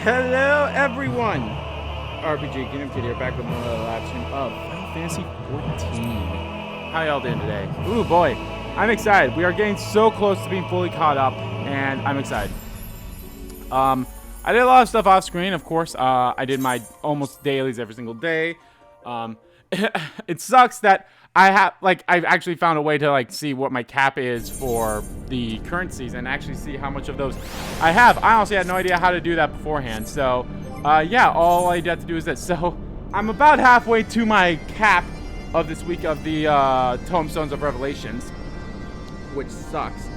Hello, everyone! RPG Kingdom Kid here, back with another live stream of Final Fantasy 14. How y'all doing today? Ooh, boy, I'm excited. We are getting so close to being fully caught up, and I'm excited. I did a lot of stuff off screen, of course. I did my almost dailies every single day. It sucks that I've actually found a way to see what my cap is for the current season and actually see how much of those I have. I honestly had no idea how to do that beforehand. So, yeah, all I have to do is this. So, I'm about halfway to my cap of this week of the Tomestones of Revelations, which sucks.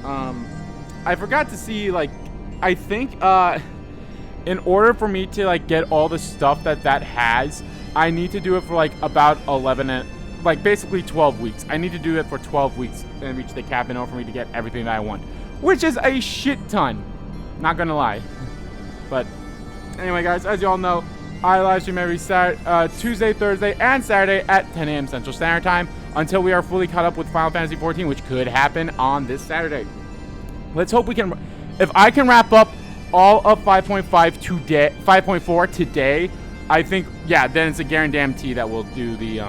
I forgot to see, I think, in order for me to, get all the stuff that has, I need to do it for, about 11 and... basically 12 weeks. I need to do it for 12 weeks and reach the cap in order for me to get everything that I want, which is a shit ton. Not gonna lie. But anyway, guys, as you all know, I live stream every Tuesday, Thursday, and Saturday at 10 a.m. Central Standard Time until we are fully caught up with Final Fantasy 14, which could happen on this Saturday. Let's hope we can. If I can wrap up all of 5.5 today, 5.4 today, I think, yeah, then it's a guarantee that we'll do the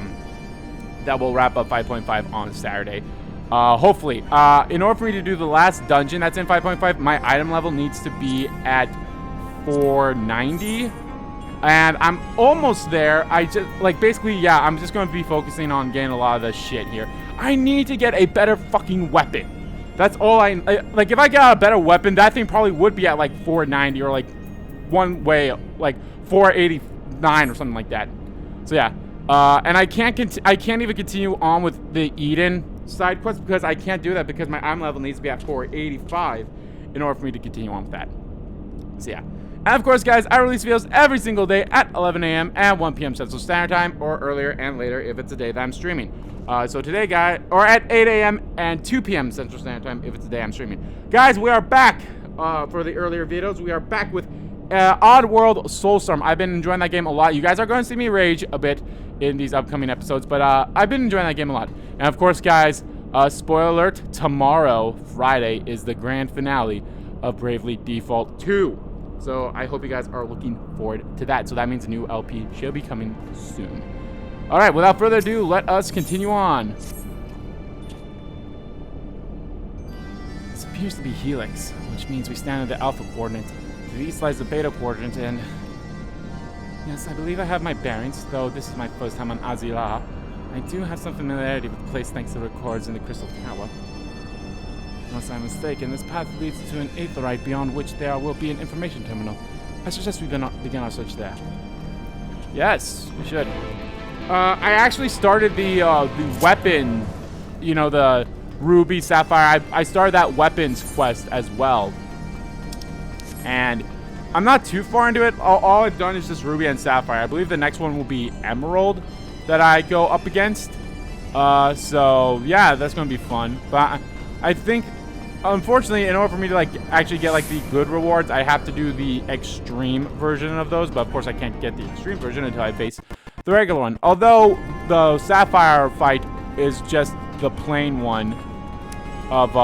that will wrap up 5.5 on Saturday. Hopefully. In order for me to do the last dungeon that's in 5.5, my item level needs to be at 490. And I'm almost there. I just, basically, yeah, I'm just going to be focusing on getting a lot of the shit here. I need to get a better fucking weapon. That's all if I get a better weapon, that thing probably would be at, 490 or, one way, 489 or something like that. So, yeah. And I can't even continue on with the Eden side quest because I can't do that because my item level needs to be at 485 in order for me to continue on with that. So yeah. And of course, guys, I release videos every single day at 11 a.m. and 1 p.m. Central Standard Time, or earlier and later if it's a day that I'm streaming. So today, guys, or at 8 a.m. and 2 p.m. Central Standard Time if it's a day I'm streaming. Guys, we are back for the earlier videos. We are back with Oddworld Soulstorm. I've been enjoying that game a lot. You guys are going to see me rage a bit in these upcoming episodes, but I've been enjoying that game a lot. And of course, guys, spoiler alert, tomorrow, Friday, is the grand finale of Bravely Default 2. So I hope you guys are looking forward to that. So that means a new LP should be coming soon. All right, without further ado, let us continue on. This appears to be Helix, which means we stand at the Alpha coordinate. To the east lies the Beta quadrant, and yes, I believe I have my bearings, though this is my first time on Azila. I do have some familiarity with the place thanks to the records in the Crystal Tower. Unless I'm mistaken, this path leads to an aetherite beyond which there will be an information terminal. I suggest we begin our search there. Yes, we should. I actually started the weapon, the Ruby, Sapphire. I started that weapons quest as well. And I'm not too far into it. All I've done is just Ruby and Sapphire. I believe the next one will be Emerald that I go up against. So, yeah, that's going to be fun. But I think, unfortunately, in order for me to, actually get, the good rewards, I have to do the extreme version of those. But, of course, I can't get the extreme version until I face the regular one. Although, the Sapphire fight is just the plain one of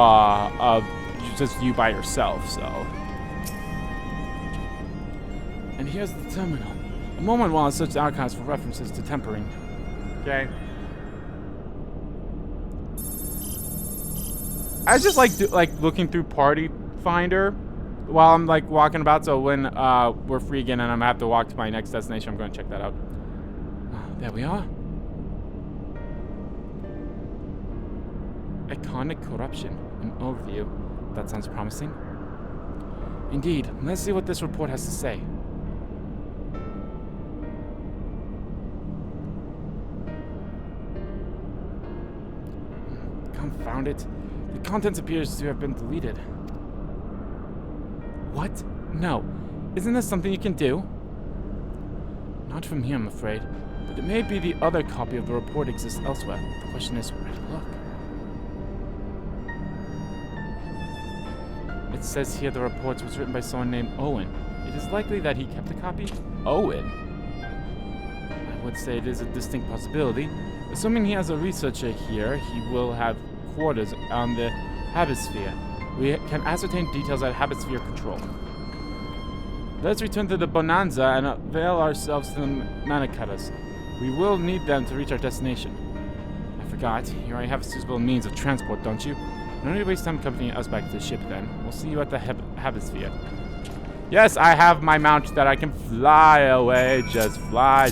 just you by yourself, so... And here's the terminal. A moment while I search the archives for references to tempering. Okay. I just like looking through Party Finder while I'm walking about. So when we're free again and I'm gonna have to walk to my next destination, I'm going to check that out. There we are. Iconic corruption. An overview. That sounds promising. Indeed. Let's see what this report has to say. Confound it. The contents appears to have been deleted. What? No. Isn't this something you can do? Not from here, I'm afraid. But it may be the other copy of the report exists elsewhere. The question is, where to look? It says here the report was written by someone named Owen. It is likely that he kept a copy? Owen? I would say it is a distinct possibility. Assuming he has a researcher here, he will have quarters on the Habitsphere. We can ascertain details at Habitsphere Control. Let's return to the Bonanza and avail ourselves to the mana cutters. We will need them to reach our destination. I forgot. You already have a suitable means of transport, don't you? No need to waste time accompanying us back to the ship then. We'll see you at the Hemisphere. Yes, I have my mount that I can fly away. Just fly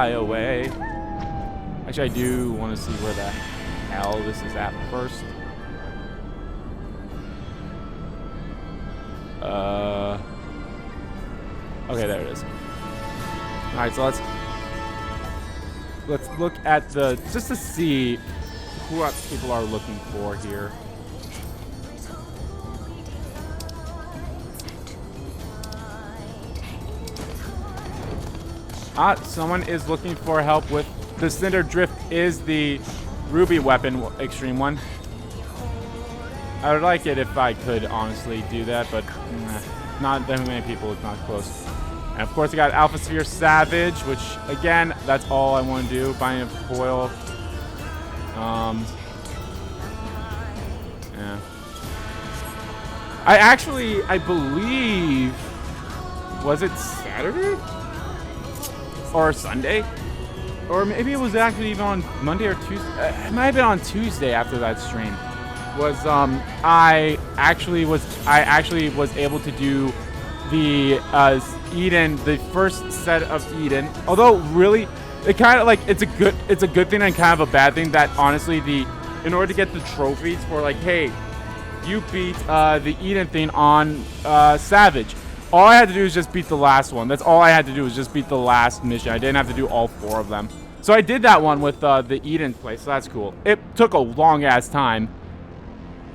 away. Actually, I do want to see where the hell this is at first. Okay, there it is. Alright, so let's look at the, just to see who people are looking for here. Someone is looking for help with the Cinder Drift is the ruby weapon, extreme one. I would like it if I could honestly do that, but not that many people, it's not close. And of course I got Alpha Sphere Savage, which again, that's all I want to do. Binding of Foil. Yeah. I believe, was it Saturday? Or Sunday? Or maybe it was actually even on Monday or Tuesday. It might have been on Tuesday after that stream. I actually was able to do the Eden, the first set of Eden. Although really, it kind of like it's a good thing and kind of a bad thing that honestly in order to get the trophies for like, hey, you beat the Eden thing on Savage. All I had to do was just beat the last one. That's all I had to do was just beat the last mission. I didn't have to do all 4 of them. So I did that one with the Eden place, so that's cool. It took a long ass time.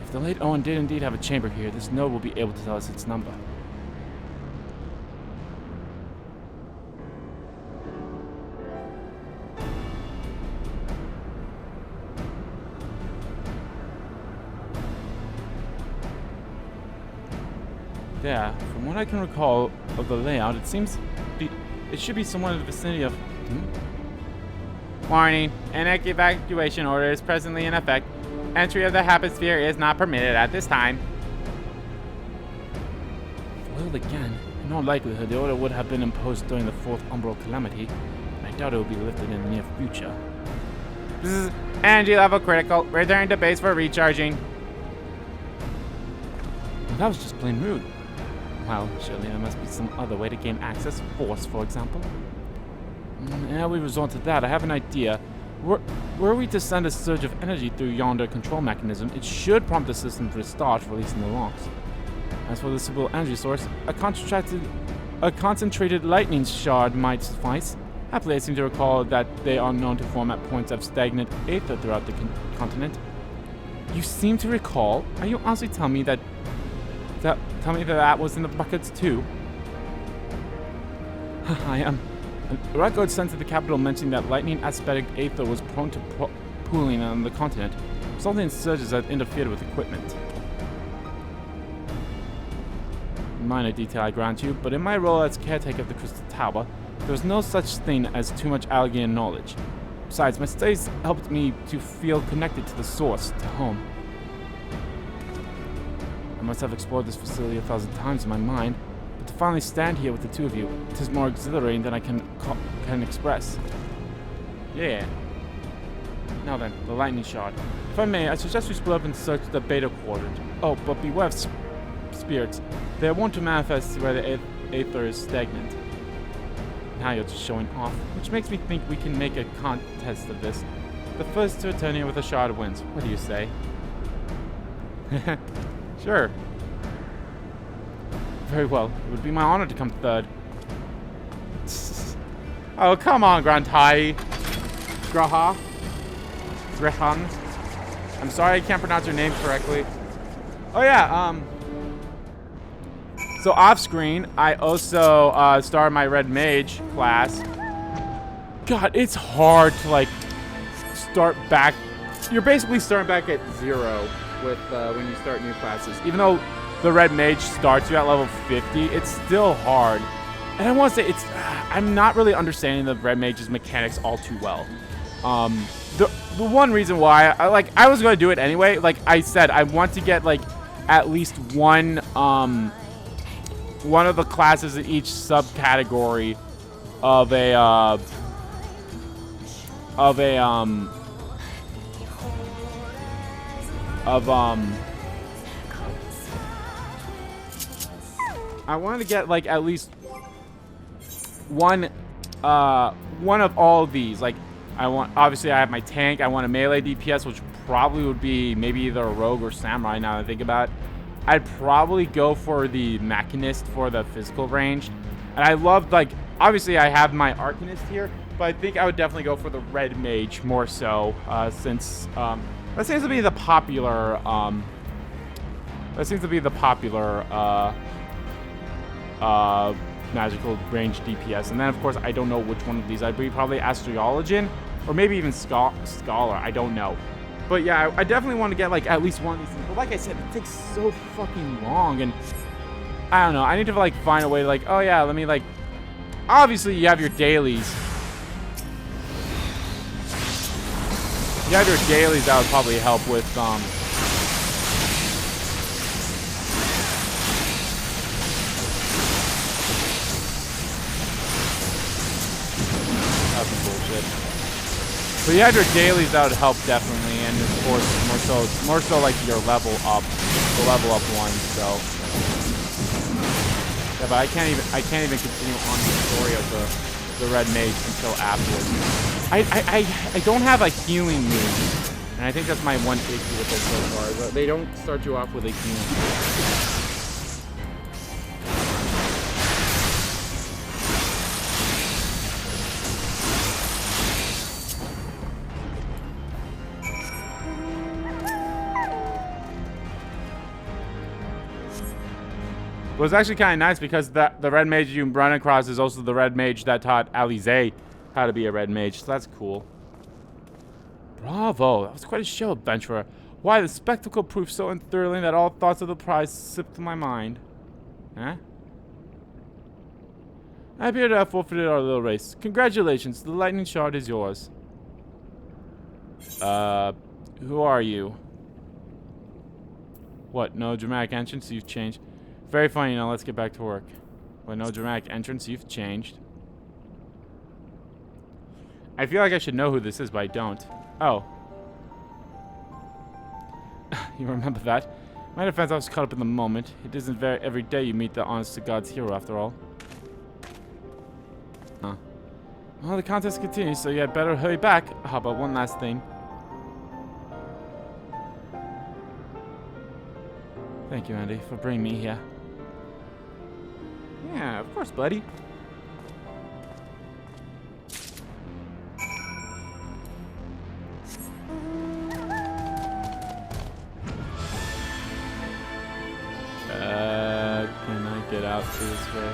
If the late Owen did indeed have a chamber here, this node will be able to tell us its number. Yeah, from what I can recall of the layout, it seems it should be somewhere in the vicinity of... Warning, an evacuation order is presently in effect. Entry of the Hemisphere is not permitted at this time. Foiled again. In all likelihood, the order would have been imposed during the 4th Umbral Calamity. I doubt it will be lifted in the near future. This is energy level critical. Return to base for recharging. Well, that was just plain rude. Well, surely there must be some other way to gain access. Force, for example. Yeah, we resort to that. I have an idea. Were we to send a surge of energy through yonder control mechanism, it should prompt the system to restart, releasing the locks. As for the suitable energy source, a concentrated lightning shard might suffice. Happily, I seem to recall that they are known to form at points of stagnant aether throughout the continent. You seem to recall? Are you honestly telling me that that was in the buckets too? I am. A record sent to the capital mentioning that lightning asphatic aether was prone to pooling on the continent, resulting in surges that interfered with equipment. Minor detail, I grant you, but in my role as caretaker of the Crystal Tower, there was no such thing as too much Allegian knowledge. Besides, my studies helped me to feel connected to the source, to home. I must have explored this facility 1,000 times in my mind, but to finally stand here with the two of you, it is more exhilarating than I can express. Yeah. Now then, the lightning shard. If I may, I suggest we split up and search the beta quadrant. Oh, but beware of spirits. They are wont to manifest where the aether is stagnant. Now you're just showing off, which makes me think we can make a contest of this. The first to return here with a shard wins. What do you say? Sure. Very well. It would be my honor to come third. Oh, come on, Grantai. Grehan. I'm sorry I can't pronounce your name correctly. Oh, yeah, so off screen, I also started my Red Mage class. God, it's hard to, like, start back. You're basically starting back at 0 with when you start new classes. Even though the Red Mage starts you at level 50, it's still hard. And I want to say, I'm not really understanding the Red Mage's mechanics all too well. The one reason why, I was going to do it anyway. Like I said, I want to get, like, at least one one of the classes in each subcategory of a I wanted to get like at least one of all of these. Like obviously I have my tank, I want a melee DPS, which probably would be maybe either a rogue or samurai now that I think about it. I'd probably go for the mechanist for the physical range. And I love, like, obviously I have my arcanist here, but I think I would definitely go for the red mage more so, since that seems to be the popular magical range DPS. And then of course I don't know which one of these I'd be, probably Astrologian or maybe even Scholar, I don't know. But yeah, I definitely want to get like at least one of these things. But like I said, it takes so fucking long, and I don't know. I need to like find a way to like, oh yeah, let me like, obviously you have your dailies. You have your dailies that would probably help with that's some bullshit. So you have your dailies that would help definitely, and of course more so like your level up, the level up one. So yeah, but I can't even continue on the story of the red mage until afterwards. I don't have a healing move, and I think that's my one issue with this so far. But they don't start you off with a healing move. It was actually kind of nice because the red mage you run across is also the red mage that taught Alize how to be a red mage, so that's cool. Bravo, that was quite a show, adventurer. Why, the spectacle proved so enthralling that all thoughts of the prize slipped to my mind. Huh? I appear to have forfeited our little race. Congratulations, the lightning shard is yours. Who are you? What, no dramatic entrance? You've changed. Very funny, now let's get back to work. Well, no dramatic entrance, you've changed. I feel like I should know who this is, but I don't. Oh. You remember that? My defense, I was caught up in the moment. It isn't every day you meet the honest-to-God's hero, after all. Huh. Well, the contest continues, so you had better hurry back. How about one last thing? Thank you, Andy, for bringing me here. Yeah, of course, buddy. Can I get out through this way?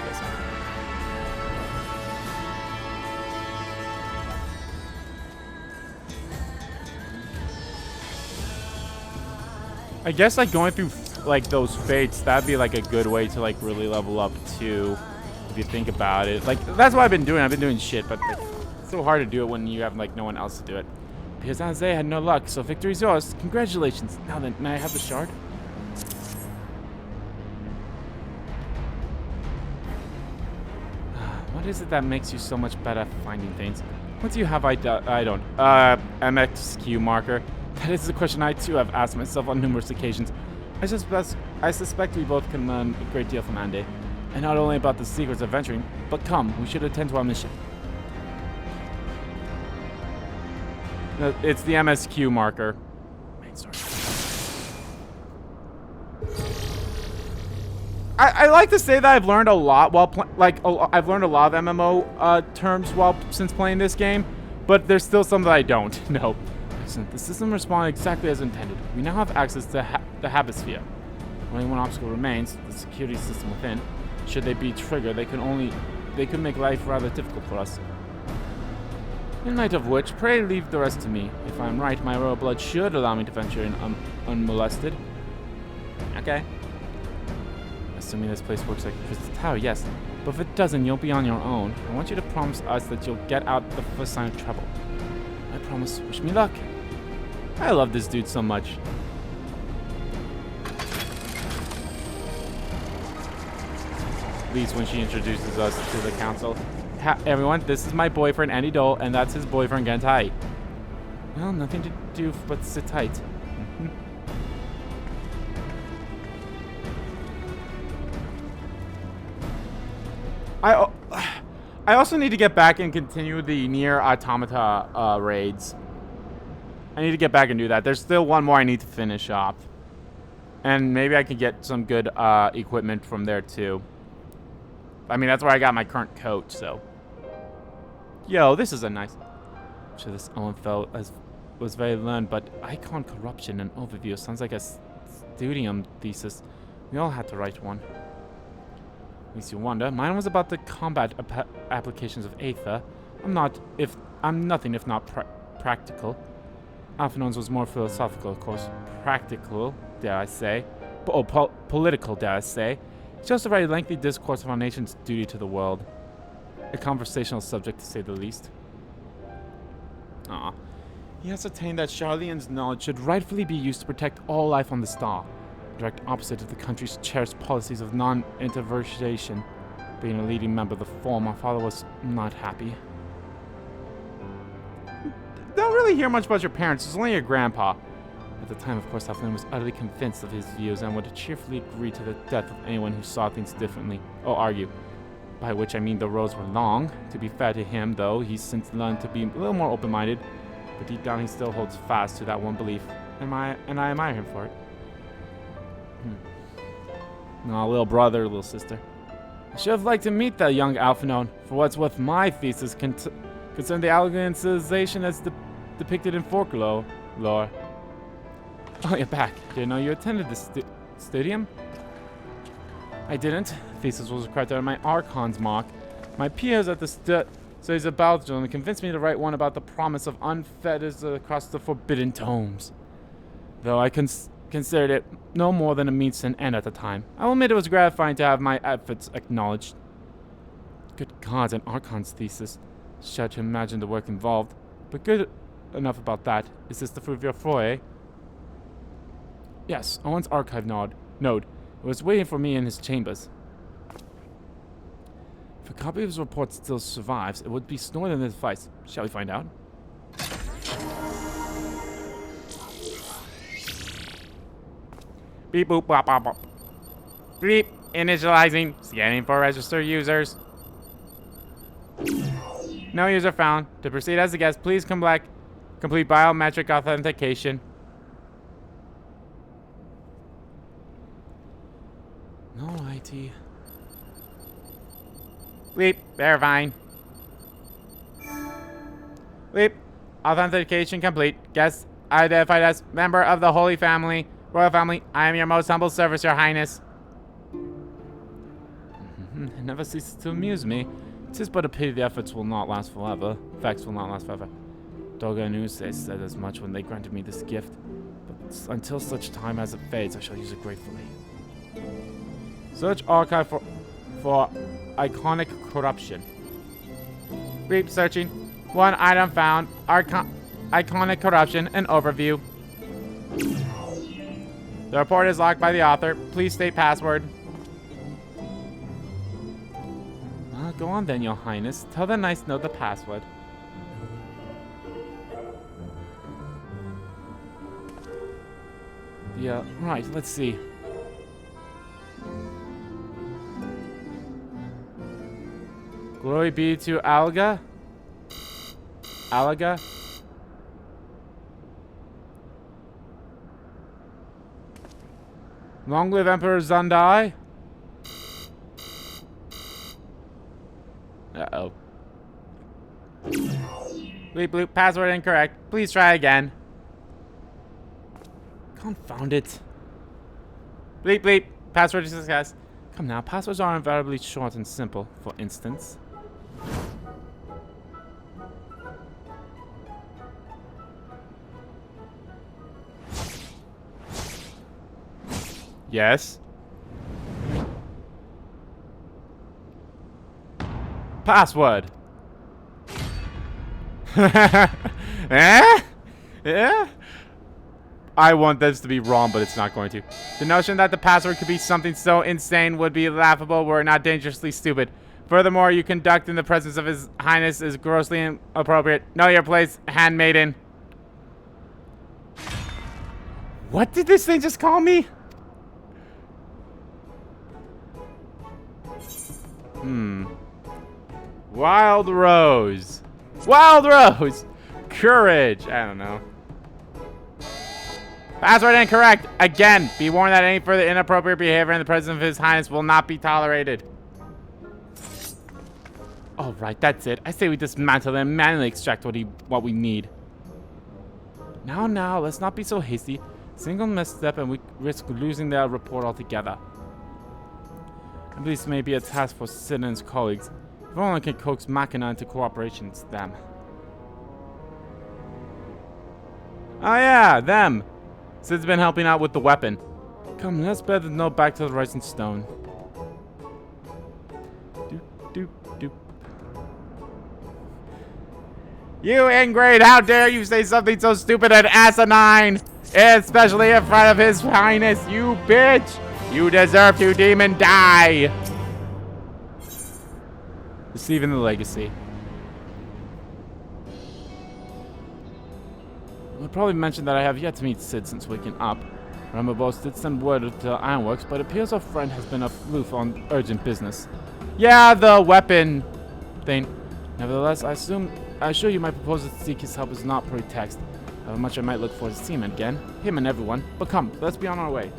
Guess not. I guess like going through like those fates, that'd be like a good way to like really level up too, if you think about it. Like that's what I've been doing. I've been doing shit, but like, it's so hard to do it when you have like no one else to do it. Because Isaiah had no luck, so victory's yours. Congratulations. Now then, may I have the shard? What is it that makes you so much better at finding things? What do you have I don't? MXQ marker. That is the question I too have asked myself on numerous occasions. I suspect we both can learn a great deal from Andy. And not only about the secrets of venturing, but come, we should attend to our mission. No, it's the MSQ marker. Main story. I like to say that I've learned a lot while I've learned a lot of MMO terms since playing this game, but there's still some that I don't know. Excellent. The system responded exactly as intended. We now have access to the Habisphere. Only one obstacle remains: the security system within. Should they be triggered, they could make life rather difficult for us. In light of which, pray leave the rest to me. If I'm right, my royal blood should allow me to venture in unmolested. Okay. Assuming this place works like Crystal Tower, yes. But if it doesn't, you'll be on your own. I want you to promise us that you'll get out the first sign of trouble. I promise. Wish me luck. I love this dude so much. least when she introduces us to the council. Everyone, this is my boyfriend, Andy Dole, and that's his boyfriend, Gentai. Well, nothing to do but sit tight. I also need to get back and continue the Nier Automata raids. I need to get back and do that. There's still one more I need to finish off. And maybe I can get some good equipment from there too. I mean, that's where I got my current coat, so. Yo, this is a nice... I'm sure this Owenfeld was very learned, but icon corruption and overview sounds like a studium thesis. We all had to write one. Makes you wonder. Mine was about the combat applications of Aether. I'm nothing if not practical. Alphanon's was more philosophical, of course. Practical, dare I say. Political, dare I say. It's just a very lengthy discourse of our nation's duty to the world. A conversational subject, to say the least. He ascertained that Charlene's knowledge should rightfully be used to protect all life on the star. Direct opposite of the country's cherished policies of non-interversation. Being a leading member of the form, our father was not happy. Don't really hear much about your parents. It's only your grandpa. At the time, of course, Alphanon was utterly convinced of his views and would cheerfully agree to the death of anyone who saw things differently, or argue. By which I mean the roads were long. To be fair to him, though, he's since learned to be a little more open-minded, but deep down he still holds fast to that one belief. And I admire him for it. No, little brother, little sister. I should have liked to meet that young Alphanon. For what's worth, my thesis concerned the Algolian civilization as depicted in folklore. Oh, you're back. Didn't know you attended the stadium? I didn't. Thesis was required to earn my Archon's mark. My peers at the studies of Baldur convinced me to write one about the promise of unfetters across the forbidden tomes. Though I considered it no more than a means to an end at the time. I will admit it was gratifying to have my efforts acknowledged. Good gods, an Archon's thesis. Shudder to imagine the work involved. But good enough about that. Is this the fruit of your foray? Yes, Owen's archive node. It was waiting for me in his chambers. If a copy of his report still survives, it would be stored in the device. Shall we find out? Beep boop bop bop bop. Beep. Initializing. Scanning for registered users. No user found. To proceed as a guest, please complete biometric authentication. No IT. Leap. Verifying. Leap. Authentication complete. Guest identified as member of the Holy Family. Royal Family, I am your most humble service, your highness. It never ceases to amuse me. It is but a pity the efforts will not last forever. Facts will not last forever. Doga and Use said as much when they granted me this gift. But until such time as it fades, I shall use it gratefully. Search archive for iconic corruption. Beep searching. One item found. Iconic corruption. An overview. The report is locked by the author. Please state password. Go on then, your highness. Tell the nice note the password. Yeah, right, let's see. Glory be to Alga. Alaga. Long live Emperor Zandai. Uh-oh. Bleep bloop, password incorrect. Please try again. Confound it. Bleep bleep, password success. Come now, passwords are invariably short and simple, for instance. Yes. Password. Eh? Yeah? I want this to be wrong, but it's not going to. The notion that the password could be something so insane would be laughable were it not dangerously stupid. Furthermore, you conduct in the presence of His Highness is grossly inappropriate. Know your place, handmaiden. What did this thing just call me? Wild Rose. Wild Rose. Courage. I don't know. Password incorrect. Again, be warned that any further inappropriate behavior in the presence of His Highness will not be tolerated. Alright, that's it. I say we dismantle and manually extract what we need. Now, let's not be so hasty. Single misstep and we risk losing the report altogether. I believe this may be a task for Sid and his colleagues. If only can coax Machina into cooperation, it's them. Oh yeah, them. Sid's been helping out with the weapon. Come, let's bear the note back to the Rising Stone. Doop. You ingrate, how dare you say something so stupid and asinine! Especially in front of His Highness, you bitch! You deserve to demon die! Receiving the legacy. I'll probably mention that I have yet to meet Sid since waking up. Remember, both did send word to Ironworks, but it appears our friend has been aloof on urgent business. Yeah, the weapon thing. Nevertheless, I assure you my proposal to seek his help is not pretext. However much I might look forward to seeing him again. Him and everyone. But come, let's be on our way.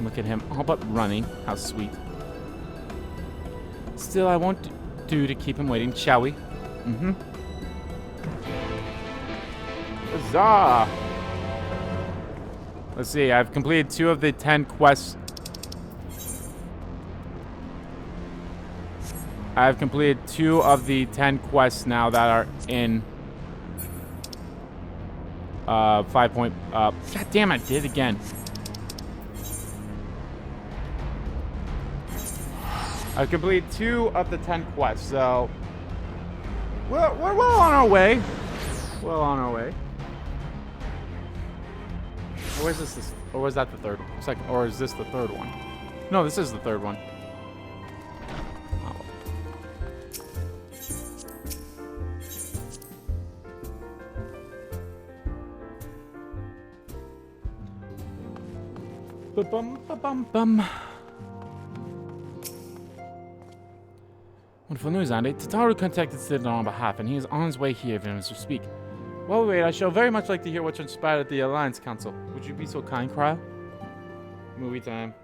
Look at him, all but running. How sweet. Still, I won't do to keep him waiting, shall we? Huzzah! Let's see, I've completed 2 of the 10 quests. I've completed 2 of the 10 quests now that are in 5 point. God damn, I did it again. I've completed 2 of the 10 quests, so we're well on our way. Well on our way. Or where's this? Or was that the third one? It's like, or is this the third one? No, this is the third one. Ba-bum. Wonderful news, Andy. Tataru contacted Sid on our behalf, and he is on his way here even as we speak. While we wait, I shall very much like to hear what transpired at the Alliance Council. Would you be so kind, Cryo? Movie time.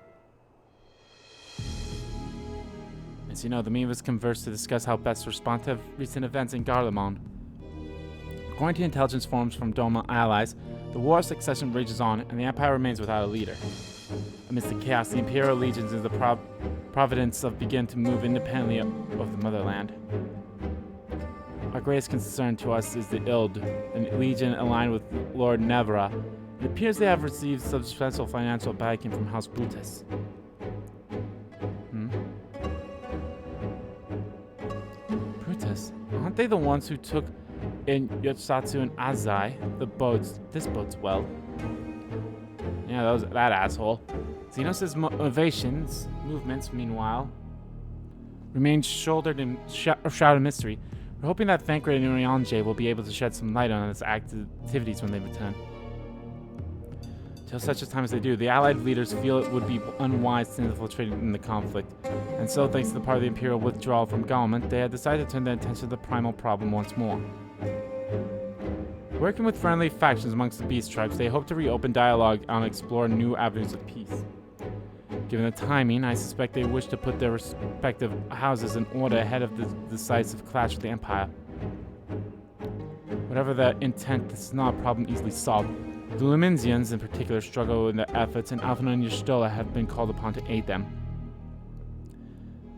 As you know, the meeting was conversed to discuss how best to respond to recent events in Garlemald. According to intelligence forms from Doma allies, the War of Succession rages on, and the Empire remains without a leader. Amidst the chaos, the Imperial legions in the providence of begin to move independently of the motherland. Our greatest concern to us is the Ild, a legion aligned with Lord Nevra. It appears they have received substantial financial backing from House Brutus. Brutus? Aren't they the ones who took in Yotsatsu and Azai? This bodes well. Yeah, that asshole. Xenos' movements, meanwhile, remain shouldered in shrouded mystery. We're hoping that Thancred and Urianger will be able to shed some light on its activities when they return. Till such a time as they do, the Allied leaders feel it would be unwise to infiltrate in the conflict, and so thanks to the part of the Imperial withdrawal from government, they have decided to turn their attention to the primal problem once more. Working with friendly factions amongst the Beast Tribes, they hope to reopen dialogue and explore new avenues of peace. Given the timing, I suspect they wish to put their respective houses in order ahead of the decisive clash with the Empire. Whatever their intent, this is not a problem easily solved. The Luminsians in particular struggle in their efforts, and Alpha and Y'shtola have been called upon to aid them.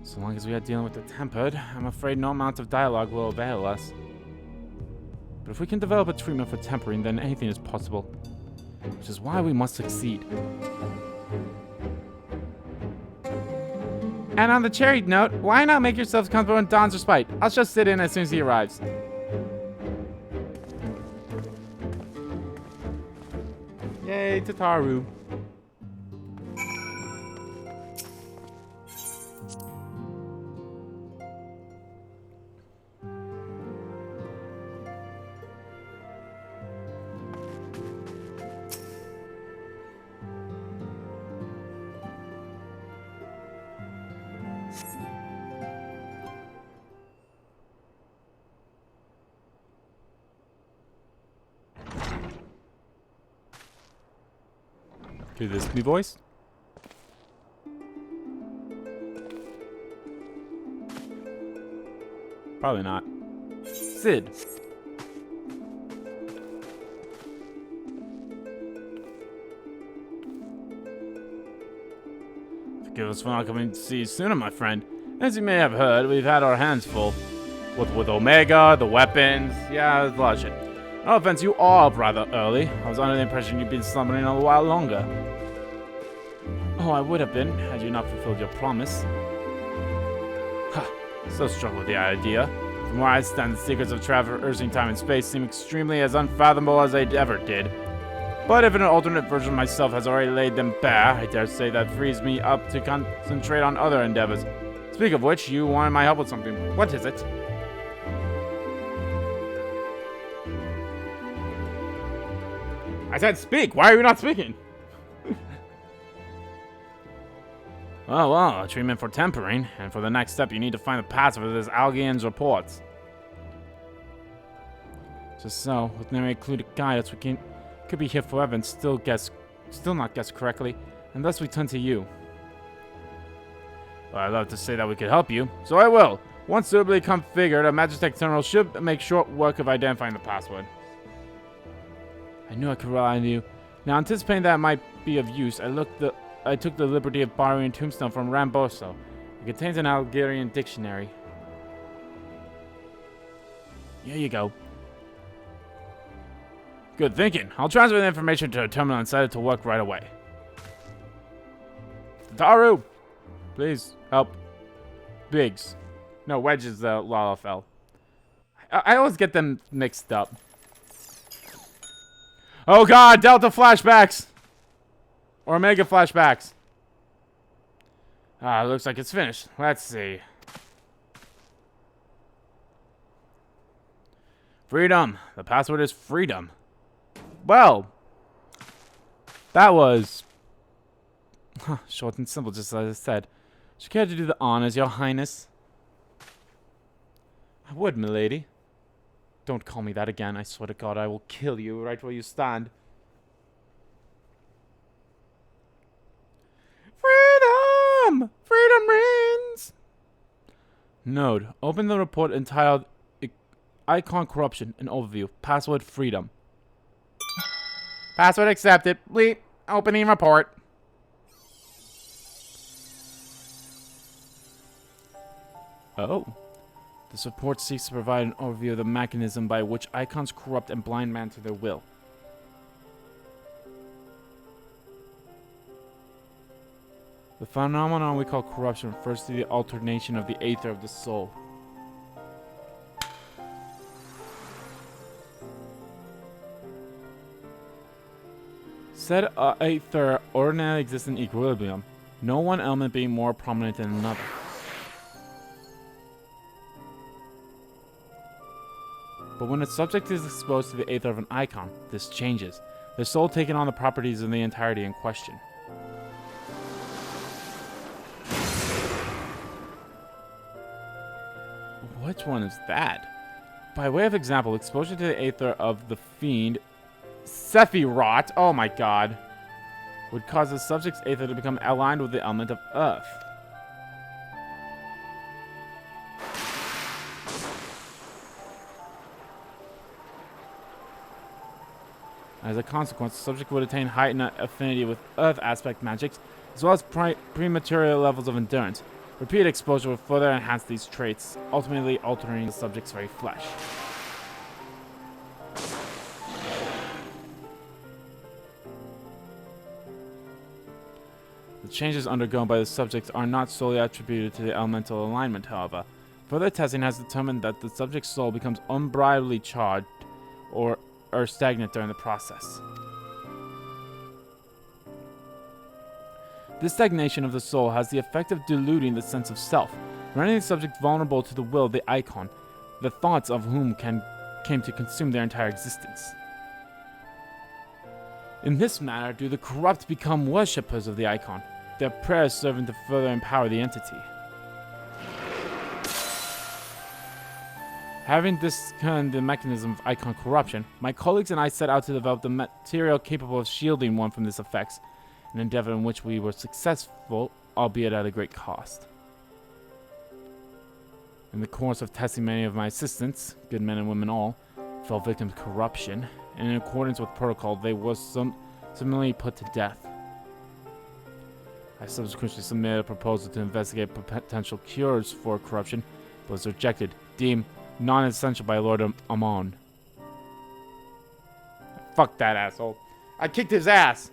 So long as we are dealing with the Tempered, I'm afraid no amount of dialogue will avail us. But if we can develop a treatment for tempering, then anything is possible. Which is why we must succeed. And on the cherry note, why not make yourselves comfortable in Don's respite? I'll just sit in as soon as he arrives. Yay, Tataru. Could this be voice? Probably not. Sid. Forgive us for not coming to see you sooner, my friend. As you may have heard, we've had our hands full. With Omega, the weapons, yeah, there's a lot of shit. No offense, you are up rather early. I was under the impression you'd been slumbering a little while longer. Oh, I would have been, had you not fulfilled your promise. Ha, so struck with the idea. From where I stand, the secrets of traversing time and space seem extremely as unfathomable as they ever did. But if an alternate version of myself has already laid them bare, I dare say that frees me up to concentrate on other endeavors. Speak of which, you wanted my help with something. What is it? I said speak! Why are you not speaking? Oh, well, a treatment for tempering, and for the next step you need to find the password for this Algian's reports. Just so, with no included guidance, we could be here forever and still not guess correctly, and thus we turn to you. Well, I'd love to say that we could help you, so I will. Once suitably configured, a Magitech terminal should make short work of identifying the password. I knew I could rely on you. Now, anticipating that it might be of use, I took the liberty of borrowing a tombstone from Ramboso. It contains an Algerian dictionary. Here you go. Good thinking. I'll transfer the information to a terminal and set it to work right away. Taru! Please, help. Biggs. No, Wedge is the Lalafell. I always get them mixed up. Oh god, Delta flashbacks! Or Omega flashbacks. Looks like it's finished. Let's see. Freedom. The password is freedom. Well, that was short and simple, just as I said. Would you care to do the honors, your highness? I would, milady. Don't call me that again. I swear to God, I will kill you right where you stand. Freedom! Freedom reigns! Node. Open the report entitled Icon Corruption, an overview. Password freedom. Password accepted. Bleep. Opening report. Oh. This report seeks to provide an overview of the mechanism by which icons corrupt and blind man to their will. The phenomenon we call corruption refers to the alternation of the aether of the soul. Said aether ordinarily exists in equilibrium, no one element being more prominent than another. But when its subject is exposed to the aether of an icon, this changes, the soul taking on the properties of the entirety in question. Which one is that? By way of example, exposure to the aether of the fiend Sephiroth, oh my god, would cause the subject's aether to become aligned with the element of earth. As a consequence, the subject would attain heightened affinity with earth aspect magics, as well as prematerial levels of endurance. Repeated exposure will further enhance these traits, ultimately altering the subject's very flesh. The changes undergone by the subjects are not solely attributed to the elemental alignment, however. Further testing has determined that the subject's soul becomes unbridledly charged or stagnant during the process. This stagnation of the soul has the effect of diluting the sense of self, rendering the subject vulnerable to the will of the icon, the thoughts of whom came to consume their entire existence. In this manner do the corrupt become worshippers of the icon, their prayers serving to further empower the entity. Having discerned the mechanism of icon corruption, my colleagues and I set out to develop the material capable of shielding one from these effects, an endeavor in which we were successful, albeit at a great cost. In the course of testing, many of my assistants, good men and women all, fell victim to corruption, and in accordance with protocol, they were similarly put to death. I subsequently submitted a proposal to investigate potential cures for corruption, but was rejected, deemed non-essential by Lord Amon. Fuck that asshole. I kicked his ass!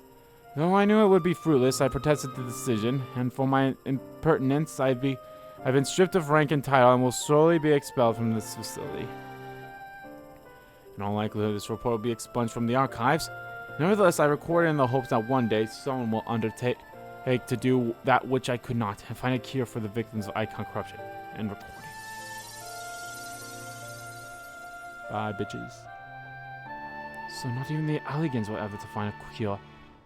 Though I knew it would be fruitless, I protested the decision, and for my impertinence, I've been stripped of rank and title and will slowly be expelled from this facility. In all likelihood, this report will be expunged from the archives. Nevertheless, I recorded in the hopes that one day someone will undertake to do that which I could not and find a cure for the victims of icon corruption. End recording. Bye, bitches. So not even the Alligans were ever to find a cure,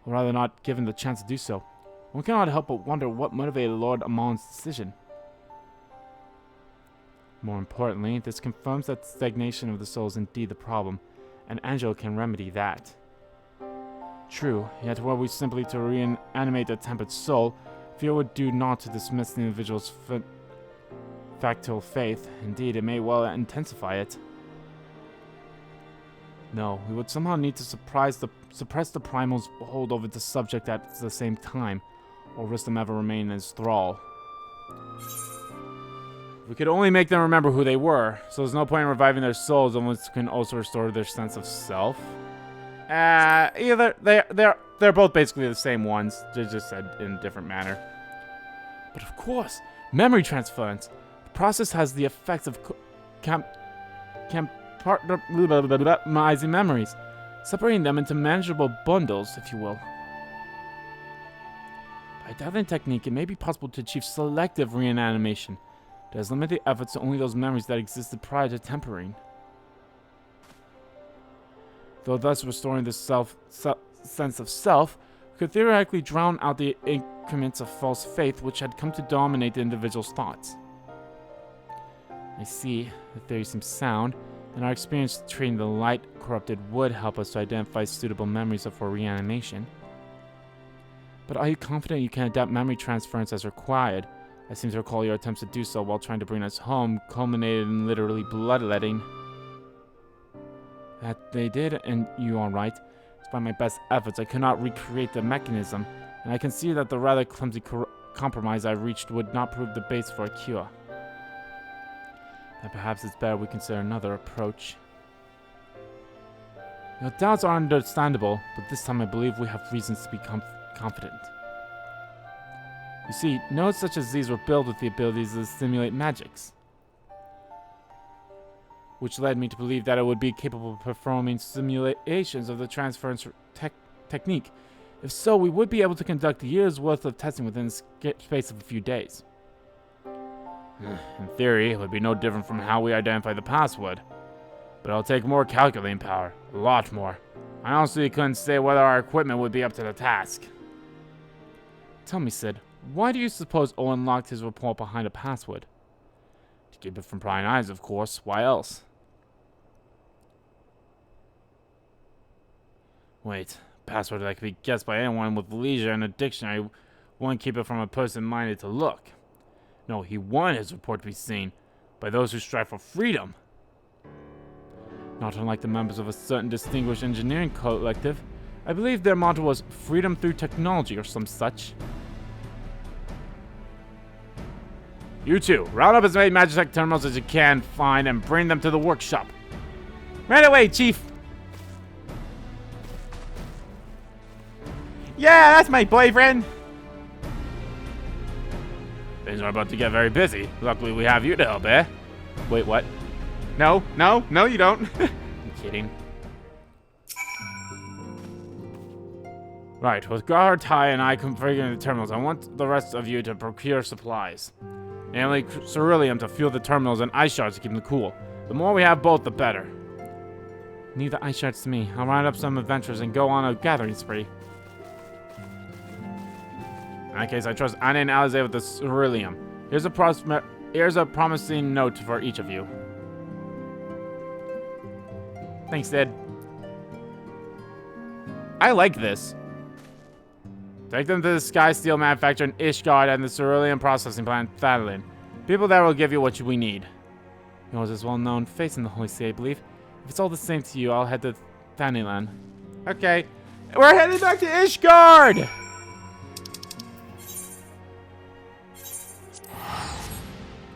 or rather not given the chance to do so. One cannot help but wonder what motivated Lord Amon's decision. More importantly, this confirms that stagnation of the soul is indeed the problem, and Angelo can remedy that. True, yet were we simply to reanimate the tempered soul, fear would do naught to dismiss the individual's factual faith. Indeed, it may well intensify it. No, we would somehow need to suppress the primal's hold over the subject at the same time, or risk them ever remaining in his thrall. We could only make them remember who they were, so there's no point in reviving their souls unless we can also restore their sense of self. Either they're both basically the same ones, they're just said in a different manner. But of course, memory transference. The process has the effect of compartmentalizing memories, separating them into manageable bundles, if you will. By that technique, it may be possible to achieve selective reanimation. That has limited efforts to only those memories that existed prior to tempering. Though thus restoring the sense of self, could theoretically drown out the increments of false faith which had come to dominate the individual's thoughts. I see, the theory seems sound, and our experience treating the light corrupted would help us to identify suitable memories for reanimation. But are you confident you can adapt memory transference as required? I seem to recall your attempts to do so while trying to bring us home culminated in literally bloodletting. That they did, and you are right. Despite my best efforts, I could not recreate the mechanism, and I can see that the rather clumsy compromise I reached would not prove the base for a cure. Then perhaps it's better we consider another approach. Your doubts are understandable, but this time I believe we have reasons to be confident. You see, nodes such as these were built with the abilities to simulate magics, which led me to believe that it would be capable of performing simulations of the transference technique. If so, we would be able to conduct a year's worth of testing within the space of a few days. In theory, it would be no different from how we identify the password, but it'll take more calculating power, a lot more. I honestly couldn't say whether our equipment would be up to the task. Tell me, Sid, why do you suppose Owen locked his report behind a password? To keep it from prying eyes, of course. Why else? Wait, password that could be guessed by anyone with leisure and a dictionary wouldn't keep it from a person minded to look. No, he wanted his report to be seen by those who strive for freedom. Not unlike the members of a certain distinguished engineering collective, I believe their motto was freedom through technology or some such. You two, round up as many Magitech terminals as you can find and bring them to the workshop. Right away, Chief! Yeah, that's my boyfriend! Things are about to get very busy. Luckily, we have you to help, eh? Wait, what? No, you don't. I'm kidding. Right, with Gar, Ty, and I configuring the terminals, I want the rest of you to procure supplies. Namely, ceruleum to fuel the terminals and ice shards to keep them cool. The more we have both, the better. Leave the ice shards to me. I'll round up some adventures and go on a gathering spree. In that case, I trust Anna and Alize with the ceruleum. Here's a promising note for each of you. Thanks, Dad. I like this. Take them to the Sky Steel manufacturer in Ishgard and the ceruleum processing plant Thadalin. People there will give you what we need. Yours is well-known face in the Holy See, I believe. If it's all the same to you, I'll head to Thanilan. Okay. We're heading back to Ishgard!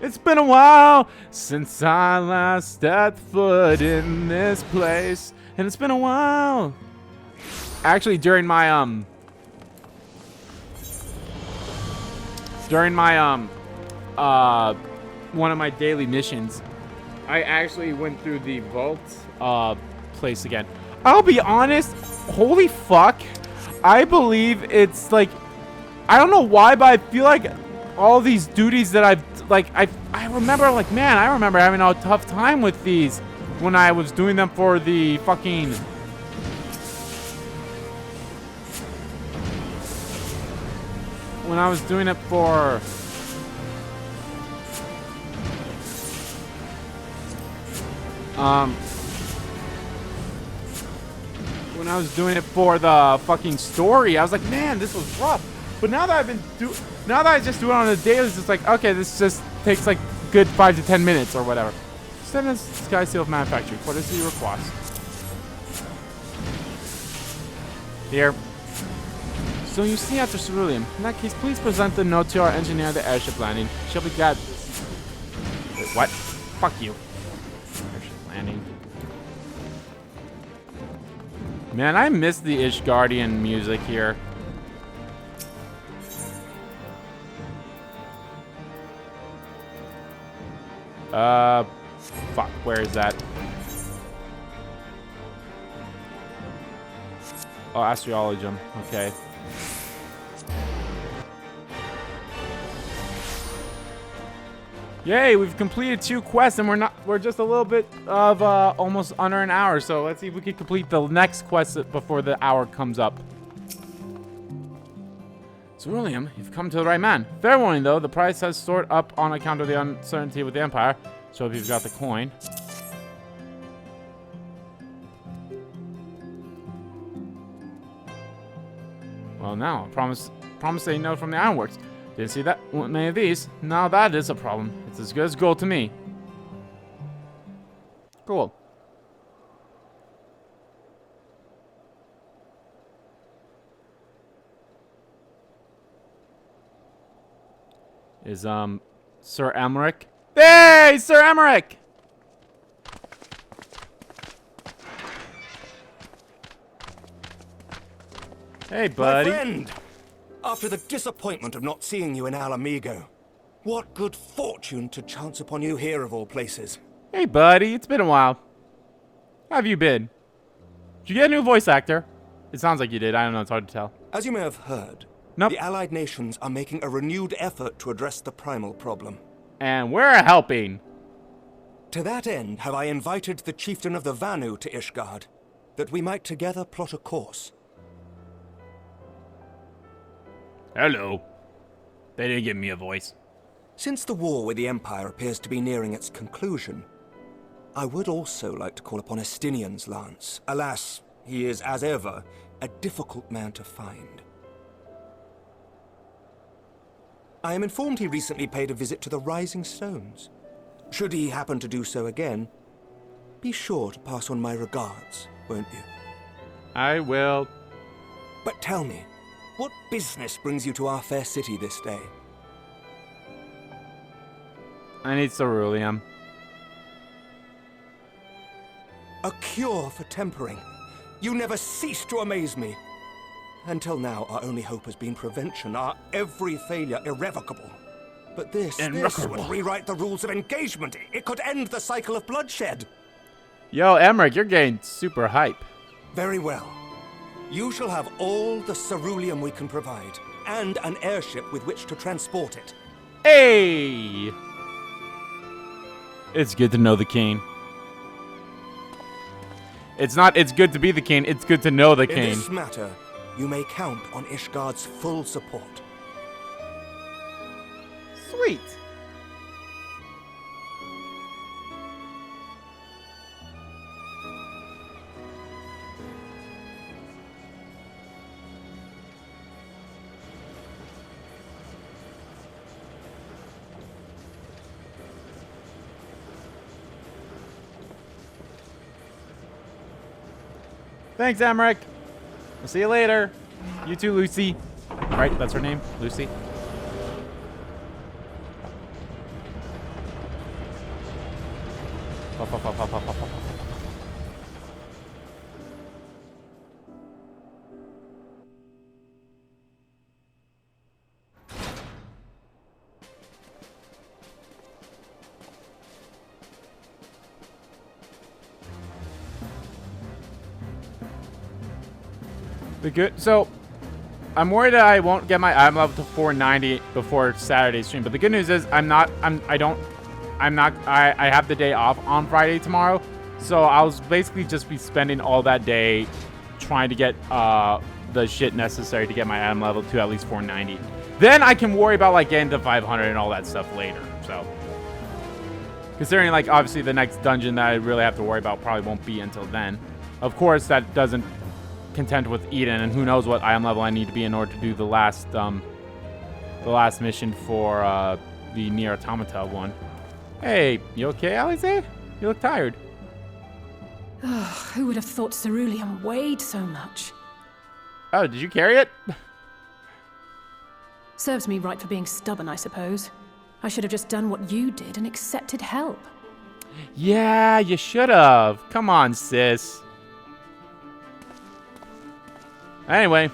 It's been a while since I last stepped foot in this place. And it's been a while. Actually, during my one of my daily missions, I actually went through the vault place again. I'll be honest, holy fuck, I believe it's like, I don't know why, but I feel like all these duties that I've like, I remember, like, man, I remember having a tough time with these when I was doing them for the fucking when I was doing it for the fucking story, I was like, man, this was rough. But now that I just do it on a daily, it's just like, okay, this just takes like good 5 to 10 minutes or whatever. Send us Sky Steel Manufacturing. What is your request? Here. So you see after ceruleum. In that case, please present the note to our engineer at the airship landing. She'll be glad. Wait, what? Fuck you. Airship landing. Man, I miss the Ishgardian music here. Fuck, where is that? Oh, Astrologium, okay. Yay, we've completed 2 quests and we're just a little bit of almost under an hour, so let's see if we can complete the next quest before the hour comes up. Ceruleum, you've come to the right man. Fair warning though, the price has soared up on account of the uncertainty with the Empire, so if you've got the coin. Well now, promise a note from the Ironworks. Didn't see that many of these. Now that is a problem. It's as good as gold to me. Cool. Is Sir Emmerich? Hey, Sir Emmerich! Hey, buddy. My friend! After the disappointment of not seeing you in Alamigo, what good fortune to chance upon you here of all places. Hey, buddy. It's been a while. How have you been? Did you get a new voice actor? It sounds like you did. I don't know. It's hard to tell. As you may have heard, nope. The Allied nations are making a renewed effort to address the primal problem. And we're helping. To that end, have I invited the chieftain of the Vanu to Ishgard, that we might together plot a course. Hello. They didn't give me a voice. Since the war with the Empire appears to be nearing its conclusion, I would also like to call upon Estinian's lance. Alas, he is, as ever, a difficult man to find. I am informed he recently paid a visit to the Rising Stones. Should he happen to do so again, be sure to pass on my regards, won't you? I will. But tell me, what business brings you to our fair city this day? I need ceruleum. A cure for tempering. You never cease to amaze me. Until now, our only hope has been prevention, our every failure irrevocable. But this would rewrite the rules of engagement. It could end the cycle of bloodshed. Yo, Emmerich, you're getting super hype. Very well. You shall have all the ceruleum we can provide, and an airship with which to transport it. Hey! It's good to know the king. It's not, it's good to be the king, it's good to know the king. In this matter, you may count on Ishgard's full support. Sweet. Thanks, Emmerich. We'll see you later. You too, Lucy. Right, that's her name? Lucy? Pop, pop, pop, pop, pop, pop, pop. The good, so I'm worried that I won't get my item level to 490 before Saturday's stream, but the good news is I have the day off on Friday tomorrow, so I'll basically just be spending all that day trying to get the shit necessary to get my item level to at least 490. Then I can worry about like getting to 500 and all that stuff later. So considering like obviously the next dungeon that I really have to worry about probably won't be until then. Of course, that doesn't content with Eden, and who knows what item level I need to be in order to do the last mission for the Nier Automata one. Hey, you okay, Alize? You look tired. Who would have thought ceruleum weighed so much? Oh, did you carry it? Serves me right for being stubborn, I suppose. I should have just done what you did and accepted help. Yeah, you should have. Come on, sis. Anyway,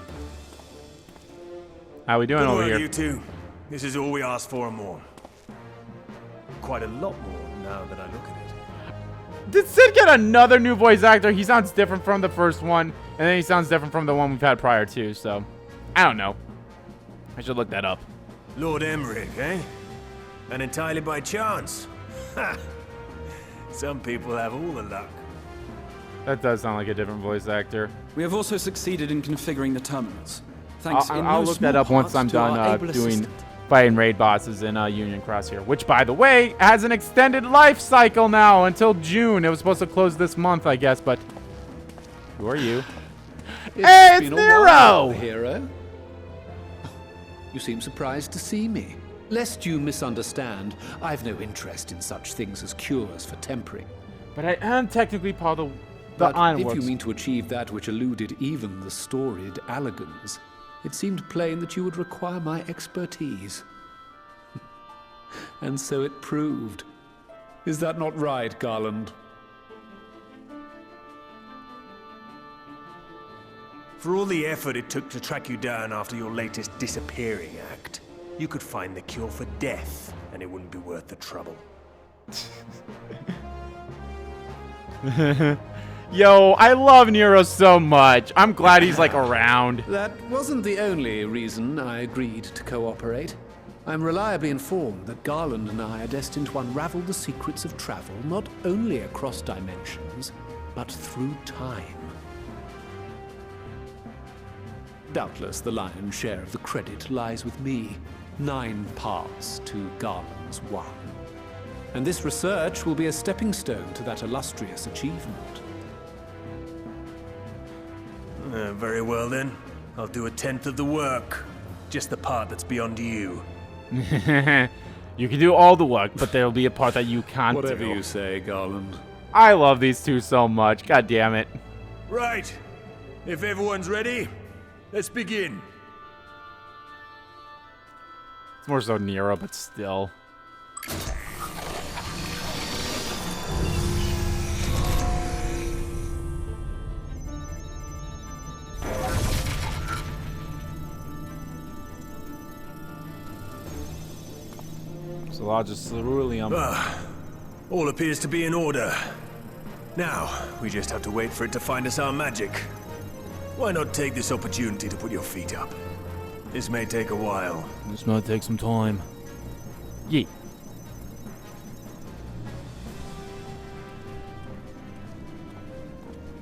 how we doing over here? You two. This is all we asked for and more. Quite a lot more now that I look at it. Did Sid get another new voice actor? He sounds different from the first one, and then he sounds different from the one we've had prior to, so I don't know. I should look that up. Lord Emmerich, eh? And entirely by chance. Ha! Some people have all the luck. That does sound like a different voice actor. We have also succeeded in configuring the terminals. Thanks I'll look that up once I'm done doing fighting raid bosses in Union Cross here. Which, by the way, has an extended life cycle now until June. It was supposed to close this month, I guess, but who are you? Hey, it's Nero! Hero. You seem surprised to see me. Lest you misunderstand, I've no interest in such things as cures for tempering. But I am technically part of the But Ironworks. if you mean to achieve that which eluded even the storied Allagans, it seemed plain that you would require my expertise. And so it proved. Is that not right, Garland? For all the effort it took to track you down after your latest disappearing act, you could find the cure for death, and it wouldn't be worth the trouble. Yo, I love Nero so much. I'm glad he's like around. That wasn't the only reason I agreed to cooperate. I'm reliably informed that Garland and I are destined to unravel the secrets of travel, not only across dimensions, but through time. Doubtless the lion's share of the credit lies with me. 9 parts to Garland's 1. And this research will be a stepping stone to that illustrious achievement. Very well then. I'll do 1/10 of the work. Just the part that's beyond you. You can do all the work, but there'll be a part that you can't Whatever do. you say, Garland. I love these two so much. God damn it. Right. If everyone's ready, let's begin. It's more so Nero, but still. So large ceruleum. All appears to be in order. Now, we just have to wait for it to find us our magic. Why not take this opportunity to put your feet up? This may take a while. This might take some time. Yeet.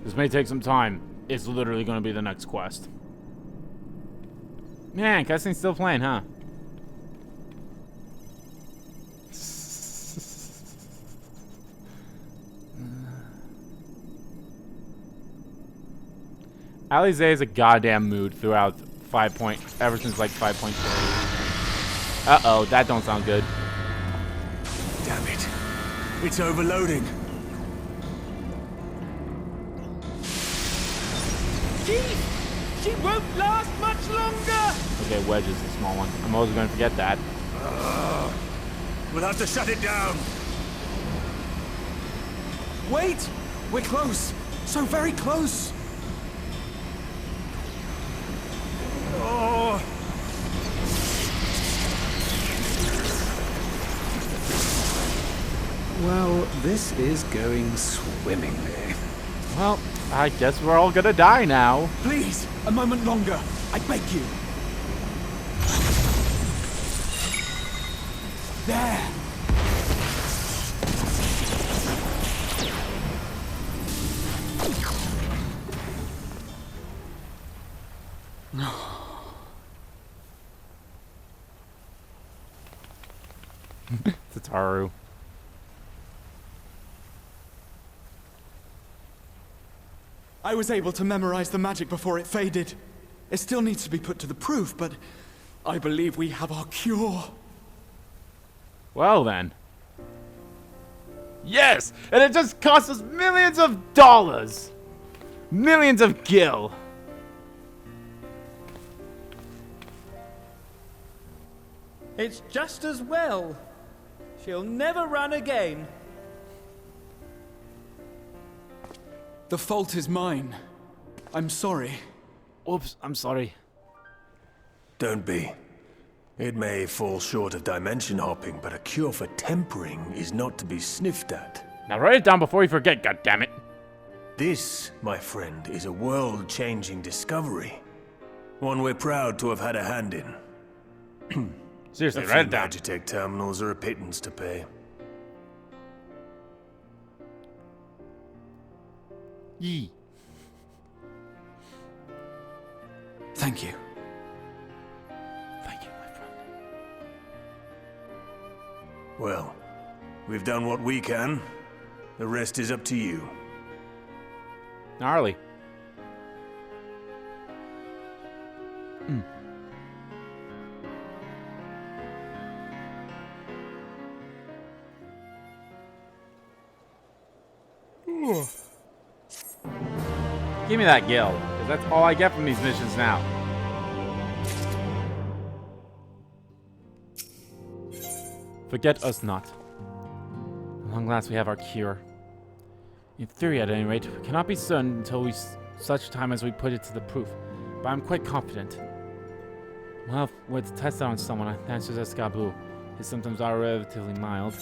This may take some time. It's literally going to be the next quest. Man, cutscene's still playing, huh? Alize is a goddamn mood throughout ever since like 5.3. Uh-oh, that don't sound good. Damn it. It's overloading. She won't last much longer! Okay, Wedge is a small one. I'm always going to forget that. We'll have to shut it down. Wait! We're close! So very close! Oh. Well, this is going swimmingly. Well, I guess we're all gonna die now. Please, a moment longer. I beg you. There. Tataru. I was able to memorize the magic before it faded. It still needs to be put to the proof, but I believe we have our cure. Well then. Yes! And it just cost us millions of dollars! Millions of gil! It's just as well. She'll never run again. The fault is mine. I'm sorry. Oops, I'm sorry. Don't be. It may fall short of dimension hopping, but a cure for tempering is not to be sniffed at. Now write it down before you forget, goddammit. This, my friend, is a world-changing discovery. One we're proud to have had a hand in. Seriously, A write few it down. Magitech terminals are a pittance to pay. Yee. Thank you. Thank you, my friend. Well, we've done what we can. The rest is up to you. Gnarly. Give me that gil, because that's all I get from these missions now. Forget us not. At long last we have our cure. In theory, at any rate, we cannot be certain until such time as we put it to the proof, but I'm quite confident. Well, we're to test it on someone, thanks to Escabu. His symptoms are relatively mild.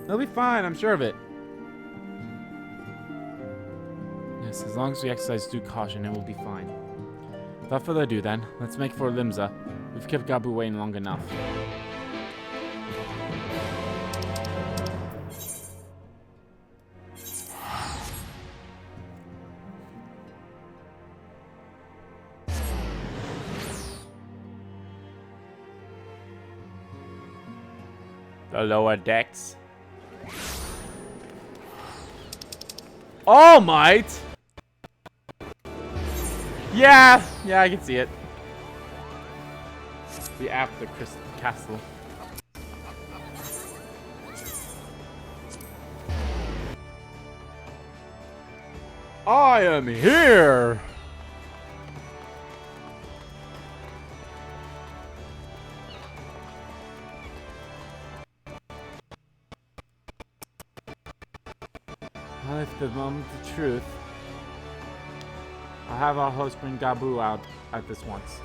They'll be fine, I'm sure of it. Yes, as long as we exercise due caution, it will be fine. Without further ado then, let's make for Limsa. We've kept Gabu waiting long enough. The lower decks. All Might! Yeah, I can see it. The after Crystal Castle. I am here! Well, if the moment of truth, I'll have our host bring Gabu out at this once.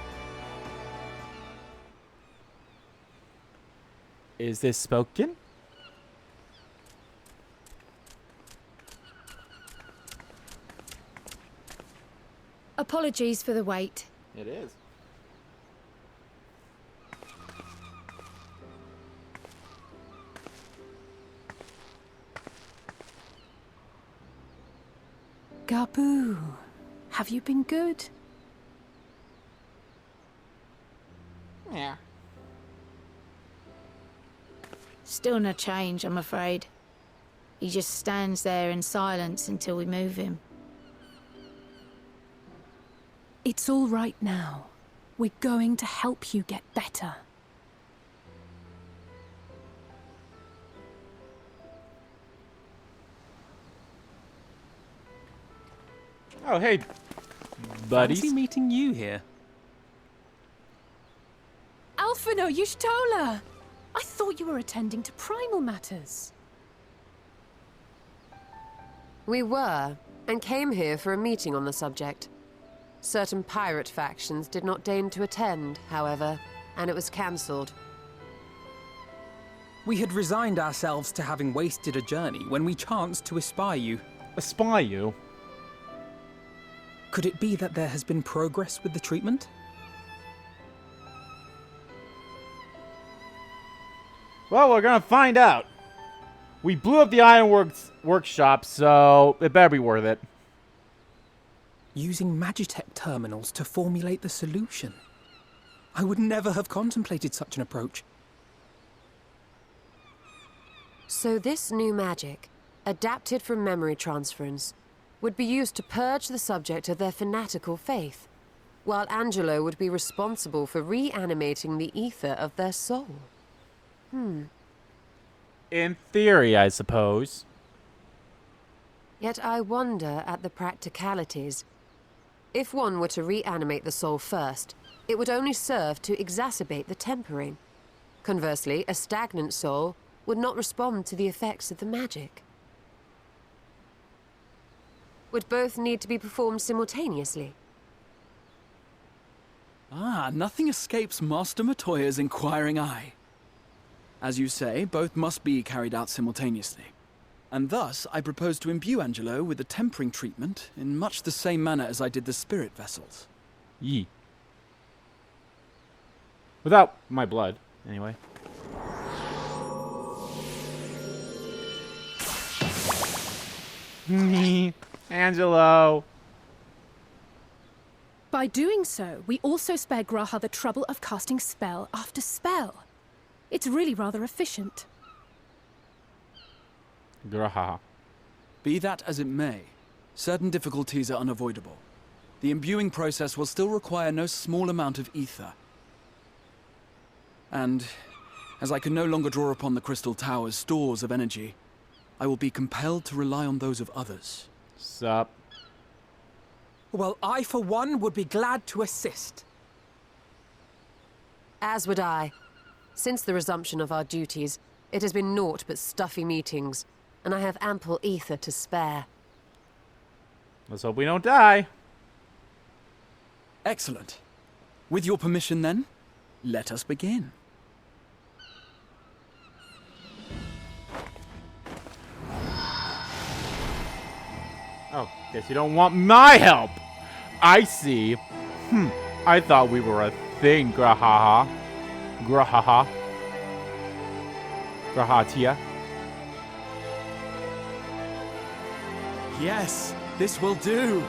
Is this spoken? Apologies for the wait. It is. Gabu, have you been good? Yeah. Still no change, I'm afraid. He just stands there in silence until we move him. It's all right now. We're going to help you get better. Oh, hey, buddies. Fancy meeting you here. Alphino Yushtola! I thought you were attending to primal matters. We were, and came here for a meeting on the subject. Certain pirate factions did not deign to attend, however, and it was cancelled. We had resigned ourselves to having wasted a journey when we chanced to espy you. Espy you? Could it be that there has been progress with the treatment? Well, we're gonna find out. We blew up the Ironworks workshop, so it better be worth it. Using Magitech terminals to formulate the solution. I would never have contemplated such an approach. So this new magic, adapted from memory transference, would be used to purge the subject of their fanatical faith, while Angelo would be responsible for reanimating the ether of their soul. In theory, I suppose. Yet I wonder at the practicalities. If one were to reanimate the soul first, it would only serve to exacerbate the tempering. Conversely, a stagnant soul would not respond to the effects of the magic. Would both need to be performed simultaneously? Nothing escapes Master Matoya's inquiring eye. As you say, both must be carried out simultaneously. And thus, I propose to imbue Angelo with the tempering treatment in much the same manner as I did the spirit vessels. Yee. Without my blood, anyway. Angelo. By doing so, we also spare Graha the trouble of casting spell after spell. It's really rather efficient. Graha. Be that as it may, certain difficulties are unavoidable. The imbuing process will still require no small amount of ether. And, as I can no longer draw upon the Crystal Tower's stores of energy, I will be compelled to rely on those of others. Sup? Well, I, for one, would be glad to assist. As would I. Since the resumption of our duties, it has been naught but stuffy meetings, and I have ample ether to spare. Let's hope we don't die. Excellent. With your permission, then, let us begin. Oh, guess you don't want my help. I see. I thought we were a thing, Grahaha. Grahaha. Grahatia. Yes, this will do.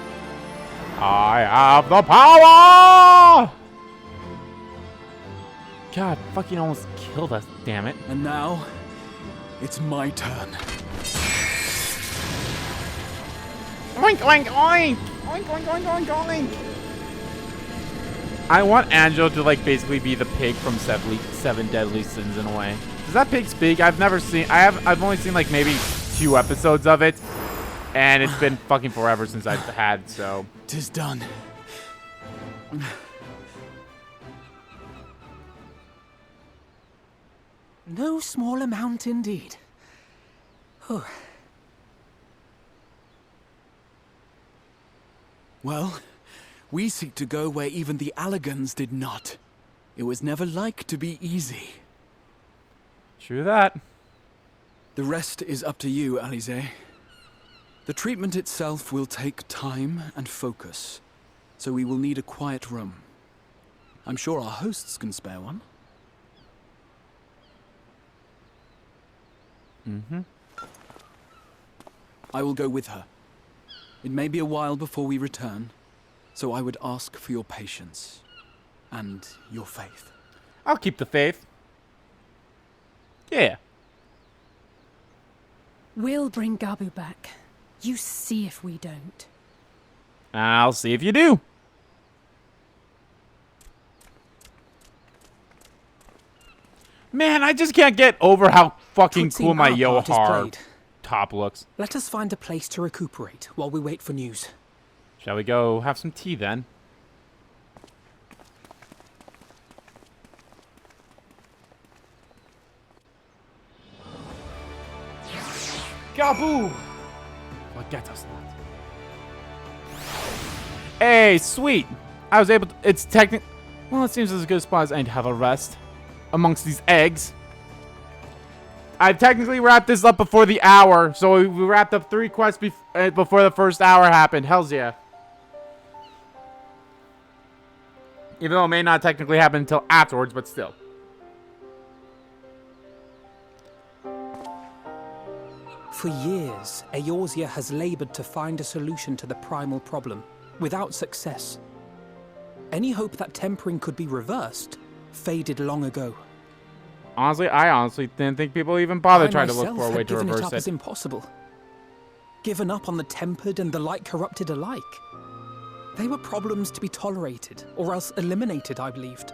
I have the power! God, fucking almost killed us, damn it. And now, it's my turn. Oink, oink, oink! Oink, oink, oink, oink, oink! I want Angelo to, like, basically be the pig from Seven Deadly Sins in a way. Does that pig speak? I've never seen... I've only seen, like, maybe 2 episodes of it. And it's been fucking forever since I've had, so... 'Tis done. No small amount indeed. Oh. Well, we seek to go where even the Allegans did not. It was never like to be easy. True that. The rest is up to you, Alize. The treatment itself will take time and focus, so we will need a quiet room. I'm sure our hosts can spare one. I will go with her. It may be a while before we return, so I would ask for your patience and your faith. I'll keep the faith. Yeah. We'll bring Gabu back. You see if we don't. I'll see if you do. Man, I just can't get over how fucking Putting cool my our part is Yohar played. top looks. Let us find a place to recuperate while we wait for news. Shall we go have some tea then? Gabu! Forget us not. Hey, sweet! I was able to. It's technic. Well, it seems as good a spot as any to have a rest amongst these eggs. I technically wrapped this up before the hour, so we wrapped up 3 quests before the first hour happened. Hells yeah. Even though it may not technically happen until afterwards, but still. For years, Eorzea has labored to find a solution to the primal problem, without success. Any hope that tempering could be reversed faded long ago. Honestly, I honestly didn't think people even bothered trying to look myself for a way had to given reverse it up as impossible. Given up on the tempered and the light corrupted alike. They were problems to be tolerated, or else eliminated, I believed.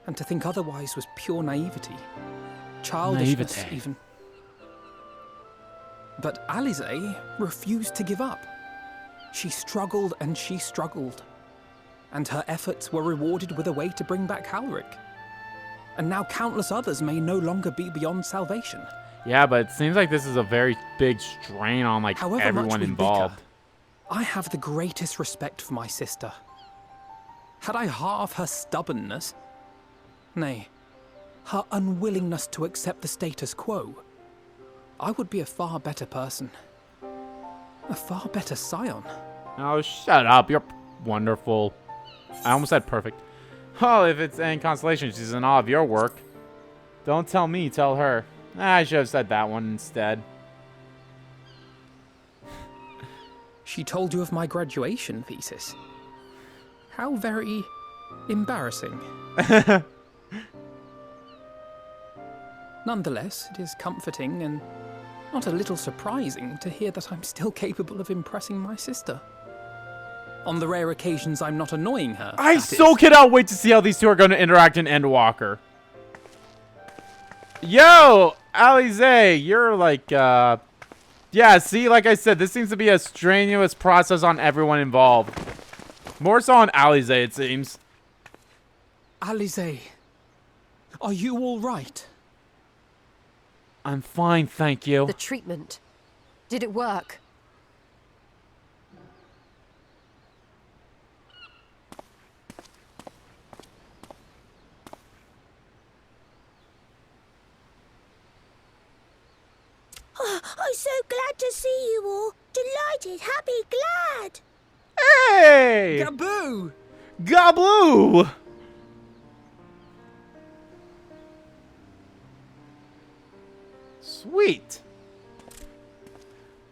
And to think otherwise was pure naivety. Childishness, Naivete. even. But Alize refused to give up. She struggled and she struggled. And her efforts were rewarded with a way to bring back Halric. And now countless others may no longer be beyond salvation. Yeah, but it seems like this is a very big strain on like However much everyone we involved. bicker, I have the greatest respect for my sister. Had I half her stubbornness, nay, her unwillingness to accept the status quo, I would be a far better person. A far better scion. Oh, shut up. You're wonderful. I almost said perfect. Oh, if it's any consolation, she's in awe of your work. Don't tell me, tell her. I should have said that one instead. She told you of my graduation thesis. How very embarrassing. Nonetheless, it is comforting and not a little surprising to hear that I'm still capable of impressing my sister. On the rare occasions I'm not annoying her. I that so is. cannot wait to see how these two are going to interact in Endwalker. Yo, Alize, you're like, yeah, see, like I said, this seems to be a strenuous process on everyone involved. More so on Alize, it seems. Alize, are you all right? I'm fine, thank you. The treatment. Did it work? Oh, I'm so glad to see you all. Delighted, happy, glad. Hey! Gaboo! Gaboo! Sweet.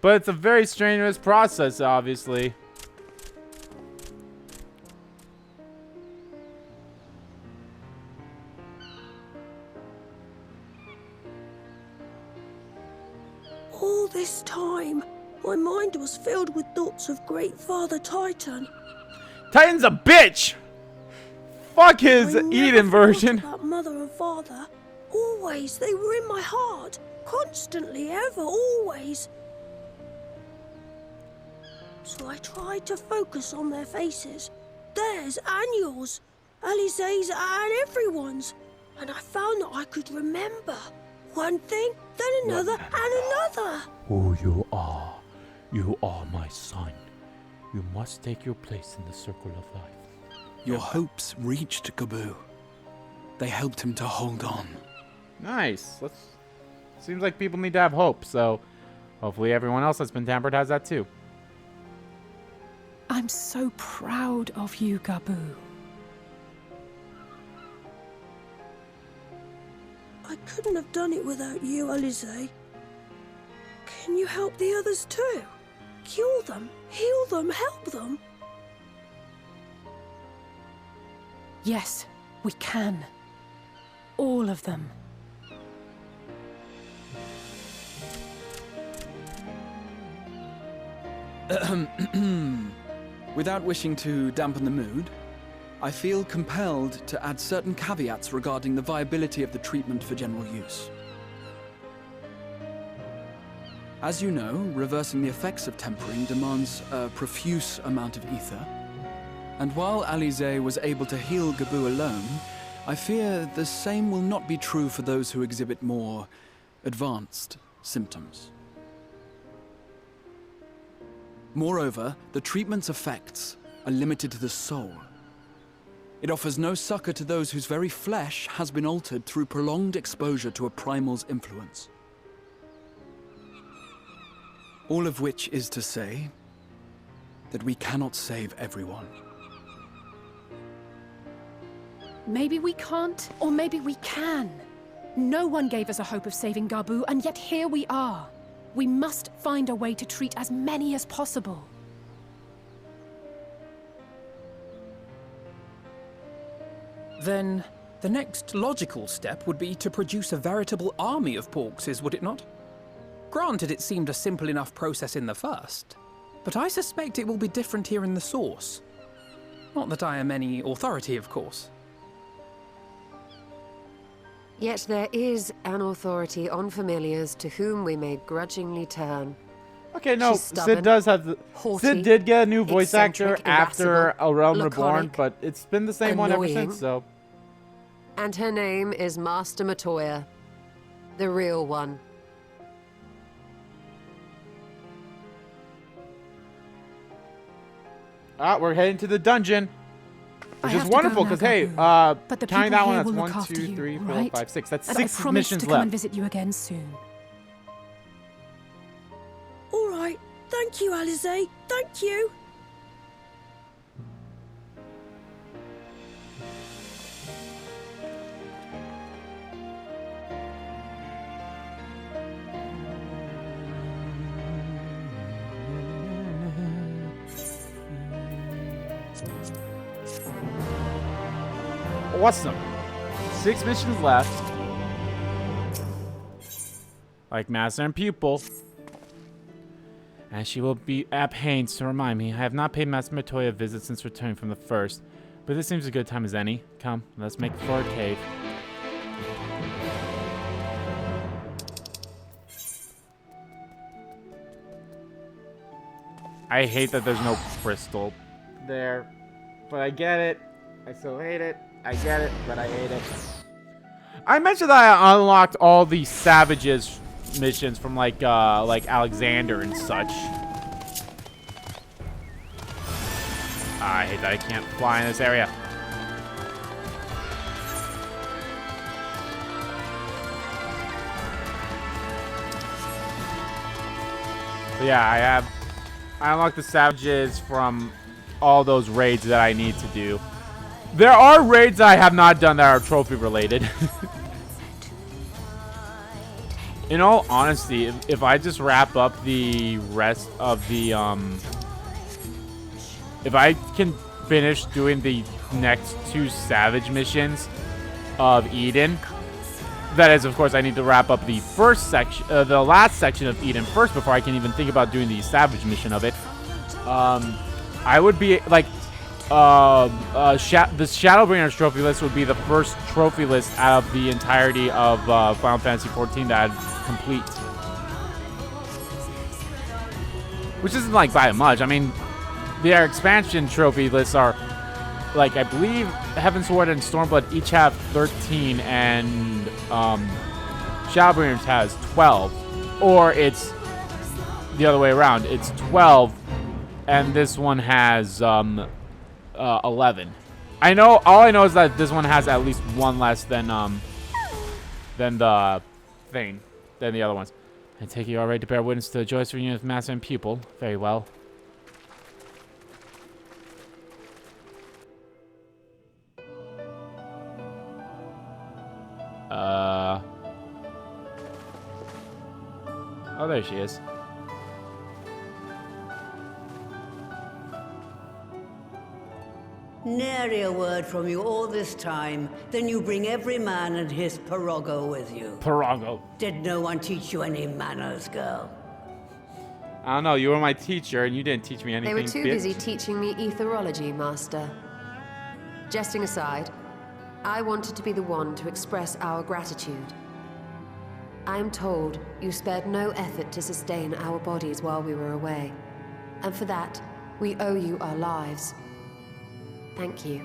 But it's a very strenuous process, obviously. All this time, my mind was filled with thoughts of Great Father Titan. Titan's a bitch! Fuck his I never Eden thought version. about Mother and Father. Always, they were in my heart. Constantly, ever, always. So I tried to focus on their faces. Theirs and yours. Alize's and everyone's. And I found that I could remember. One thing, then another, and another. Who you are. You are my son. You must take your place in the circle of life. Your hopes reached Gaboo. They helped him to hold on. Nice. Seems like people need to have hope, so hopefully everyone else that's been tampered has that too. I'm so proud of you, Gabu. I couldn't have done it without you, Alize. Can you help the others too? Cure them, heal them, help them? Yes, we can. All of them. Without wishing to dampen the mood, I feel compelled to add certain caveats regarding the viability of the treatment for general use. As you know, reversing the effects of tempering demands a profuse amount of ether. And while Alize was able to heal Gabu alone, I fear the same will not be true for those who exhibit more advanced symptoms. Moreover, the treatment's effects are limited to the soul. It offers no succor to those whose very flesh has been altered through prolonged exposure to a primal's influence. All of which is to say that we cannot save everyone. Maybe we can't, or maybe we can. No one gave us a hope of saving Gabu, and yet here we are. We must find a way to treat as many as possible. Then the next logical step would be to produce a veritable army of Porkses, would it not? Granted, it seemed a simple enough process in the first, but I suspect it will be different here in the source. Not that I am any authority, of course. Yet there is an authority on familiars to whom we may grudgingly turn. Okay, no, She's stubborn, Sid does have haughty, Sid did get a new voice actor eccentric, after irascible, A Realm Reborn, laconic, but it's been the same one ever annoying. since, so. And her name is Master Matoya, the real one. Ah, we're heading to the dungeon. I Which is have to wonderful, go now, because, hey, Gabu. But the counting people that one, here that's will look 1, after 2, you, 3, 4, right? 5, 6. That's And 6 I promise missions to come and left. visit you again soon. All right. Thank you, Alize. Thank you. Awesome. 6 missions left. Like master and pupil. And she will be at pains to remind me. I have not paid Master Matoya a visit since returning from the first. But this seems a good time as any. Come, let's make for a cave. I hate that there's no crystal there. But I get it. I still hate it. I get it, but I hate it. I mentioned that I unlocked all the Savages missions from like Alexander and such. I hate that I can't fly in this area. But yeah, I unlocked the Savages from all those raids that I need to do. There are raids I have not done that are trophy related. In all honesty, if I just wrap up the rest of the, if I can finish doing the next 2 Savage missions of Eden, that is, of course, I need to wrap up the first section, the last section of Eden first before I can even think about doing the Savage mission of it. I would be, like, the Shadowbringers trophy list would be the first trophy list out of the entirety of Final Fantasy XIV that I'd complete. Which isn't like by much. I mean, their expansion trophy lists are, like, I believe Heavensward and Stormblood each have 13 and Shadowbringers has 12. Or it's the other way around. It's 12 and this one has 11. All I know is that this one has at least one less than than the thing, than the other ones. I take it you are ready to bear witness to the joyous reunion of master and pupil. Very well. Oh, there she is. Nary a word from you all this time. Then you bring every man and his pirogo with you. Pirogo. Did no one teach you any manners, girl? I don't know. You were my teacher, and you didn't teach me anything. They were too busy teaching me etherology, Master. Jesting aside, I wanted to be the one to express our gratitude. I am told you spared no effort to sustain our bodies while we were away. And for that, we owe you our lives. Thank you.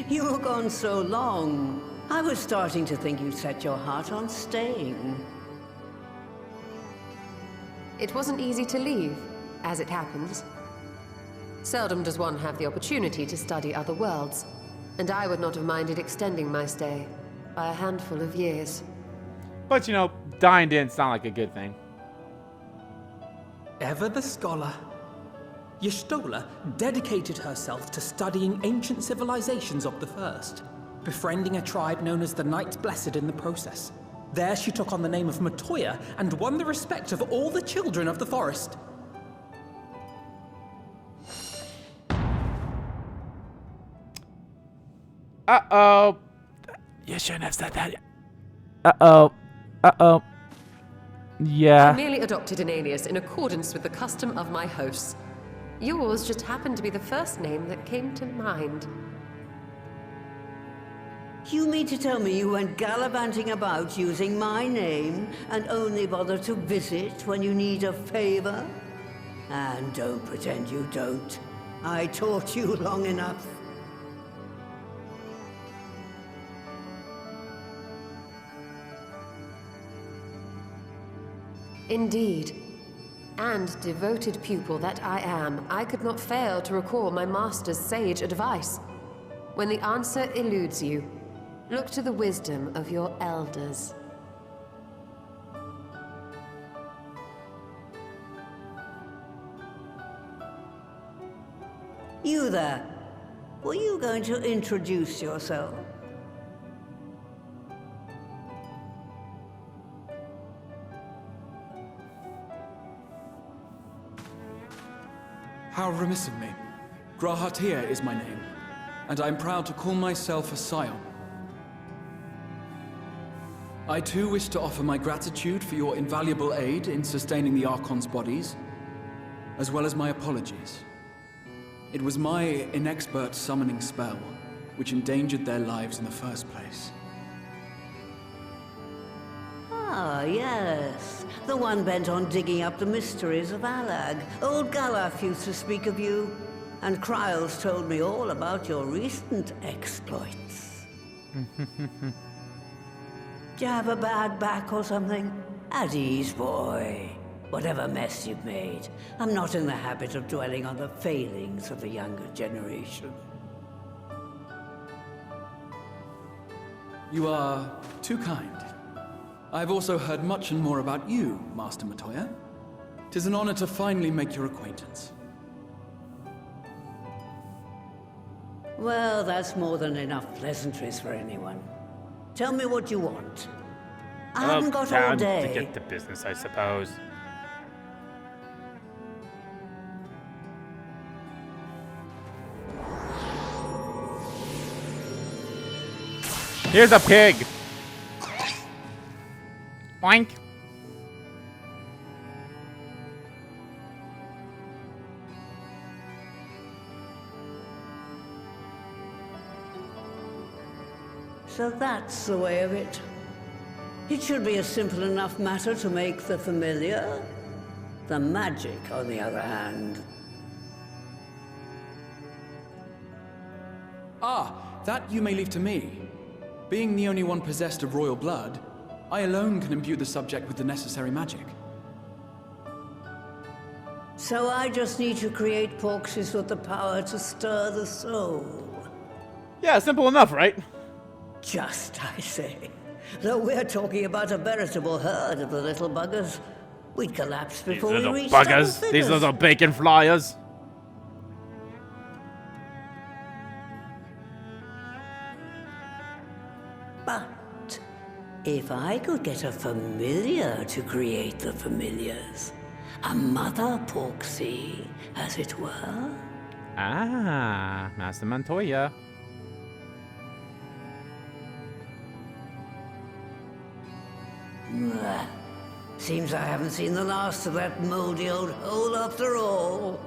You were gone so long. I was starting to think you'd set your heart on staying. It wasn't easy to leave, as it happens. Seldom does one have the opportunity to study other worlds, and I would not have minded extending my stay by a handful of years. But, you know, dying didn't sound like a good thing. Ever the scholar. Y'shtola dedicated herself to studying ancient civilizations of the First, befriending a tribe known as the Knights Blessed in the process. There she took on the name of Matoya and won the respect of all the children of the forest. Uh-oh. You shouldn't have said that. Uh-oh. Uh-oh. Yeah. I merely adopted an alias in accordance with the custom of my hosts. Yours just happened to be the first name that came to mind. You mean to tell me you went gallivanting about using my name and only bother to visit when you need a favor? And don't pretend you don't. I taught you long enough. Indeed. And devoted pupil that I am, I could not fail to recall my master's sage advice. When the answer eludes you, look to the wisdom of your elders. You there. Were you going to introduce yourself? How remiss of me. Grahatir is my name, and I'm proud to call myself a scion. I too wish to offer my gratitude for your invaluable aid in sustaining the Archon's bodies, as well as my apologies. It was my inexpert summoning spell which endangered their lives in the first place. Ah, yes. The one bent on digging up the mysteries of Alag. Old Galaf used to speak of you, and Kryles told me all about your recent exploits. Do you have a bad back or something? At ease, boy. Whatever mess you've made, I'm not in the habit of dwelling on the failings of the younger generation. You are too kind. I've also heard much and more about you, Master Matoya. 'Tis an honor to finally make your acquaintance. Well, that's more than enough pleasantries for anyone. Tell me what you want. I haven't got all Time day. to get to business, I suppose. Here's a pig. Boink. So that's the way of it. It should be a simple enough matter to make the familiar. The magic, on the other hand. Ah, that you may leave to me. Being the only one possessed of royal blood, I alone can imbue the subject with the necessary magic. So I just need to create porxes with the power to stir the soul. Yeah, simple enough, right? Just, I say. Though we're talking about a veritable herd of the little buggers. We'd collapse These before we little reached double buggers. These figures. little bacon flyers. But if I could get a familiar to create the familiars, a mother Porksy, as it were. Ah, Master Montoya. Seems I haven't seen the last of that moldy old hole after all.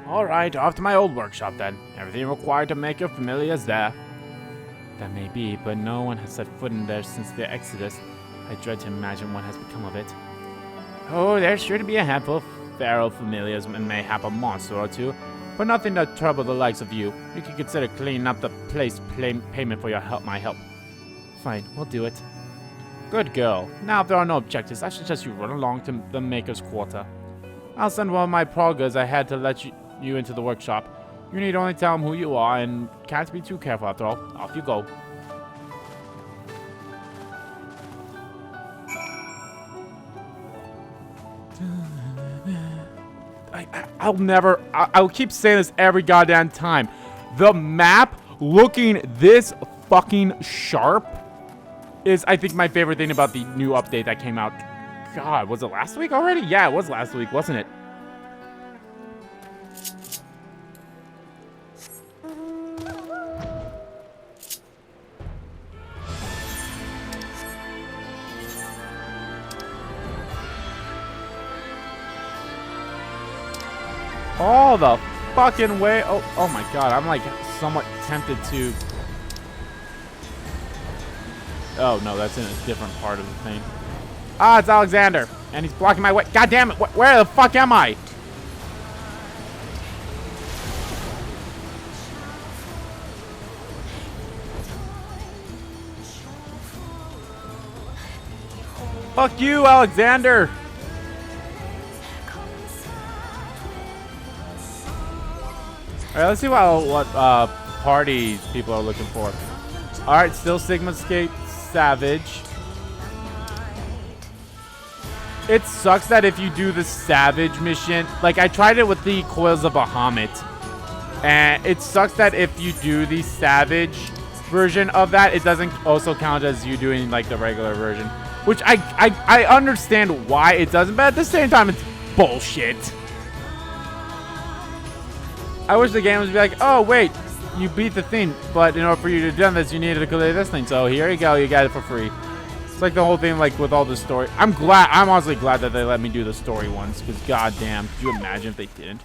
Alright, off to my old workshop then. Everything required to make your familiar is there. That may be, but no one has set foot in there since the Exodus. I dread to imagine what has become of it. Oh, there's sure to be a handful of feral familiars and mayhap a monster or two, but nothing to trouble the likes of you. You can consider cleaning up the place payment for your help, my help. Fine, we'll do it. Good girl. Now if there are no objectives, I suggest you run along to the Maker's Quarter. I'll send one of my proggers ahead to let you into the workshop. You need only tell him who you are and can't be too careful after all. Off you go. I'll keep saying this every goddamn time. The map looking this fucking sharp is, I think, my favorite thing about the new update that came out. God, was it last week already? Yeah, it was last week, wasn't it? All the fucking way. Oh my god, I'm like somewhat tempted to. Oh no, that's in a different part of the thing. Ah, it's Alexander, and he's blocking my way. God damn it, where the fuck am I? Fuck you, Alexander. Alright, let's see what party people are looking for. Alright, still Sigma Skate Savage. It sucks that if you do the Savage mission, like I tried it with the Coils of Bahamut, and it sucks that if you do the Savage version of that, it doesn't also count as you doing like the regular version. Which I understand why it doesn't, but at the same time, it's bullshit. I wish the game would be like, oh wait, you beat the thing, but in order for you to do this, you needed to clear this thing. So here you go, you got it for free. It's like the whole thing, like with all the story. I'm honestly glad that they let me do the story ones, because goddamn, could you imagine if they didn't?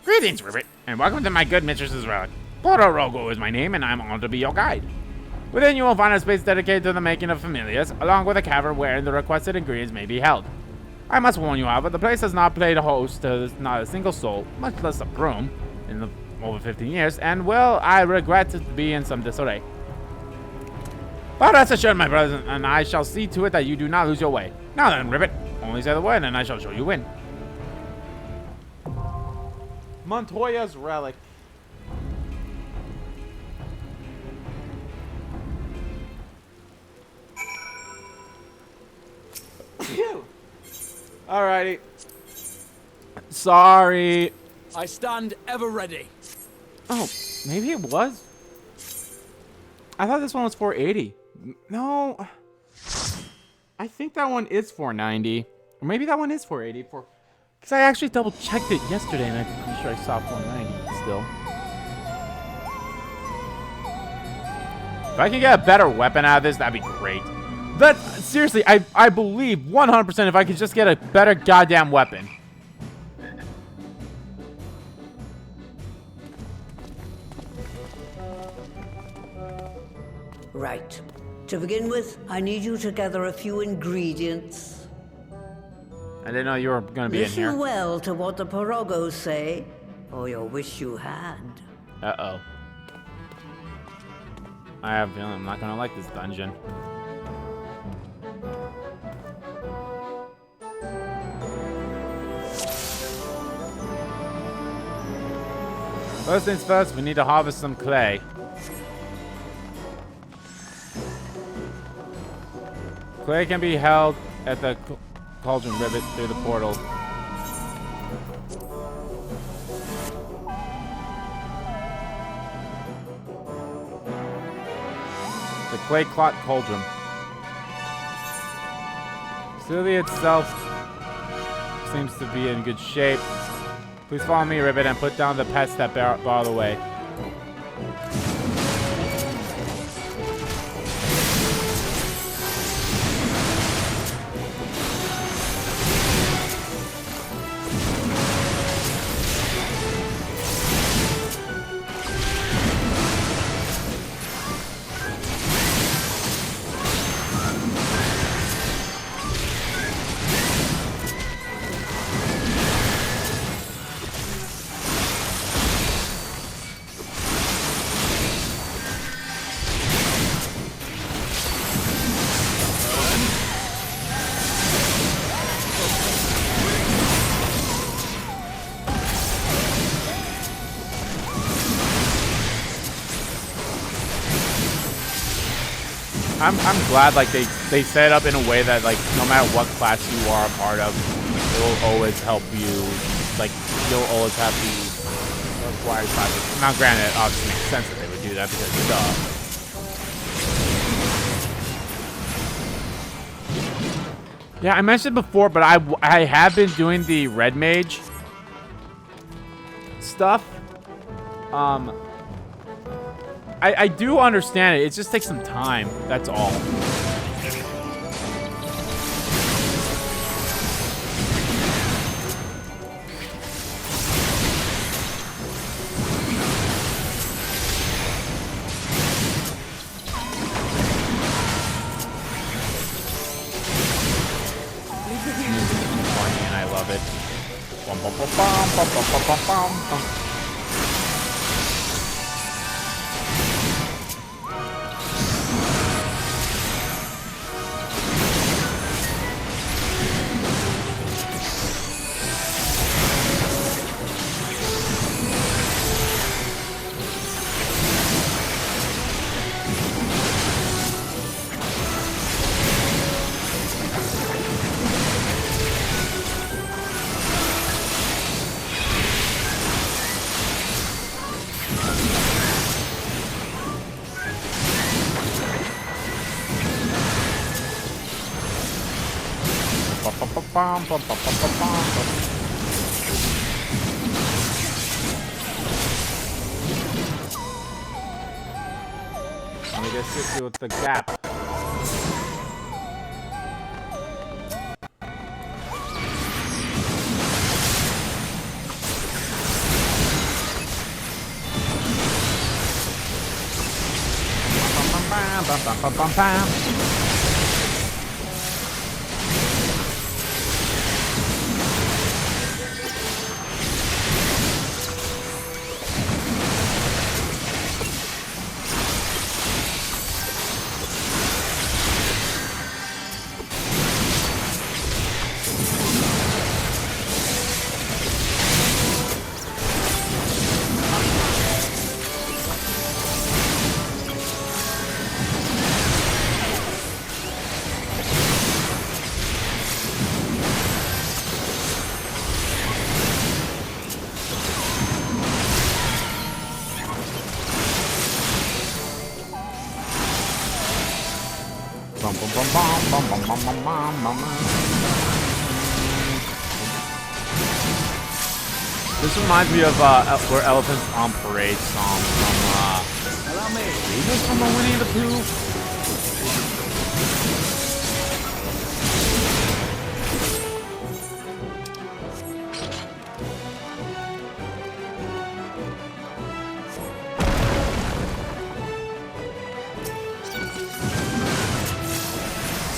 Greetings, Ribbit, and welcome to my good mistress's relic. Portorogo is my name, and I'm honored to be your guide. Within you will find a space dedicated to the making of familiars, along with a cavern wherein the requested ingredients may be held. I must warn you, however, the place has not played host to not a single soul, much less a broom, in over 15 years, and, well, I regret to be in some disarray. But rest assured, my brothers, and I shall see to it that you do not lose your way. Now then, Ribbit, only say the word, and I shall show you in. Montoya's Relic. Alrighty. Sorry. I stand ever ready. Oh, maybe it was. I thought this one was 480. No. I think that one is 490. Or maybe that one is 480. Because I actually double checked it yesterday and I'm pretty sure I saw 490 still. If I can get a better weapon out of this, that'd be great. Seriously, I believe 100% if I could just get a better goddamn weapon. Right. To begin with, I need you to gather a few ingredients. I didn't know you were going to be in here. Listen well to what the Porogos say, or you'll wish you had. Uh-oh. I have a feeling I'm not going to like this dungeon. First things first, we need to harvest some clay. Clay can be held at the cauldron rivet through the portal. The clay clot cauldron. Facility itself seems to be in good shape. Please follow me, Rivet, and put down the pets that bar the way. I'm glad like they set it up in a way that like no matter what class you are a part of, it will always help you. Like you'll always have the required classes. Now, granted, it obviously makes sense that they would do that because duh. Yeah, I mentioned before, but I have been doing the red mage stuff. I do understand it. It just takes some time. That's all. And I love it. Bum, bum, bum, bum, bum, bum, bum, bum, bum. Bum, bum, bum, bum, bum, bum. Let me just hit you with the gap. Bum, bum, bum, bum, bum, bum. This reminds me of where Elephants on Parade song from is this from Winnie the Pooh?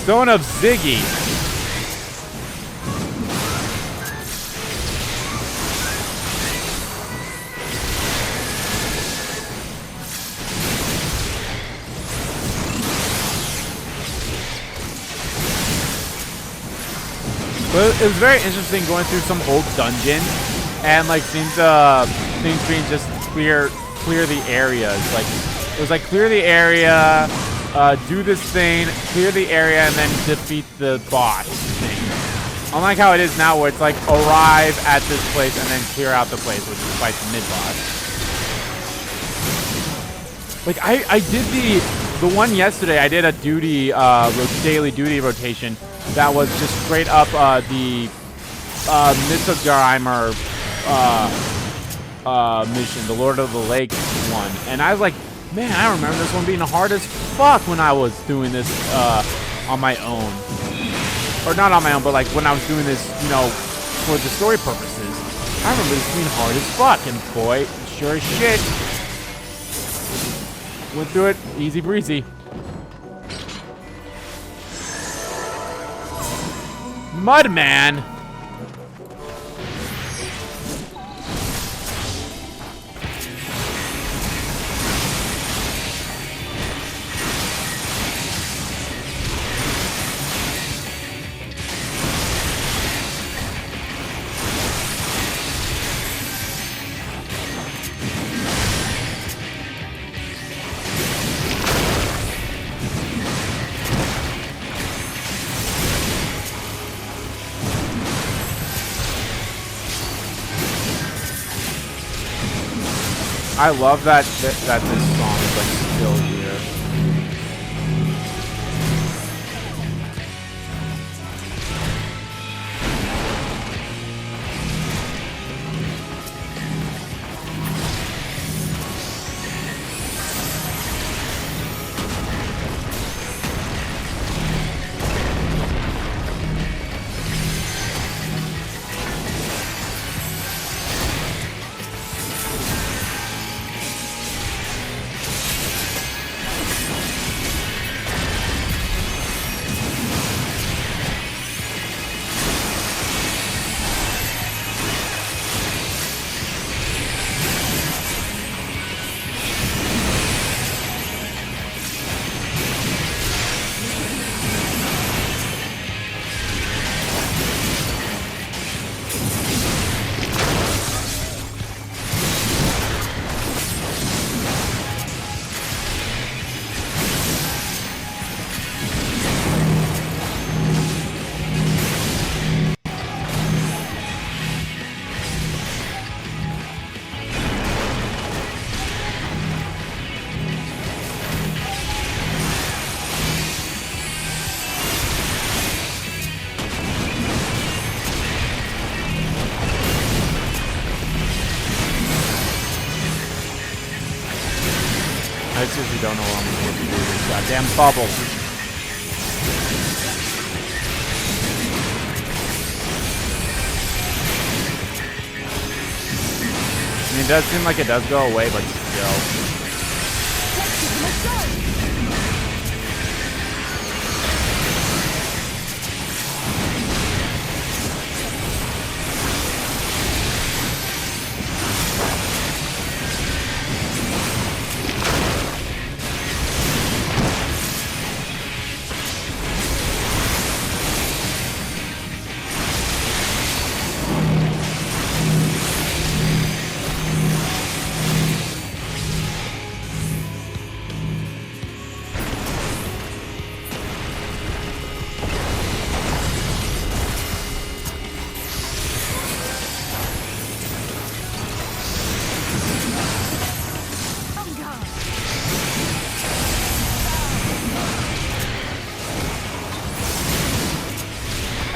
Stone of Ziggy. But it was very interesting going through some old dungeons and like seeing the things being just clear the areas. Like it was like clear the area. Do this thing, clear the area, and then defeat the boss thing. Unlike how it is now, where it's like arrive at this place and then clear out the place, which is fight the mid-boss. Like I did the one yesterday. I did a duty, daily duty rotation that was just straight up the Mitsugarheimer mission, the Lord of the Lake one, and I was like, man, I remember this one being hard as fuck when I was doing this on my own. Or not on my own, but like when I was doing this, you know, for the story purposes. I remember this being hard as fuck, and boy, sure as shit. Went through it, easy breezy. Mudman! I love that this song is like still here. I seriously don't know what I'm supposed to do with this goddamn bubble. I mean, it does seem like it does go away, but still.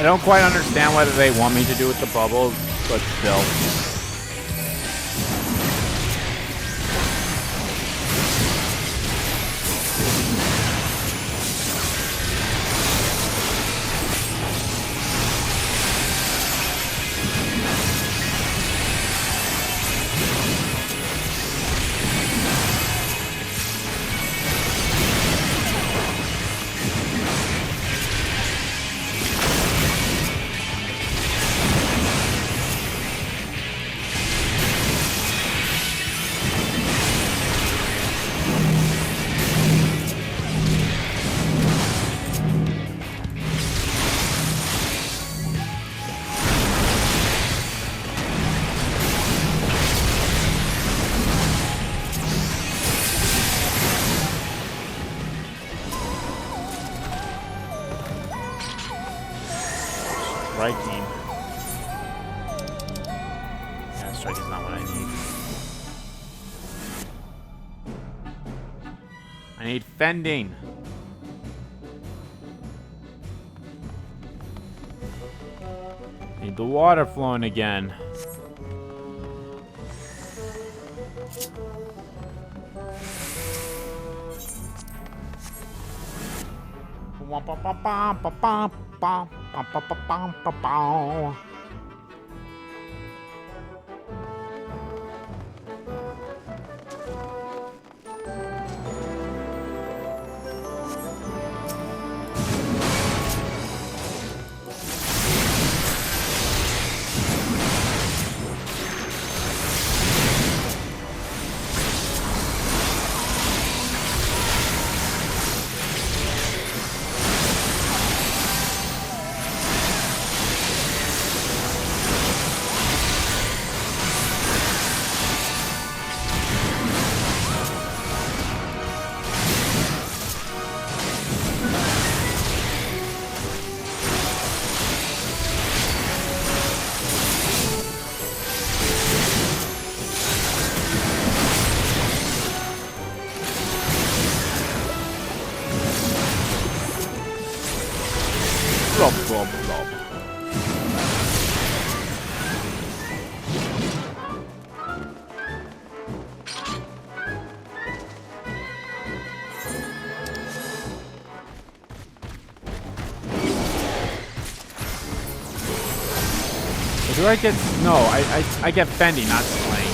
don't quite understand what they want me to do with the bubbles, but still. Striking. Yeah, striking's not what I need. I need fending. Need the water flowing again. Blub, blub, blub. Do I get... No, I get fending, not slaying.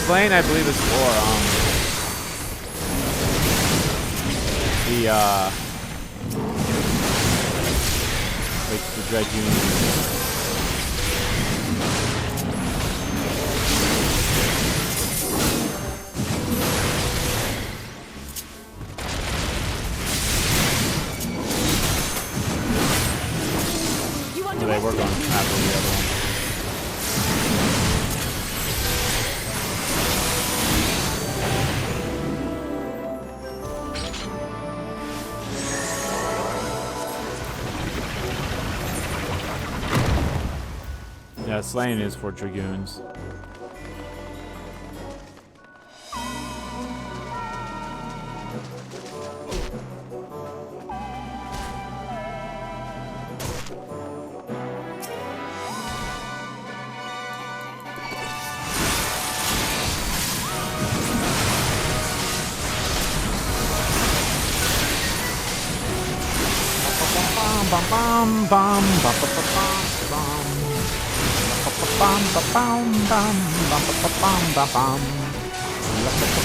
Slaying, I believe, is for, like, the Dragoon. They were going after the other one. Yeah, slaying is for Dragoons. Bum bum bum bum bum bum bum bum bum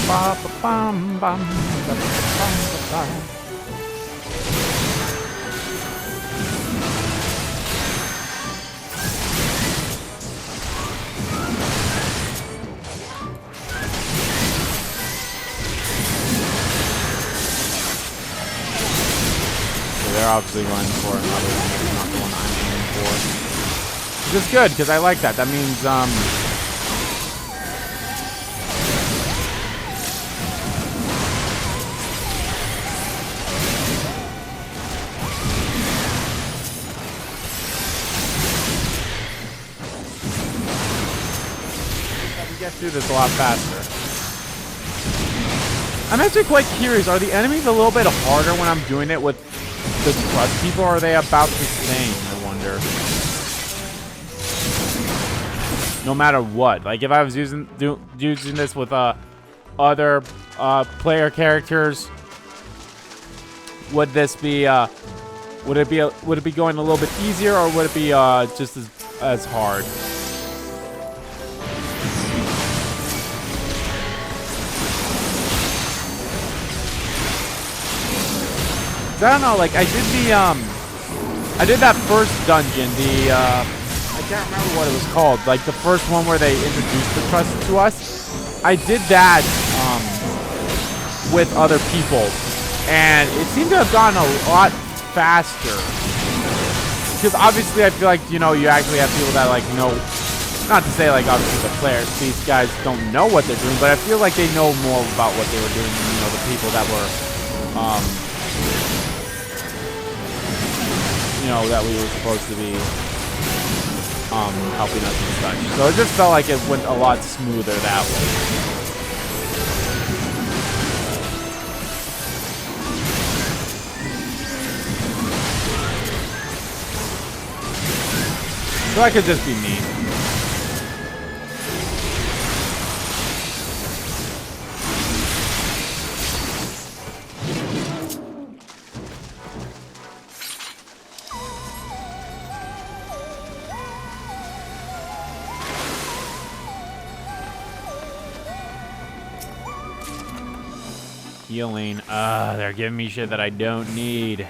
bum bum bum bum. They're obviously going for another one that's not the one I'm aiming for. Which is good, because I like that. That means, do this a lot faster. I'm actually quite curious. Are the enemies a little bit harder when I'm doing it with the trust people, or are they about the same, I wonder? No matter what. Like, if I was using this with other player characters, would this be would it be going a little bit easier, or would it be just as hard? I don't know, like, I did that first dungeon, I can't remember what it was called, like the first one where they introduced the trust to us. I did that, with other people, and it seemed to have gotten a lot faster. Because obviously I feel like, you know, you actually have people that, like, know, not to say, like, obviously the players, these guys don't know what they're doing, but I feel like they know more about what they were doing than, you know, the people that were, you know, that we were supposed to be helping us and such. So it just felt like it went a lot smoother that way. So that could just be me. Healing. They're giving me shit that I don't need.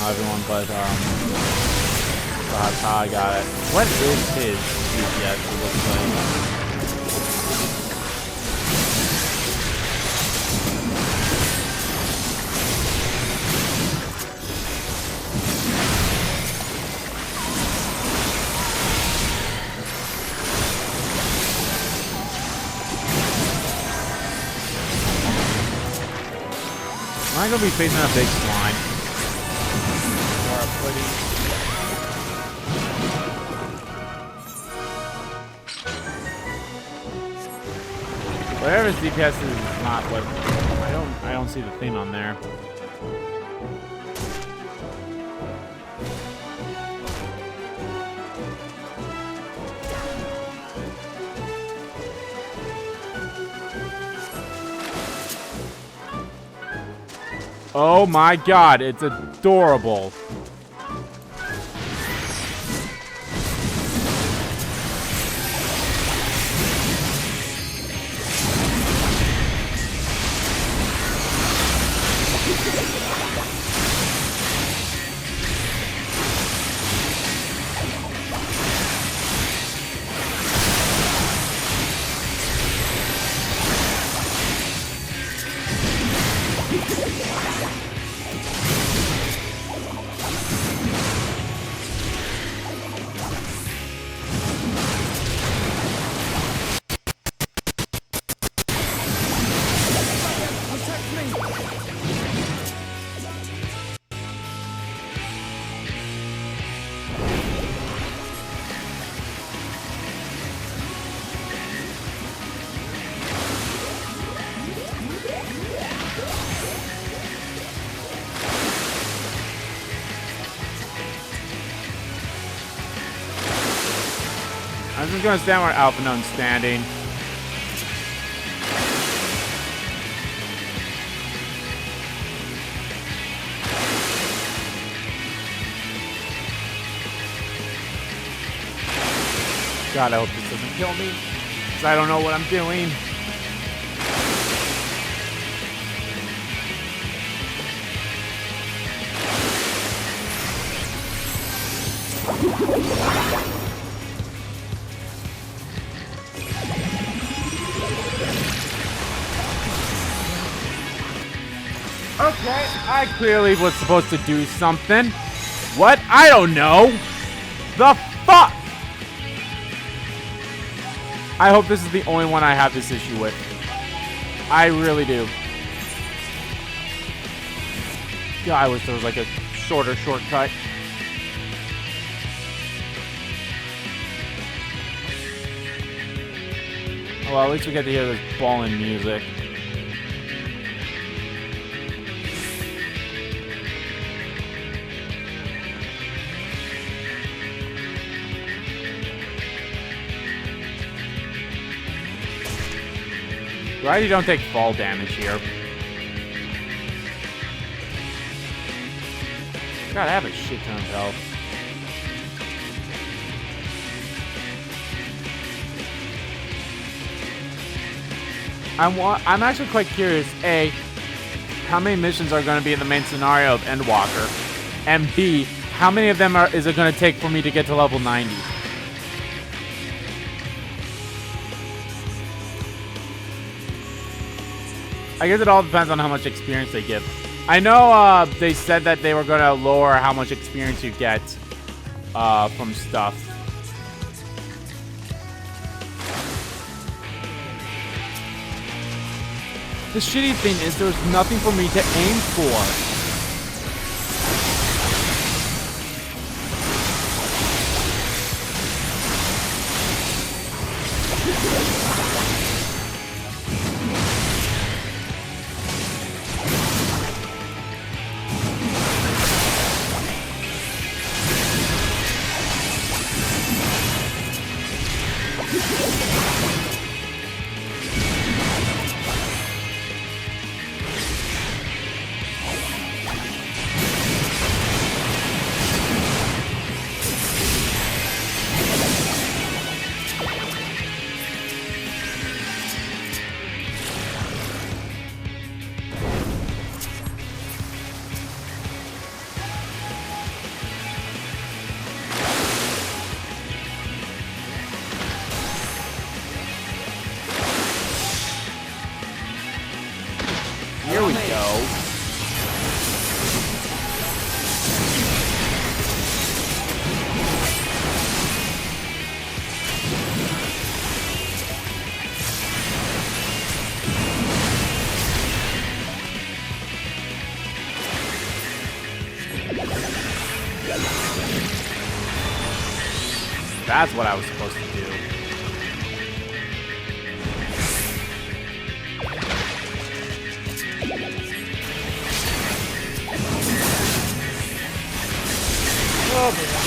Everyone but I got it. What is his DPS? It looks like. Am I gonna be facing a big slime? Whatever his DPS is not what I don't see the thing on there. Oh my god, it's adorable. I'm just gonna stand where Alpha Known's standing. God, I hope this doesn't kill me, because I don't know what I'm doing. I clearly was supposed to do something. What? I don't know. The fuck? I hope this is the only one I have this issue with. I really do. God, I wish there was like a shorter shortcut. Well, at least we get to hear this ballin' music. Right, you don't take fall damage here. God, I have a shit ton of health. I'm actually quite curious, A, how many missions are going to be in the main scenario of Endwalker? And B, how many of them is it going to take for me to get to level 90? I guess it all depends on how much experience they give. I know they said that they were going to lower how much experience you get from stuff. The shitty thing is there's nothing for me to aim for. Here we go. That's what I was supposed to do. Oh, boy.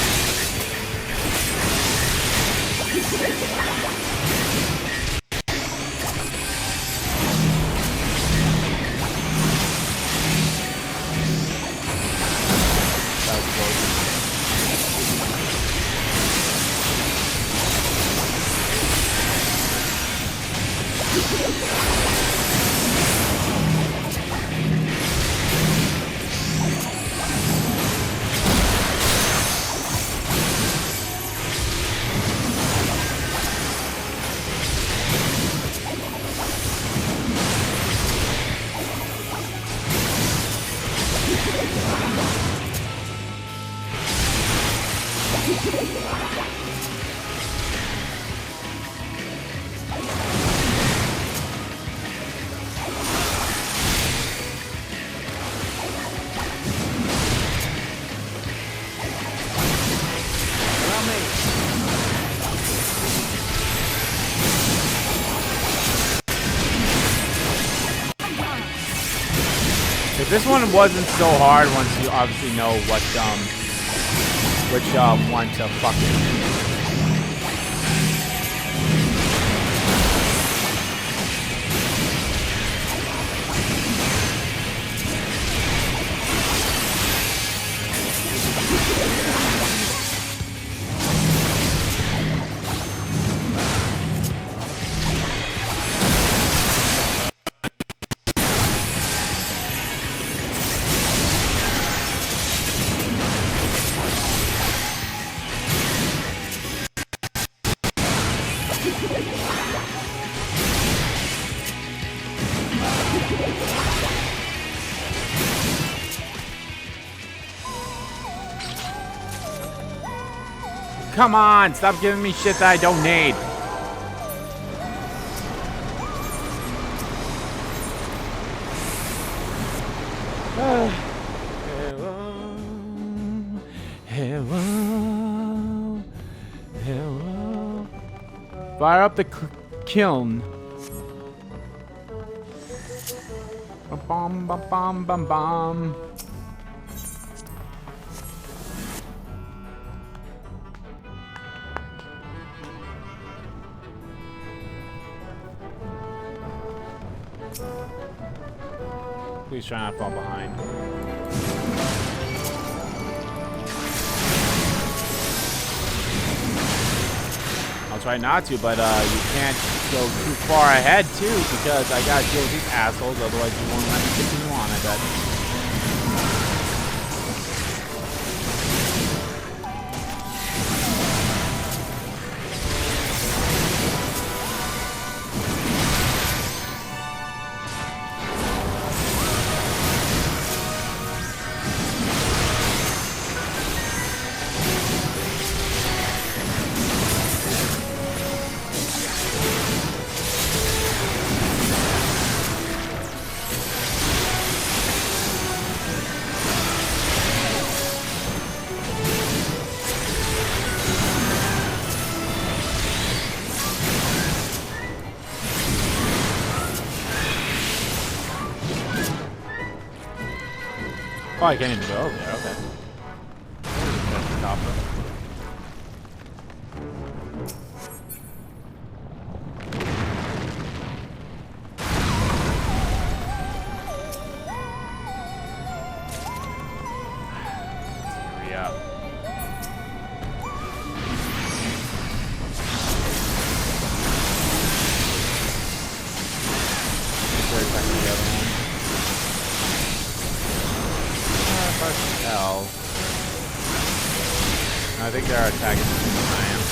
This one wasn't so hard once you obviously know what which one to fucking. come on! Stop giving me shit that I don't need. Hello. Fire up the kiln. Bum bum bum bum bum. Please try not to fall behind. I'll try not to, but you can't go too far ahead too, because I gotta deal with these assholes, otherwise you won't let me continue on, I bet. Oh, I can't even go over there, okay. Copper. Hurry up. Hell. I think they're attacking me. I am.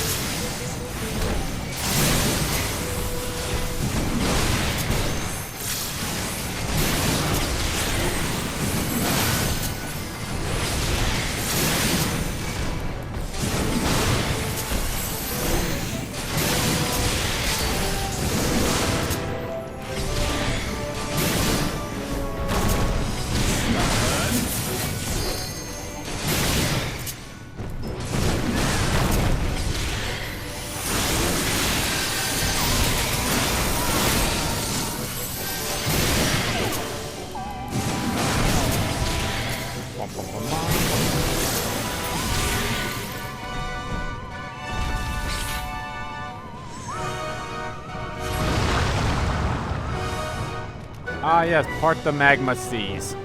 Ah, yes, part the magma seas.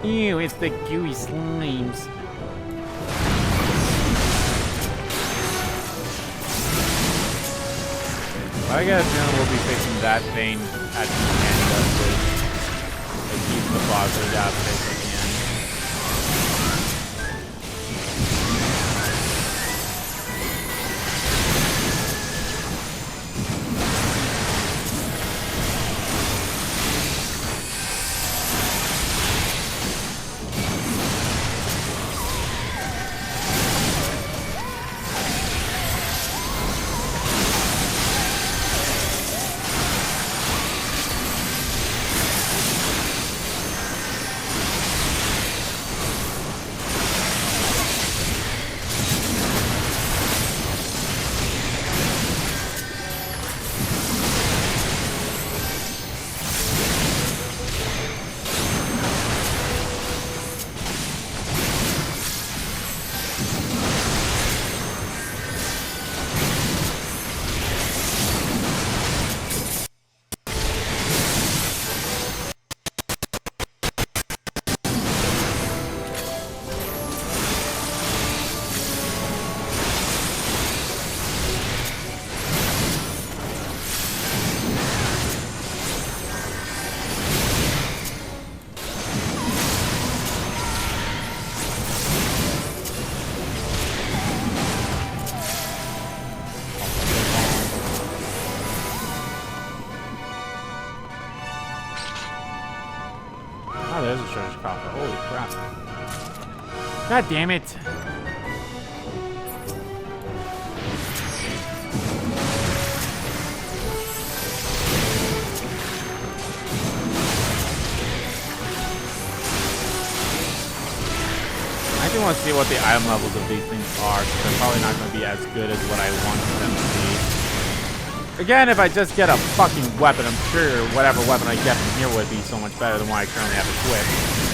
Ew, it's the gooey slimes. I guess we'll be fixing that thing at the end of this. Like, he's the boss we got fixed at the end. Oh, there's a treasure coffer. Holy crap. God damn it. I do want to see what the item levels of these things are, because they're probably not going to be as good as what I want them to be. Again, if I just get a fucking weapon, I'm sure whatever weapon I get from here would be so much better than what I currently have equipped.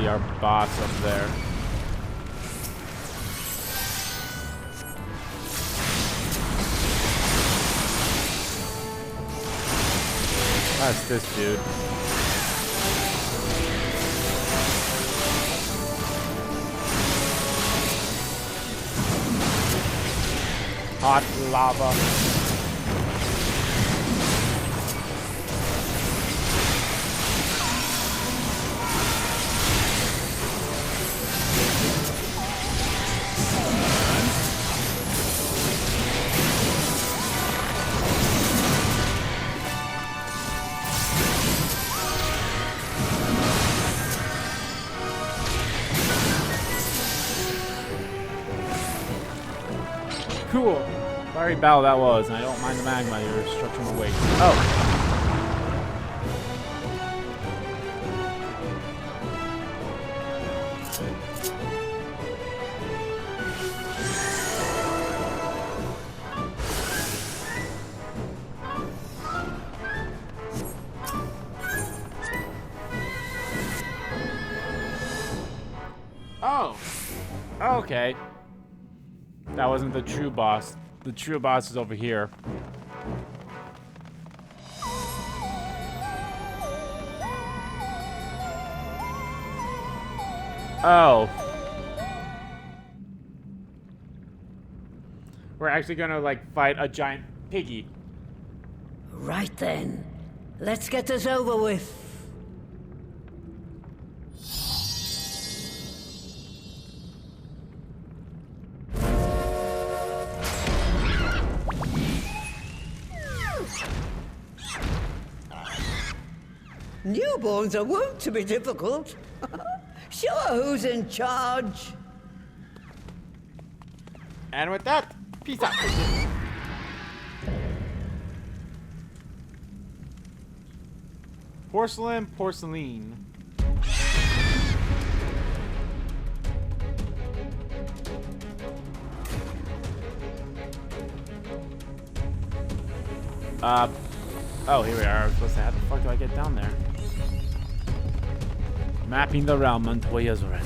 Our boss up there. That's this dude. Hot lava. Cool. Fiery battle that was, and I don't mind the magma you're structuring the weight. Oh. Oh. Okay. That wasn't the true boss. The true boss is over here. Oh. We're actually gonna, like, fight a giant piggy. Right then. Let's get this over with. Newborns are wont to be difficult. Sure, who's in charge? And with that, peace out. Porcelain. Oh, here we are. I was supposed to. How the fuck do I get down there? Mapping the realm, Montoya's already.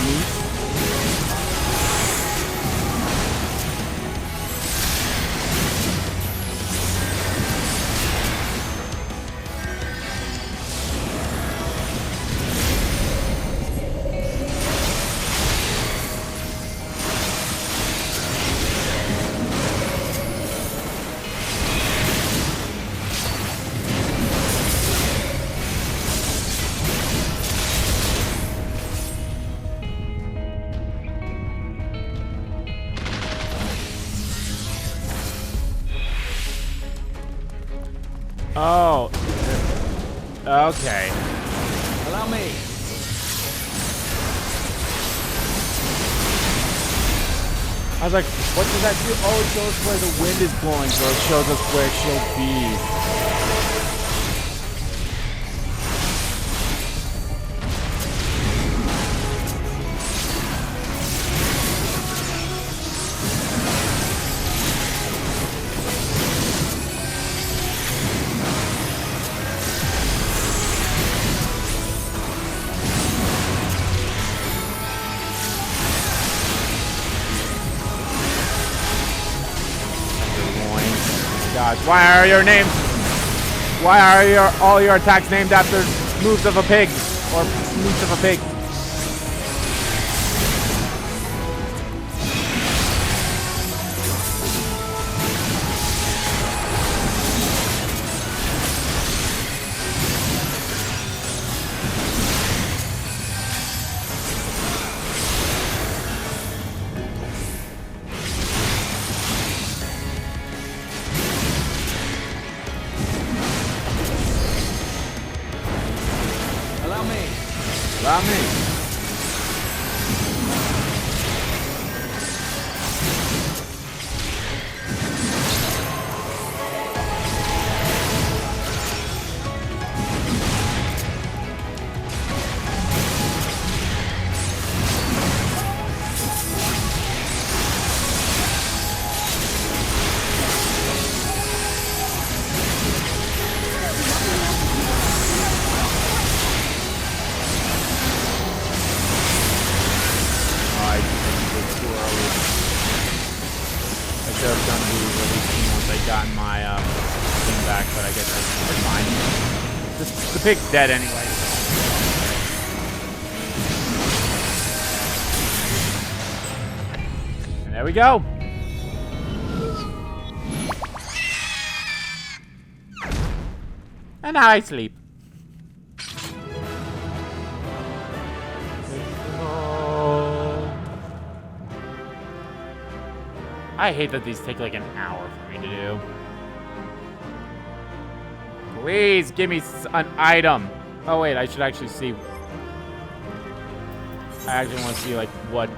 meat. Oh. Okay. Allow me. I was like, what does that do? Oh, it shows where the wind is blowing, so it shows us where she'll be. Gosh, why are your names? Why are all your attacks named after moves of a pig or moves of a pig? Allow me. The pig's dead anyway. And there we go. And now I sleep. I hate that these take like an hour for me to do. Please give me an item. Oh wait, I should actually see. I actually want to see like what.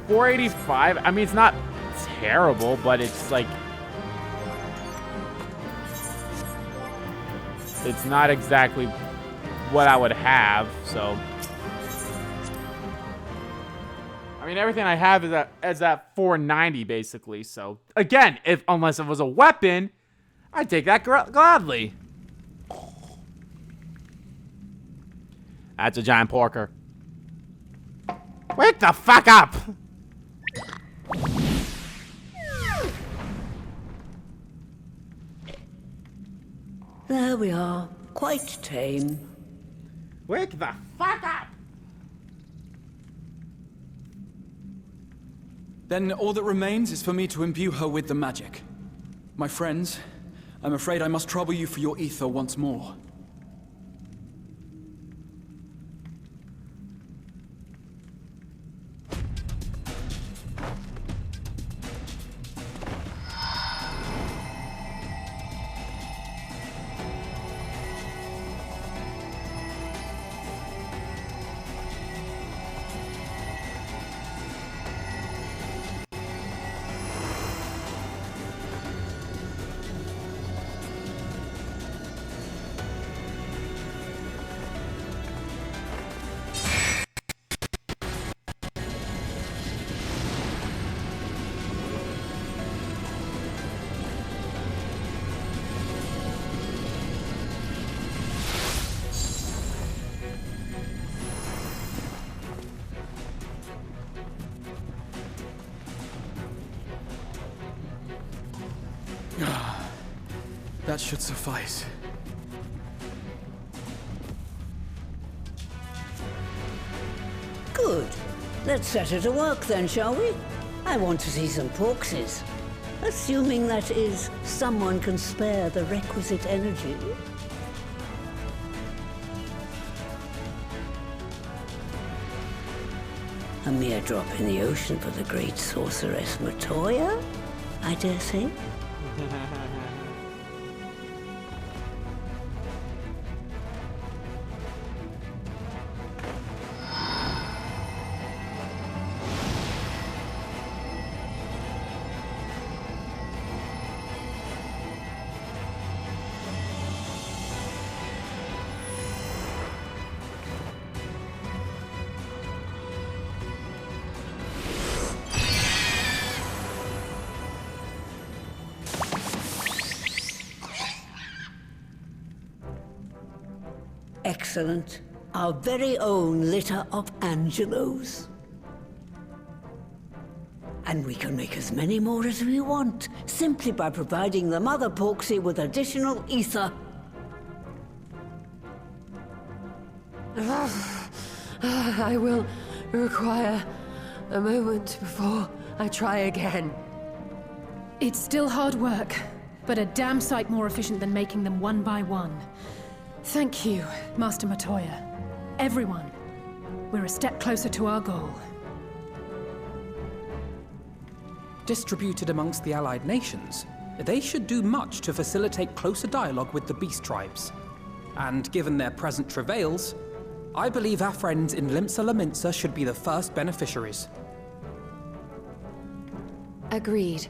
485. I mean, it's not terrible, but it's like it's not exactly what I would have. So I mean, everything I have is at 490 basically. So again, unless it was a weapon, I'd take that gladly. That's a giant porker. Wake the fuck up! There we are. Quite tame. Wake the fuck up! Then all that remains is for me to imbue her with the magic. My friends, I'm afraid I must trouble you for your ether once more. That should suffice. Good. Let's set her to work then, shall we? I want to see some porkses. Assuming that is, someone can spare the requisite energy. A mere drop in the ocean for the great sorceress Matoya, I dare say. Excellent. Our very own litter of Angelos. And we can make as many more as we want, simply by providing the Mother Porksy with additional ether. I will require a moment before I try again. It's still hard work, but a damn sight more efficient than making them one by one. Thank you, Master Matoya. Everyone, we're a step closer to our goal. Distributed amongst the allied nations, they should do much to facilitate closer dialogue with the beast tribes. And given their present travails, I believe our friends in Limsa Laminsa should be the first beneficiaries. Agreed.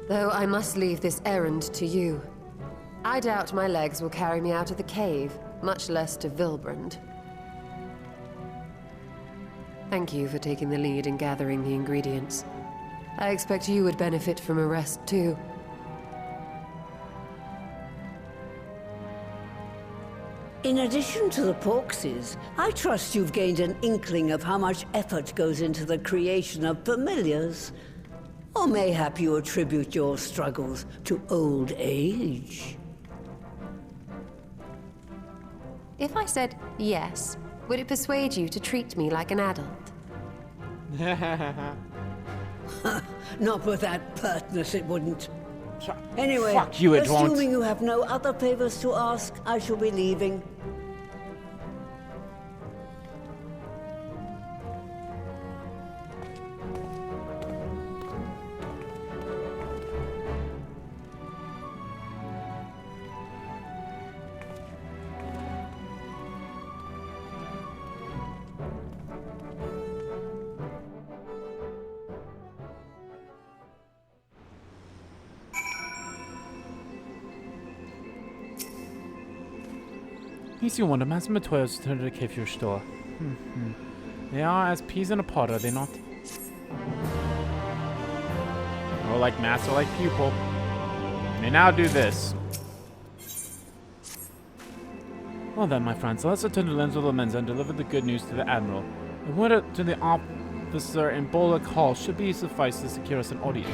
Though I must leave this errand to you. I doubt my legs will carry me out of the cave, much less to Vilbrand. Thank you for taking the lead in gathering the ingredients. I expect you would benefit from a rest too. In addition to the porksies, I trust you've gained an inkling of how much effort goes into the creation of familiars. Or mayhap you attribute your struggles to old age. If I said yes, would it persuade you to treat me like an adult? Not with that pertness, it wouldn't. Anyway, Fuck you, it won't. assuming you have no other favors to ask, I shall be leaving. Makes you wonder, Master Matoya's returned to the cave your store. They are as peas in a pod, are they not? More like master, like pupil. They now do this. Well then, my friends, let's return to Lenzo Lamenza and deliver the good news to the Admiral. A word to the officer in Bollock Hall should be suffice to secure us an audience.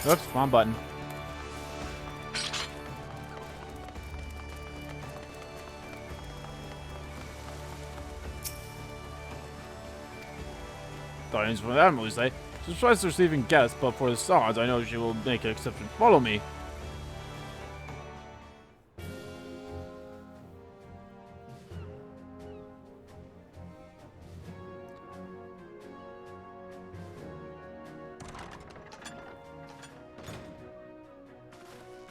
Oops, wrong button. Audience for the Admiral, you say? She's tries to receiving guests, but for the stars, I know she will make an exception. Follow me.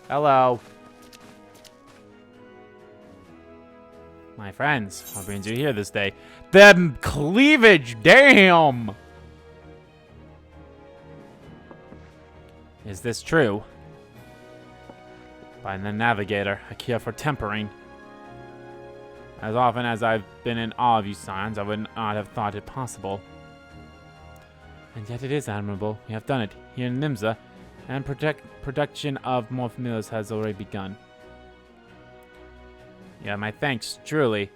Hello. My friends, what brings you here this day? The cleavage, damn! Is this true? by the Navigator, a cure for tempering. As often as I've been in awe of you, Scions, I would not have thought it possible. And yet it is admirable. We have done it here in Nimza, and production of more familiars has already begun. Yeah, my thanks, truly.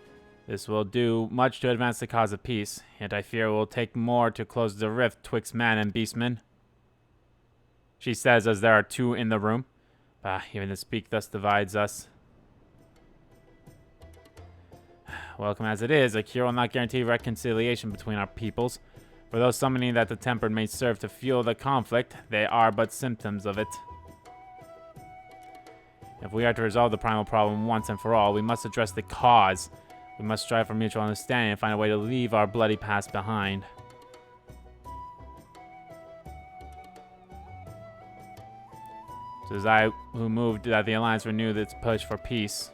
This will do much to advance the cause of peace, yet I fear it will take more to close the rift twixt man and beastman. She says as there are two in the room. Bah, even the speak thus divides us. Welcome as it is, a cure will not guarantee reconciliation between our peoples. For those summoning that the tempered may serve to fuel the conflict, they are but symptoms of it. If we are to resolve the primal problem once and for all, we must address the cause. We must strive for mutual understanding and find a way to leave our bloody past behind. It was I who moved that the Alliance renewed its push for peace.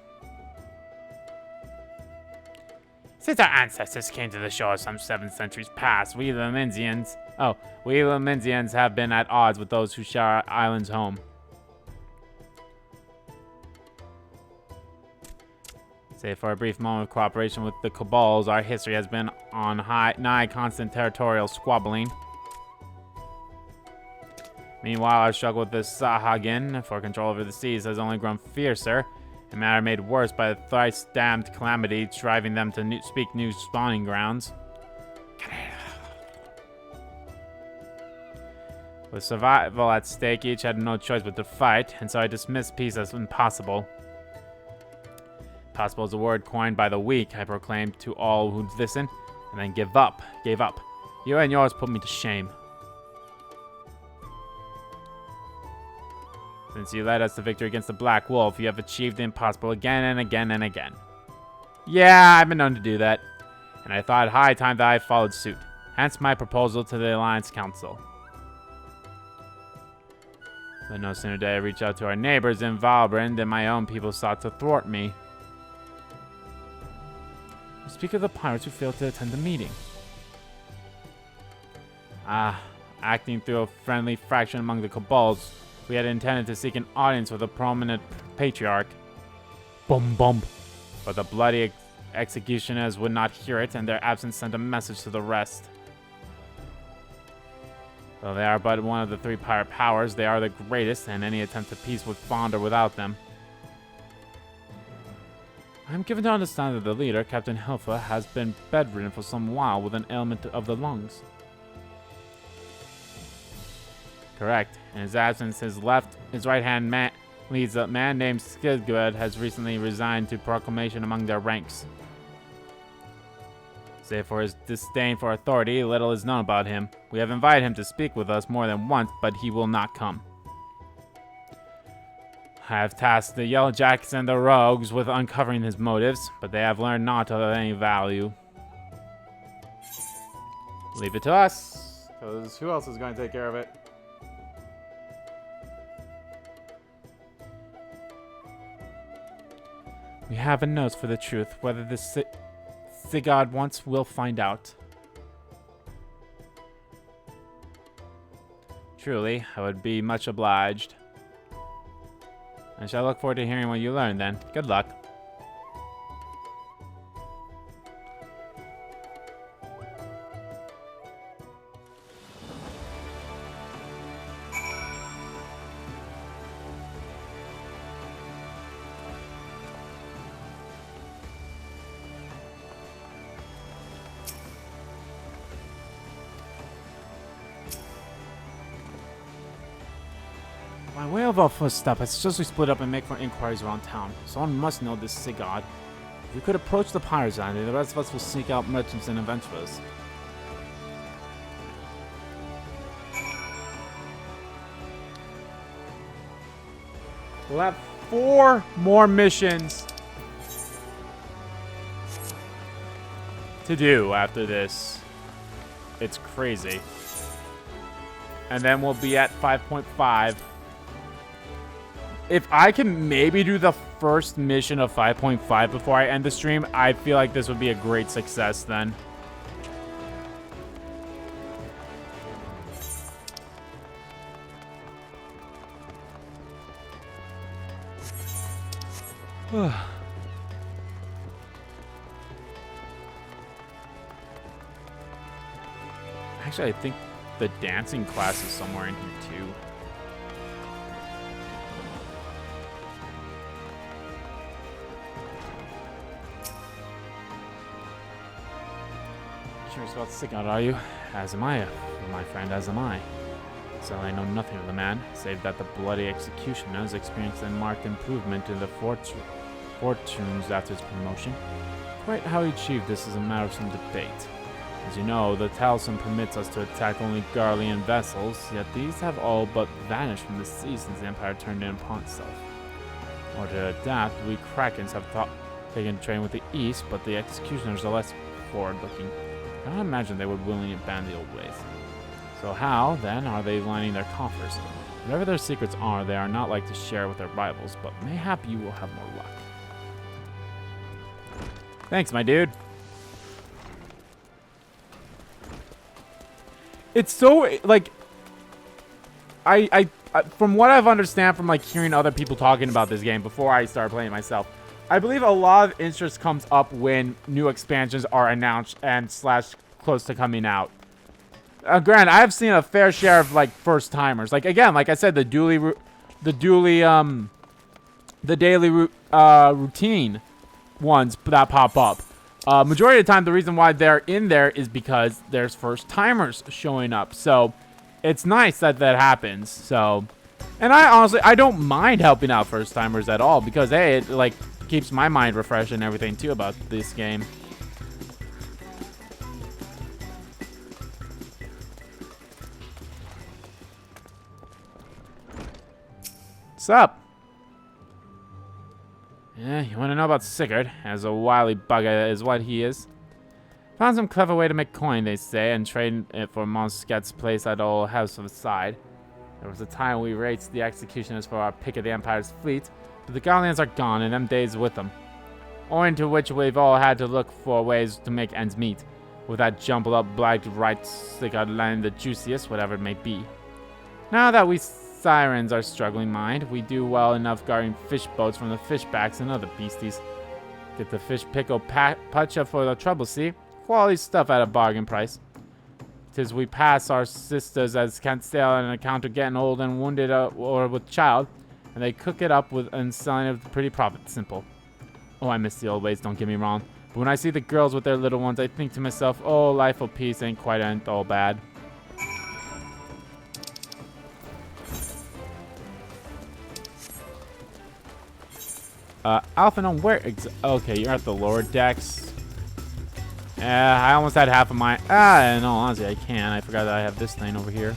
Since our ancestors came to the shore some 7 centuries past, we the Minzians have been at odds with those who share our island's home. Save for a brief moment of cooperation with the Cabals, our history has been on nigh constant territorial squabbling. Meanwhile, our struggle with the Sahagin for control over the seas has only grown fiercer, a matter made worse by the thrice-damned calamity driving them to speak new spawning grounds. With survival at stake, each had no choice but to fight, and so I dismissed peace as impossible. Possible is a word coined by the weak, I proclaimed to all who listen, and then gave up. You and yours put me to shame. Since you led us to victory against the Black Wolf, you have achieved the impossible again and again and again. Yeah, I've been known to do that, and I thought it high time that I followed suit. Hence my proposal to the Alliance Council. But no sooner did I reach out to our neighbors in Valbrand than my own people sought to thwart me. You speak of the pirates who failed to attend the meeting. Acting through a friendly fraction among the Cabals, we had intended to seek an audience with a prominent patriarch. Bum bum. But the bloody executioners would not hear it, and their absence sent a message to the rest. Though they are but one of the 3 pirate powers, they are the greatest, and any attempt at peace would founder without them. I am given to understand that the leader, Captain Helfer, has been bedridden for some while with an ailment of the lungs. Correct. In his absence, his right-hand man leads a man named Skidgud has recently resigned to proclamation among their ranks. Save for his disdain for authority, little is known about him. We have invited him to speak with us more than once, but he will not come. I have tasked the Yellow Jackets and the Rogues with uncovering his motives, but they have learned naught of any value. Leave it to us, because who else is going to take care of it? We have a nose for the truth. Whether this Sigurd wants, we'll find out. Truly, I would be much obliged. I shall look forward to hearing what you learn then. Good luck. By way of our first step, I suggest we split up and make more inquiries around town. Someone must know this Sigurd. If we could approach the Pirates Island, the rest of us will seek out merchants and adventurers. We'll have 4 more missions to do after this. It's crazy. And then we'll be at 5.5. If I can maybe do the first mission of 5.5 before I end the stream, I feel like this would be a great success then. Actually, I think the dancing class is somewhere in here too. Curious about Sigurd, are you? As am I, my friend, as am I. So I know nothing of the man, save that the bloody executioner has experienced a marked improvement in the fortunes after his promotion. Quite how he achieved this is a matter of some debate. As you know, the talisman permits us to attack only Garlean vessels, yet these have all but vanished from the sea since the Empire turned in upon itself. Or to adapt, we Krakens have taken train with the East, but the executioners are less forward-looking. I cannot imagine they would willingly abandon the old ways. So how, then, are they lining their coffers? Whatever their secrets are, they are not like to share with their rivals, but mayhap you will have more luck. Thanks, my dude. It's so, like, I from what I've understand from, like, hearing other people talking about this game before I started playing it myself, I believe a lot of interest comes up when new expansions are announced and / close to coming out. Granted, I've seen a fair share of, like, first timers. Like, again, like I said, the daily routine ones that pop up. Majority of the time, the reason why they're in there is because there's first timers showing up. So it's nice that that happens. So, and I don't mind helping out first timers at all because, hey, it, like, keeps my mind refreshed and everything too about this game. What's up? Yeah, you want to know about Sigurd? As a wily bugger is what he is. Found some clever way to make coin, they say, and trade it for Monsket's place at old House of the Side. There was a time we raced the executioners for our pick of the Empire's fleet, but the Garleans are gone and them days with them. Owing to which we've all had to look for ways to make ends meet, with that jumbled up black right Sigurd landing the juiciest, whatever it may be. Now that we Sirens are struggling mind, we do well enough guarding fish boats from the fishbacks and other beasties. Get the fish pickle pacha for the trouble, see? Quality stuff at a bargain price. 'Tis we pass our sisters as can't sail on account of getting old and wounded or with child, and they cook it up with and selling it with pretty profit. Simple. Oh, I miss the old ways, don't get me wrong. But when I see the girls with their little ones, I think to myself, oh, life of peace ain't all bad. Alphanon, where okay, you're at the lower decks. I almost had half of my... in all honesty, I can. I forgot that I have this thing over here.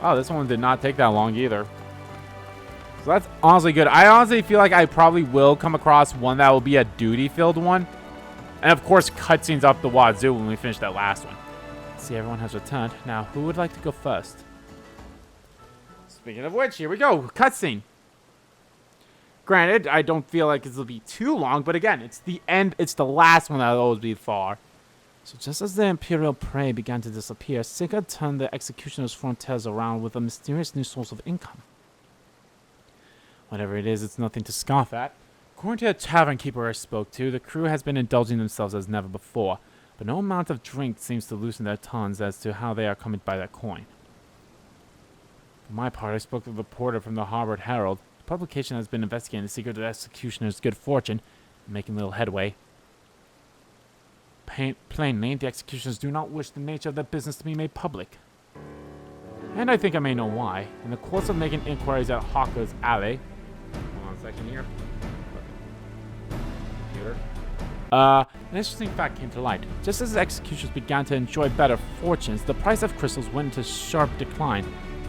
Oh, this one did not take that long either. So that's honestly good. I honestly feel like I probably will come across one that will be a duty-filled one. And of course, cutscenes up the wazoo when we finish that last one. See, everyone has returned. Now, who would like to go first? Speaking of which, here we go. Cutscene. Granted, I don't feel like this will be too long, but again, it's the end. It's the last one that'll always be far. So just as the Imperial prey began to disappear, Sigurd turned the executioner's frontiers around with a mysterious new source of income. Whatever it is, it's nothing to scoff at. According to a tavern keeper I spoke to, the crew has been indulging themselves as never before, but no amount of drink seems to loosen their tongues as to how they are coming by that coin. For my part, I spoke to the reporter from the Harvard Herald. The publication has been investigating the secret of the executioner's good fortune and making little headway. Plainly, the executioners do not wish the nature of their business to be made public. And I think I may know why. In the course of making inquiries at Hawker's Alley... Hold on a second here. Computer. An interesting fact came to light. Just as the executioners began to enjoy better fortunes, the price of crystals went into sharp decline.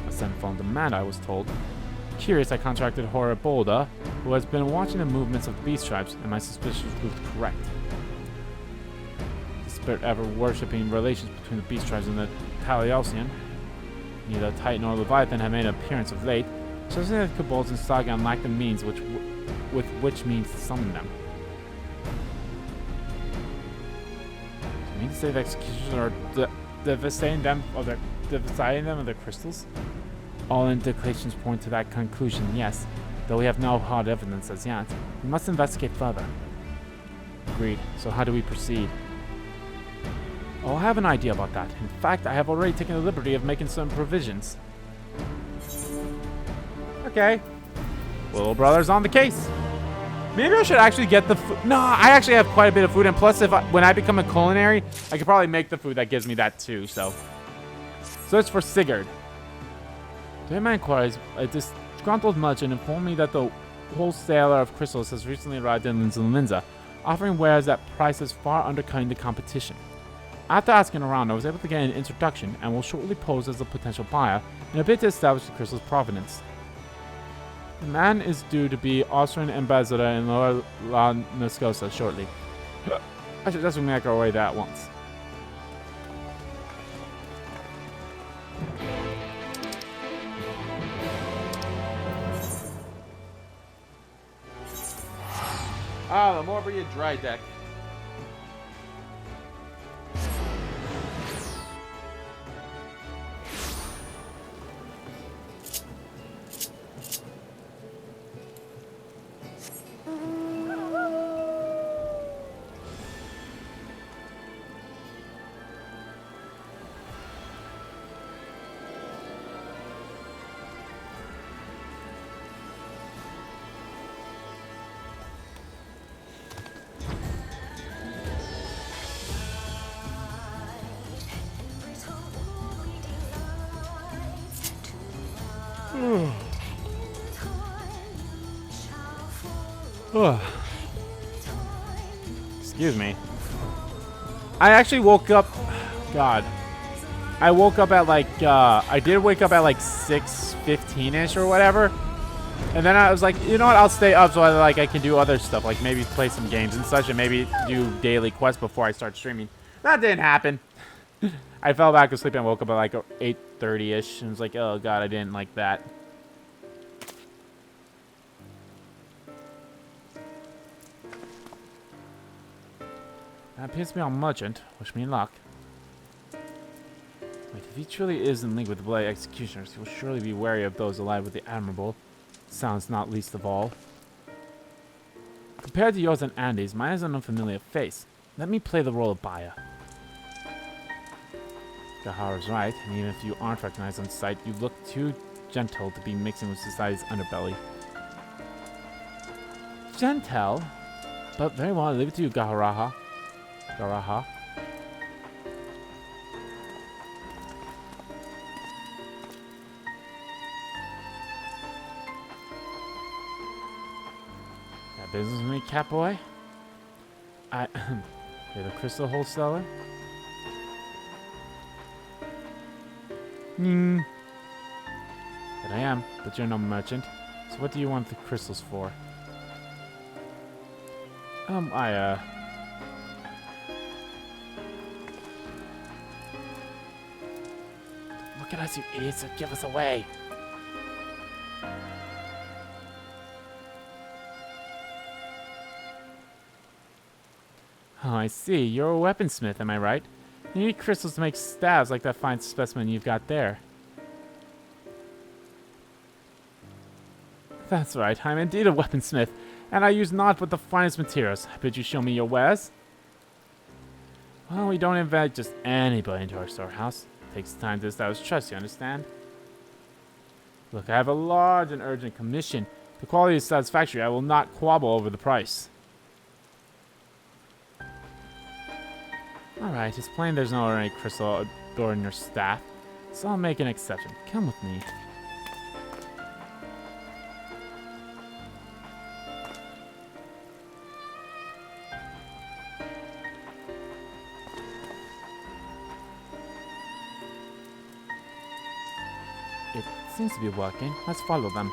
A sevenfold demand, I was told. Curious, I contracted Hora Bolda, who has been watching the movements of the beast tribes, and my suspicions proved correct. Ever worshipping relations between the beast tribes and the Paleosian. Neither Titan nor Leviathan have made an appearance of late, so that Kobolds and Sagan lack the means with which means to summon them. Do you mean to say the executioners are devastating them of their crystals? All indications point to that conclusion, yes, though we have no hard evidence as yet. We must investigate further. Agreed. So how do we proceed? Oh, I have an idea about that. In fact, I have already taken the liberty of making some provisions. Okay. Little brother's on the case. Maybe I should actually get the food. No, I actually have quite a bit of food, and plus, when I become a culinary, I could probably make the food that gives me that too. So it's for Sigurd. During my inquiries, a disgruntled merchant informed me that the wholesaler of crystals has recently arrived in Linza, offering wares at prices far undercutting the competition. After asking around, I was able to get an introduction and will shortly pose as a potential buyer in a bid to establish the crystal's provenance. The man is due to be Austrian ambassador in Lower La Nascosa shortly. I should just make our way there at once. Ah, the Morbria dry deck. Excuse me. I actually woke up. God. I woke up at like, I did wake up at like 6:15-ish or whatever. And then I was like, you know what, I'll stay up so I can do other stuff, like maybe play some games and such, and maybe do daily quests before I start streaming. That didn't happen. I fell back asleep and woke up at like 8:30-ish and was like, oh god, I didn't like that. That appears to be on merchant. Wish me luck. Wait, if he truly is in league with the bloody executioners, he will surely be wary of those allied with the admirable. Sounds not least of all. Compared to yours and Andy's, mine is an unfamiliar face. Let me play the role of buyer. Gahara's right, and even if you aren't recognized on sight, you look too gentle to be mixing with society's underbelly. Gentle? But very well, I leave it to you, Gaharaha. Garaha. That business with me, Catboy? You're the crystal wholesaler? That I am, but you're no merchant. So what do you want the crystals for? Look at us, you idiots, and give us away! Oh, I see. You're a weaponsmith, am I right? You need crystals to make staves like that fine specimen you've got there. That's right, I'm indeed a weaponsmith, and I use naught but the finest materials. I bid you show me your wares. Well, we don't invite just anybody into our storehouse. It takes time to establish trust, you understand? Look, I have a large and urgent commission. The quality is satisfactory. I will not quabble over the price. Alright, it's plain there's no ordinary crystal adorning your staff, so I'll make an exception. Come with me. It seems to be working. Let's follow them.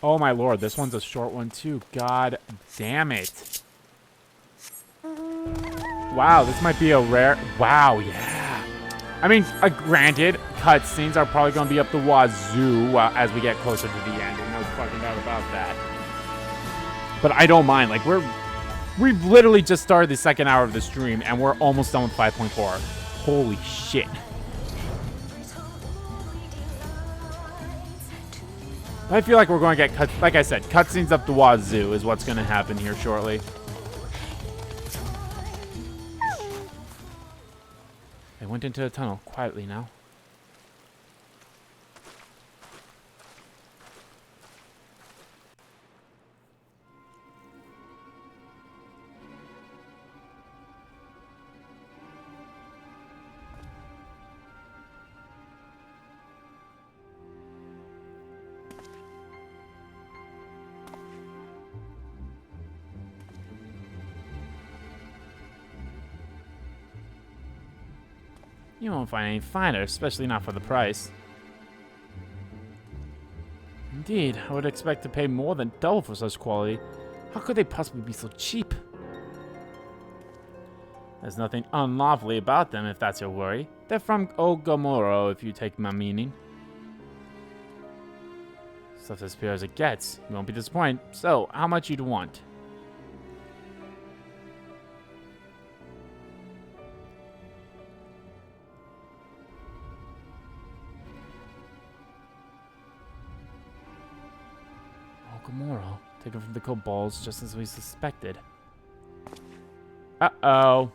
Oh my lord, this one's a short one too. God damn it. Wow, this might be a rare... Wow, yeah. I mean, granted, cutscenes are probably going to be up the wazoo as we get closer to the end. And no fucking doubt about that. But I don't mind. Like, we've literally just started the second hour of the stream, and we're almost done with 5.4. Holy shit. I feel like we're going to get, like I said, cutscenes up the wazoo is what's going to happen here shortly. They went into the tunnel quietly now. You won't find any finer, especially not for the price. Indeed, I would expect to pay more than double for such quality. How could they possibly be so cheap? There's nothing unlawfully about them, if that's your worry. They're from Ogomoro, if you take my meaning. Stuff as pure as it gets. You won't be disappointed. So, how much you'd want? Ogomoro, taken from the kobolds just as we suspected. Uh-oh.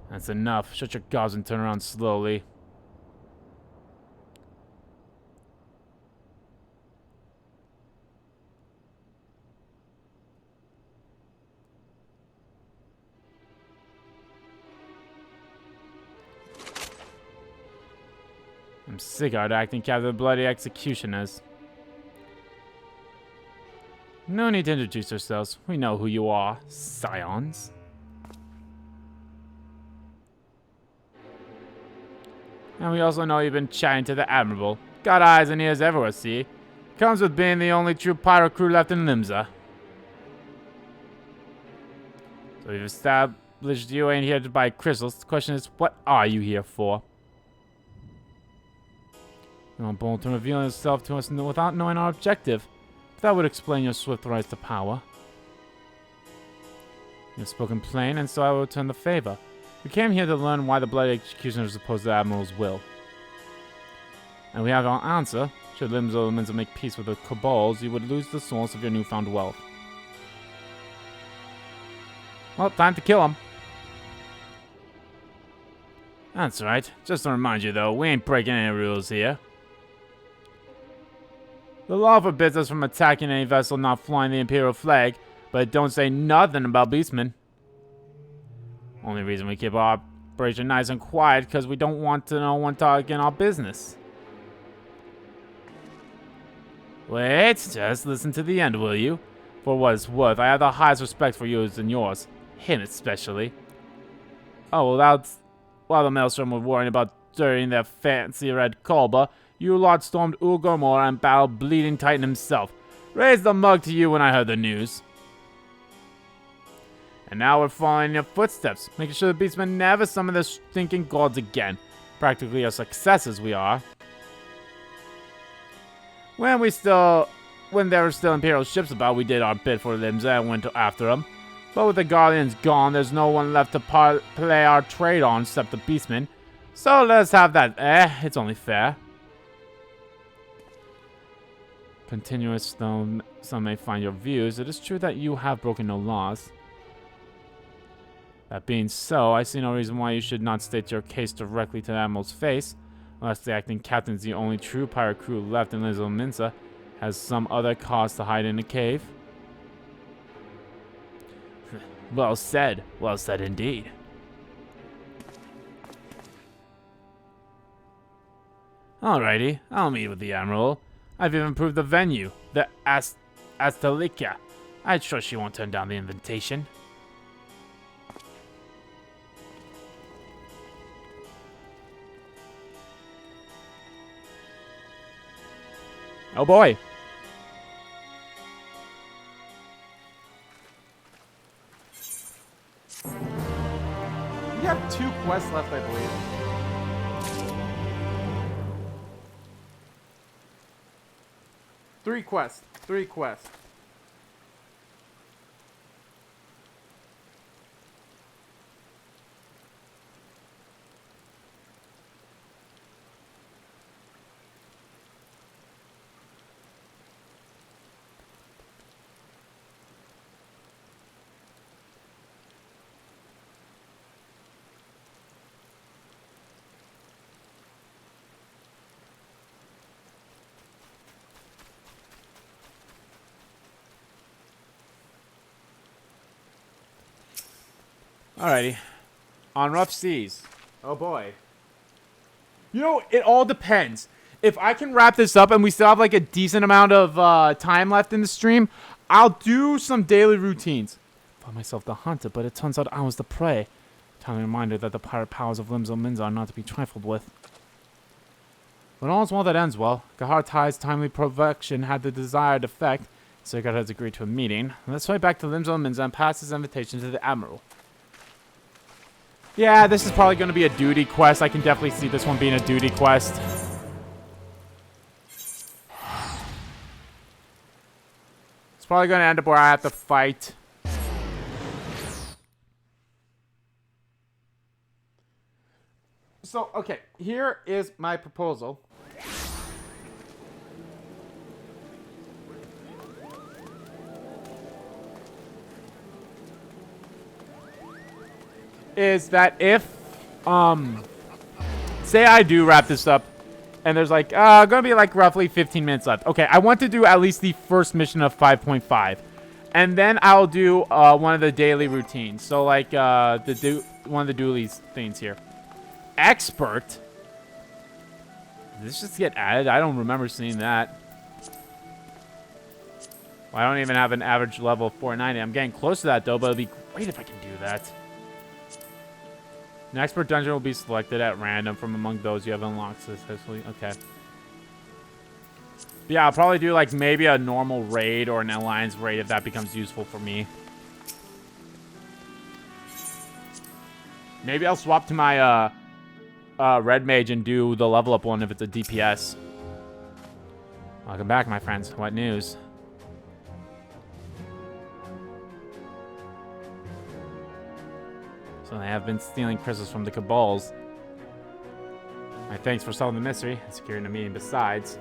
That's enough. Shut your gobs and turn around slowly. I'm Sigurd, acting captain of the bloody executioners. No need to introduce yourselves. We know who you are, scions. And we also know you've been chatting to the Admiral. Got eyes and ears everywhere, see? Comes with being the only true pirate crew left in Limsa. So we've established you ain't here to buy crystals. The question is, what are you here for? You won't bold to reveal yourself to us without knowing our objective. But that would explain your swift rise to power. You've spoken plain, and so I will return the favor. We came here to learn why the bloody executioners oppose the Admiral's will. And we have our answer. Should Limsa make peace with the kobolds, you would lose the source of your newfound wealth. Well, time to kill him. That's right. Just to remind you, though, we ain't breaking any rules here. The law forbids us from attacking any vessel not flying the Imperial flag, but it don't say nothing about beastmen. Only reason we keep our operation nice and quiet because we don't want to know one talking our business. Wait, just listen to the end, will you? For what it's worth, I have the highest respect for yours and yours. Him especially. Oh, well, while the Maelstrom were worrying about dirtying their fancy red colber, you lot stormed Ogomoro and battled Bleeding Titan himself. Raised the mug to you when I heard the news. And now we're following in your footsteps, making sure the beastmen never summon their stinking gods again. Practically a successes we are. When there were still Imperial ships about, we did our bit for Limsa and went after them. But with the Guardians gone, there's no one left to play our trade on except the beastmen. So let's have that. It's only fair. Continuous though some may find your views, it is true that you have broken no laws. That being so, I see no reason why you should not state your case directly to the Admiral's face, unless the acting captain is the only true pirate crew left in Limsa, has some other cause to hide in a cave. Well said indeed. Alrighty, I'll meet with the Admiral. I've even proved the venue, the Astalika. I'm sure she won't turn down the invitation. Oh boy. We have 2 quests left, I believe. Three quests. Alrighty. On rough seas. Oh boy. You know, it all depends. If I can wrap this up and we still have like a decent amount of time left in the stream, I'll do some daily routines. I thought myself the hunter, but it turns out I was the prey. Timely reminder that the pirate powers of Limzo Minza are not to be trifled with. But all's well that ends well. Gahartai's timely provocation had the desired effect, so Sigurd has agreed to a meeting. Let's fly back to Limzo Minza and pass his invitation to the Admiral. Yeah, this is probably going to be a duty quest. I can definitely see this one being a duty quest. It's probably going to end up where I have to fight. So, okay, here is my proposal. Is that if, say I do wrap this up, and there's like, gonna be like roughly 15 minutes left. Okay, I want to do at least the first mission of 5.5. And then I'll do, one of the daily routines. So like, one of the dualies things here. Expert? Did this just get added? I don't remember seeing that. Well, I don't even have an average level of 490. I'm getting close to that though, but it'd be great if I can do that. An expert dungeon will be selected at random from among those you have unlocked successfully. Okay. Yeah, I'll probably do like maybe a normal raid or an alliance raid if that becomes useful for me. Maybe I'll swap to my red mage and do the level up one if it's a DPS. Welcome back, my friends. What news? So they have been stealing crystals from the Cabals. My thanks for solving the mystery and securing a meeting besides.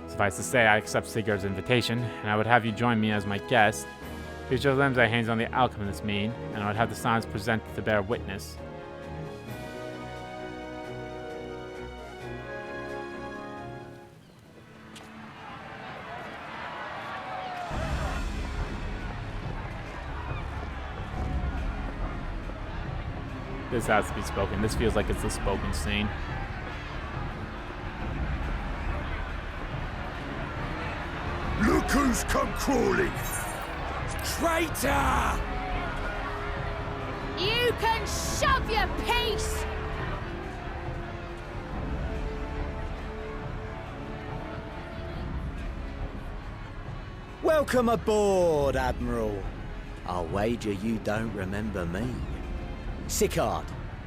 Suffice to say, I accept Sigurd's invitation, and I would have you join me as my guest. Future limbs I hands on the outcome of this meeting, and I would have the signs presented to bear witness. This has to be spoken. This feels like it's a spoken scene. Look who's come crawling! Traitor! You can shove your piece! Welcome aboard, Admiral. I'll wager you don't remember me. Sigurd,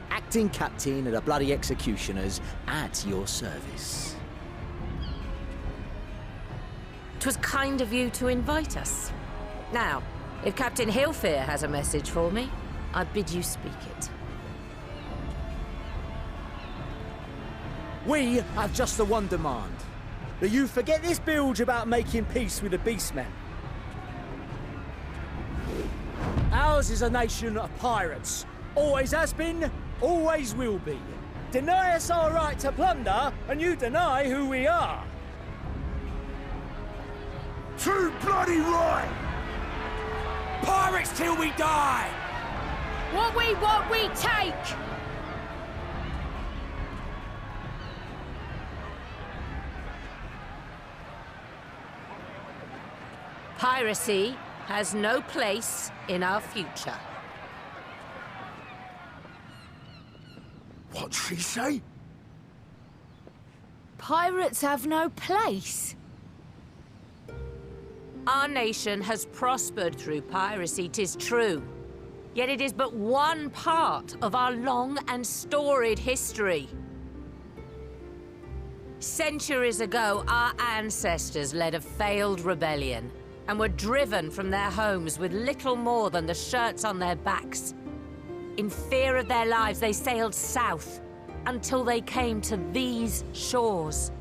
acting captain of the bloody executioners, at your service. 'Twas kind of you to invite us. Now, if Captain Hillfear has a message for me, I bid you speak it. We have just the one demand. That you forget this bilge about making peace with the beastmen. Ours is a nation of pirates. Always has been, always will be. Deny us our right to plunder, and you deny who we are. Too bloody right! Pirates till we die! What we want, we take! Piracy has no place in our future. What'd she say? Pirates have no place. Our nation has prospered through piracy, 'tis true. Yet it is but one part of our long and storied history. Centuries ago, our ancestors led a failed rebellion and were driven from their homes with little more than the shirts on their backs. In fear of their lives, they sailed south until they came to these shores.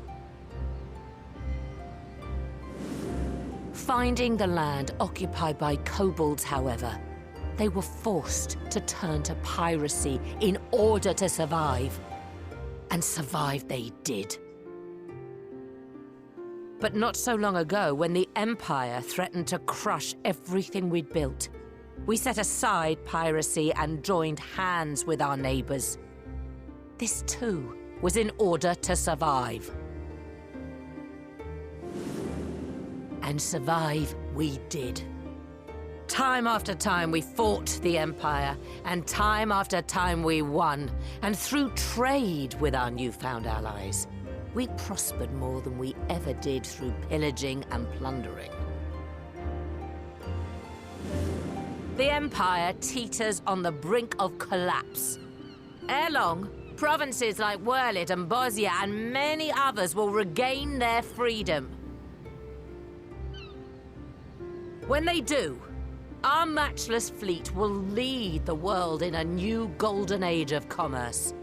Finding the land occupied by kobolds, however, they were forced to turn to piracy in order to survive. And survive they did. But not so long ago, when the Empire threatened to crush everything we'd built, we set aside piracy and joined hands with our neighbors. This too was in order to survive. And survive we did. Time after time we fought the Empire, and time after time we won. And through trade with our newfound allies, we prospered more than we ever did through pillaging and plundering. The Empire teeters on the brink of collapse. Ere long, provinces like Wurlit and Bosnia and many others will regain their freedom. When they do, our matchless fleet will lead the world in a new golden age of commerce.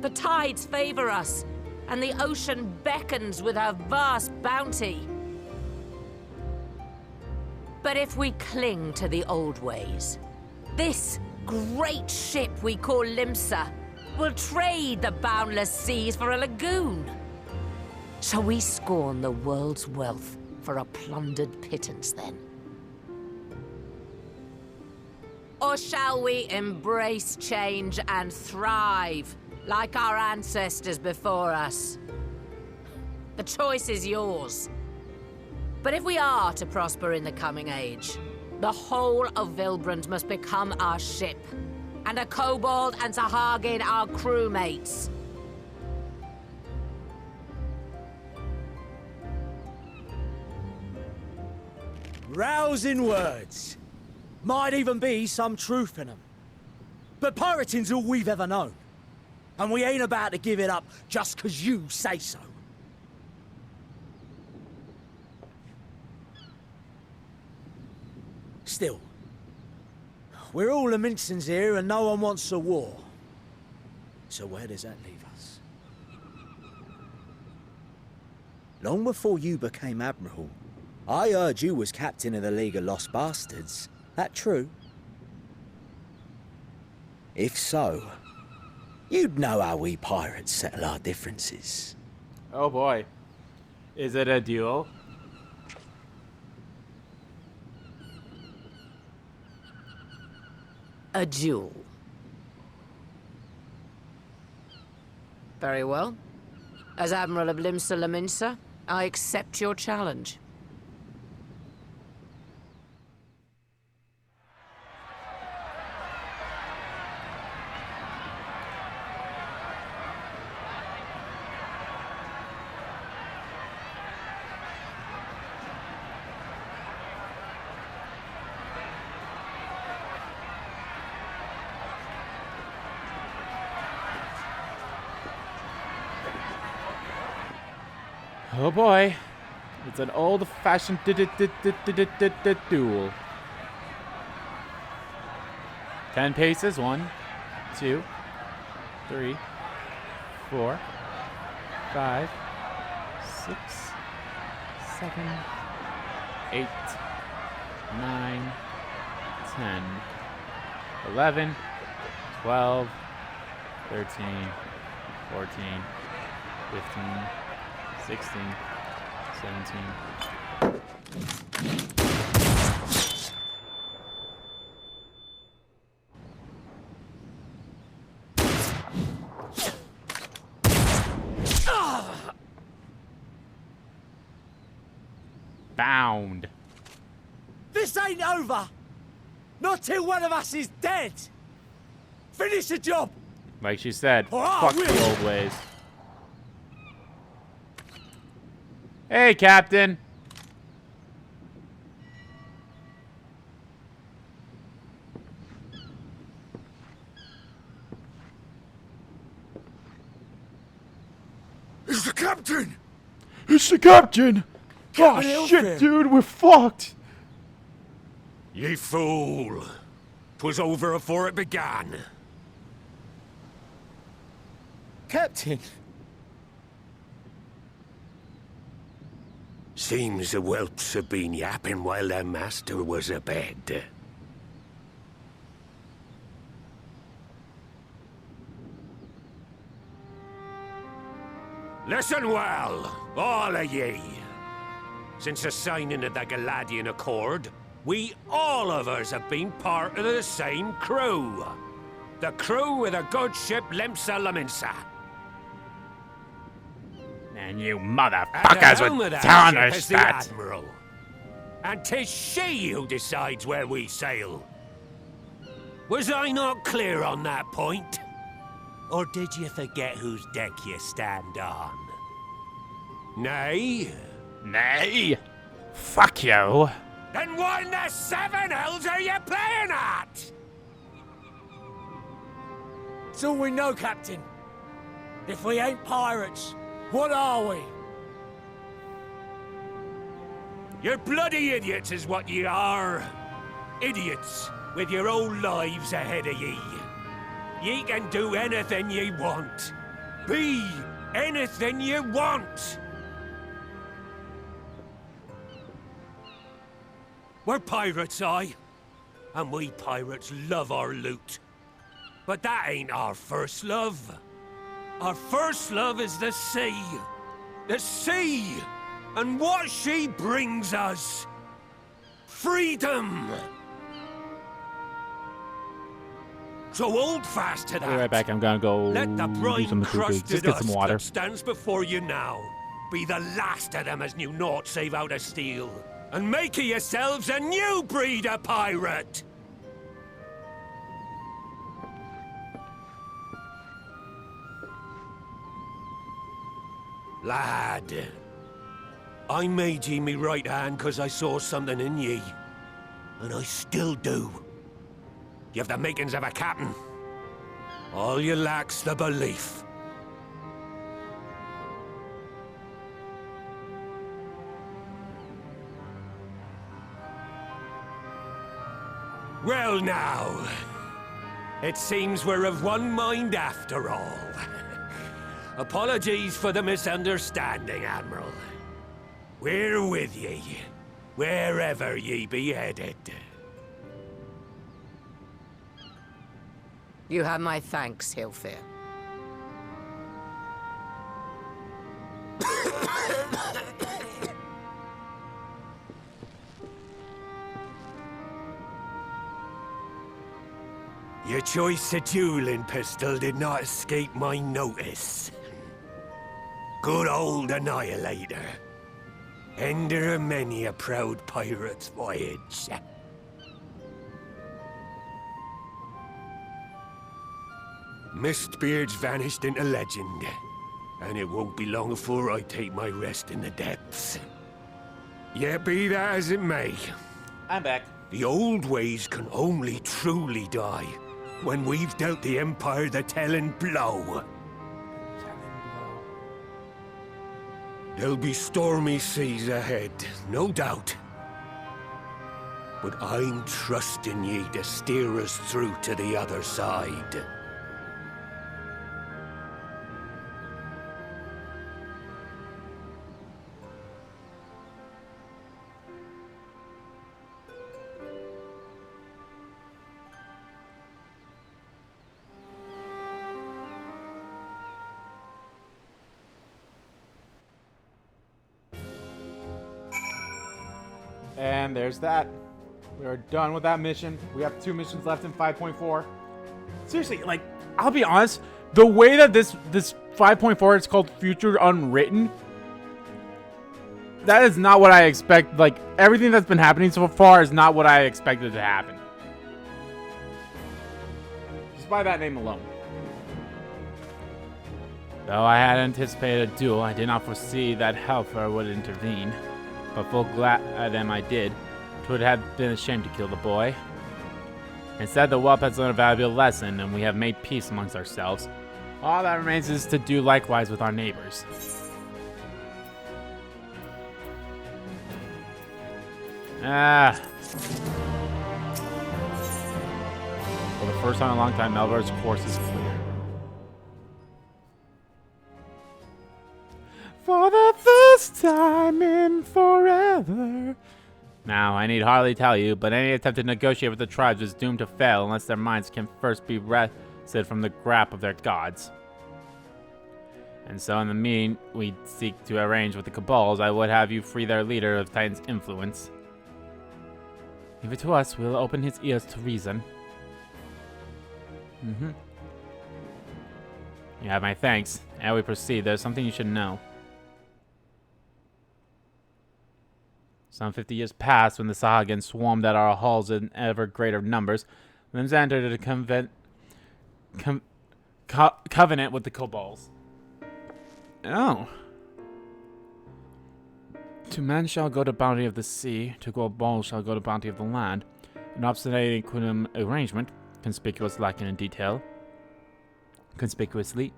The tides favor us, and the ocean beckons with her vast bounty. But if we cling to the old ways, this great ship we call Limsa will trade the boundless seas for a lagoon. Shall we scorn the world's wealth for a plundered pittance then? Or shall we embrace change and thrive, like our ancestors before us? The choice is yours. But if we are to prosper in the coming age, the whole of Vilbrand must become our ship, and a kobold and Sahagin our crewmates. Rousing words. Might even be some truth in them. But pirating's all we've ever known. And we ain't about to give it up just 'cause you say so. Still, we're all Aminsons here and no one wants a war. So where does that leave us? Long before you became Admiral, I heard you was captain of the League of Lost Bastards. That true? If so, you'd know how we pirates settle our differences. Oh boy. Is it a duel? A duel. Very well. As Admiral of Limsa Laminsa, I accept your challenge. Oh boy. It's an old-fashioned duel. 10 paces. 1, 2, 3, 4, 5, 6, 7, 8, 9, 10, 11, 12, 13, 14, 15, 16, 17. Bound. This ain't over! Not till one of us is dead! Finish the job! Like she said, Or I fuck will. the old ways. Hey, Captain. It's the captain! It's the captain! Captain Oh, shit, Elfin. dude, we're fucked! Ye fool! 'Twas over afore it began. Captain! Seems the whelps have been yapping while their master was abed. Listen well, all of ye. Since the signing of the Galadian Accord, we all of us have been part of the same crew. The crew of the good ship Lemsa Laminsa. And you At the motherfuckers helm would of that telling ship us is the that. Admiral. And 'tis she who decides where we sail. Was I not clear on that point? Or did you forget whose deck you stand on? Nay? Nay. Fuck you. Then what in the seven hells are you playing at? It's all we know, Captain. If we ain't pirates, what are we? You're bloody idiots is what ye are. Idiots with your own lives ahead of ye. Ye can do anything ye want. Be anything ye want. We're pirates, aye. And we pirates love our loot. But that ain't our first love. Our first love is the sea. The sea! And what she brings us. Freedom! So hold fast to that. I'll be right back. I'm gonna go Let the do some brine food. crusted Just get some husk water. that stands before you now be the last of them as knew naught save out of steel. And make of yourselves a new breed of pirate! Lad, I made ye me right hand 'cause I saw something in ye. And I still do. You've the makings of a captain. All you lack's the belief. Well now, it seems we're of one mind after all. Apologies for the misunderstanding, Admiral. We're with ye, wherever ye be headed. You have my thanks, Hilfir. Your choice of dueling pistol did not escape my notice. Good old Annihilator. Ender of many a proud pirate's voyage. Mistbeard's vanished into legend, and it won't be long before I take my rest in the depths. Yet be that as it may, I'm back. the old ways can only truly die when we've dealt the Empire the telling blow. There'll be stormy seas ahead, no doubt. But I'm trusting ye to steer us through to the other side. And there's that. We are done with that mission. We have 2 missions left in 5.4. Seriously, like, I'll be honest, the way that this 5.4 is called Future Unwritten, that is not what I expect. Like, everything that's been happening so far is not what I expected to happen. Just by that name alone. Though I had anticipated a duel, I did not foresee that Hellfire would intervene. But full glad am I did. 'Twould have been a shame to kill the boy. Instead, the whelp has learned a valuable lesson, and we have made peace amongst ourselves. All that remains is to do likewise with our neighbors. For the first time in a long time, Melvar's course is clear. For the first time in forever. Now, I need hardly tell you, but any attempt to negotiate with the tribes is doomed to fail unless their minds can first be wrested from the grasp of their gods. And so in the mean, we seek to arrange with the Cabals. I would have you free their leader of Titan's influence. Leave it to us, we'll open his ears to reason. You have my thanks. Ere we proceed, there's something you should know. Some 50 years passed when the Sahagin swarmed at our halls in ever greater numbers. Then entered a covenant with the Cabals. Oh. To man shall go to bounty of the sea, to Cabals shall go to bounty of the land. An obstinate quidem arrangement, conspicuous lacking in detail. Conspicuously.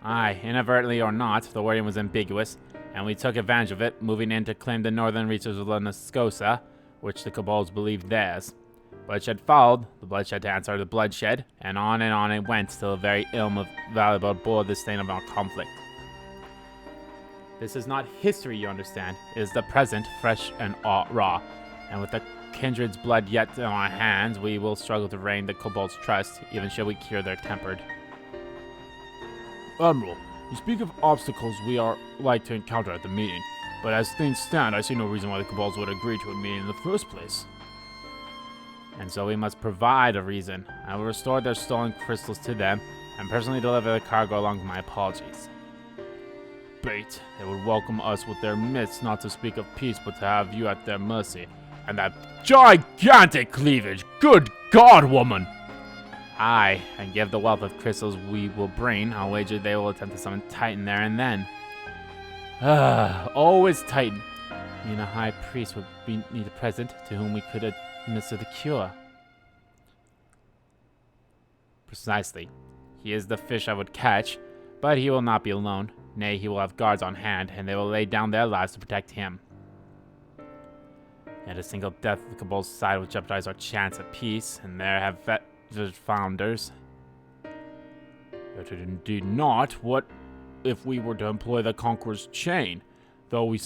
Aye, inadvertently or not, the wording was ambiguous, and we took advantage of it, moving in to claim the northern reaches of La Nascosa, which the Cabals believed theirs. Bloodshed followed, the bloodshed to answer the bloodshed, and on it went till the very ilm of valuable bore the stain of our conflict. This is not history, you understand. It is the present, fresh and raw, and with the kindred's blood yet in our hands, we will struggle to regain the Cabals' trust, even should we cure their tempered. Admiral, you speak of obstacles we are like to encounter at the meeting, but as things stand, I see no reason why the Cabals would agree to a meeting in the first place. And so we must provide a reason. I will restore their stolen crystals to them, and personally deliver the cargo along with my apologies. Bait, they would welcome us with their midst, not to speak of peace, but to have you at their mercy. And that gigantic cleavage! Good God, woman! Aye, and give the wealth of crystals we will bring, I'll wager they will attempt to summon Titan there and then. Always Titan. Me and a high priest would need a present to whom we could administer the cure. Precisely. He is the fish I would catch, but he will not be alone. Nay, he will have guards on hand, and they will lay down their lives to protect him. Yet a single death of the Cabal's side would jeopardize our chance at peace, and there have founders. But indeed not. What if we were to employ the Conqueror's chain? Though we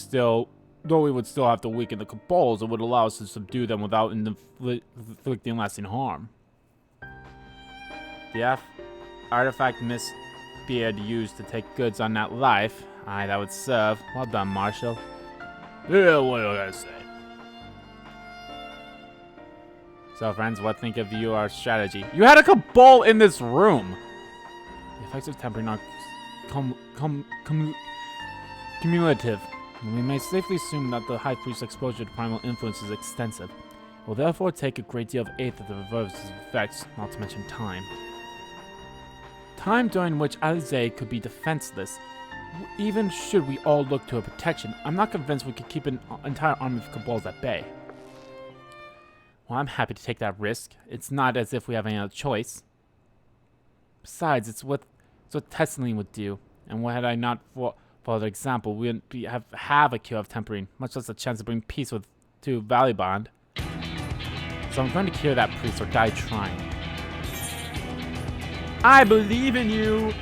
would still have to weaken the Cabals, it would allow us to subdue them without inflicting lasting harm. The artifact Miss Beard used to take goods on that life. Aye, that would serve. Well done, Marshal. Yeah, what do I gotta say? So, friends, what think of you our strategy? You had a Cabal in this room! The effects of tempering are cumulative. And we may safely assume that the High Priest's exposure to primal influence is extensive. It will therefore take a great deal of aid to reverse his effects, not to mention time. Time during which Alize could be defenseless. Even should we all look to her protection, I'm not convinced we could keep an entire army of Cabals at bay. Well, I'm happy to take that risk. It's not as if we have any other choice. Besides, it's what Tesseline would do. And had I not followed the example, we wouldn't have a cure of tempering, much less a chance to bring peace to Valibond. So I'm going to cure that priest or die trying. I believe in you!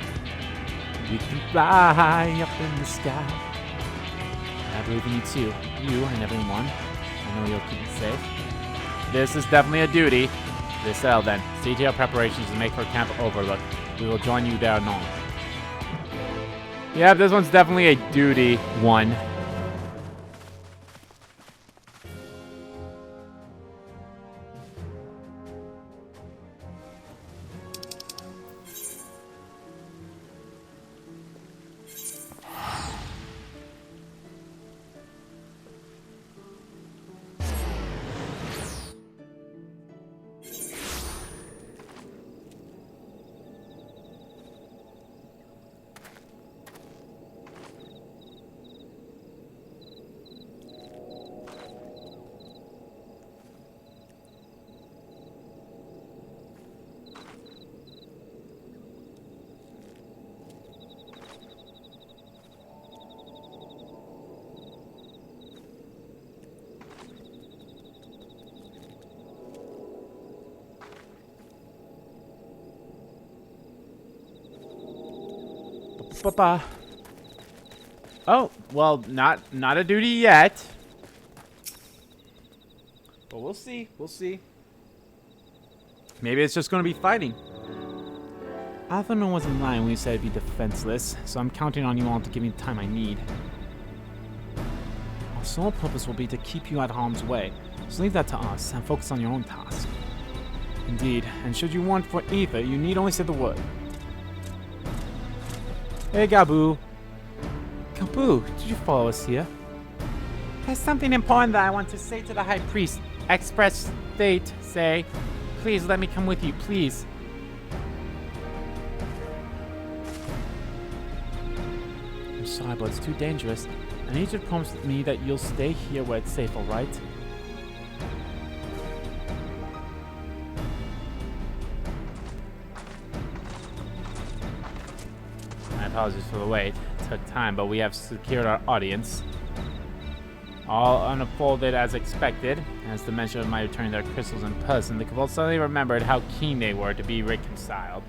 We can fly up in the sky. I believe in you too. You and everyone. I know you'll keep me safe. This is definitely a duty. This settled then. See to your preparations and make for Camp Overlook. We will join you there anon. Yeah, this one's definitely a duty one. Ba-ba. Oh, well, not a duty yet. But we'll see. We'll see. Maybe it's just going to be fighting. Athernon wasn't lying when he said he'd be defenseless, so I'm counting on you all to give me the time I need. Our sole purpose will be to keep you out of harm's way, so leave that to us and focus on your own task. Indeed, and should you want for either, you need only say the word. Hey, Gabu. Gabu, did you follow us here? There's something important that I want to say to the High Priest. Express state, say. Please let me come with you, please. I'm sorry, but it's too dangerous. I need you to promise me that you'll stay here where it's safe, alright? My apologies for the wait. It took time, but we have secured our audience. All unfolded as expected. As the mention of my returning their crystals in person, the Cabal suddenly remembered how keen they were to be reconciled.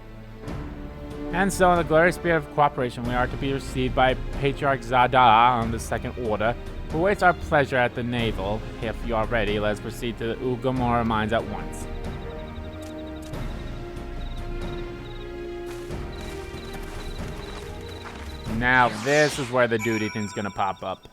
And so, in the glorious spirit of cooperation, we are to be received by Patriarch Zada on the Second Order, who waits our pleasure at the navel. If you are ready, let's proceed to the Ugamora mines at once. Now, this is where the duty thing's gonna pop up.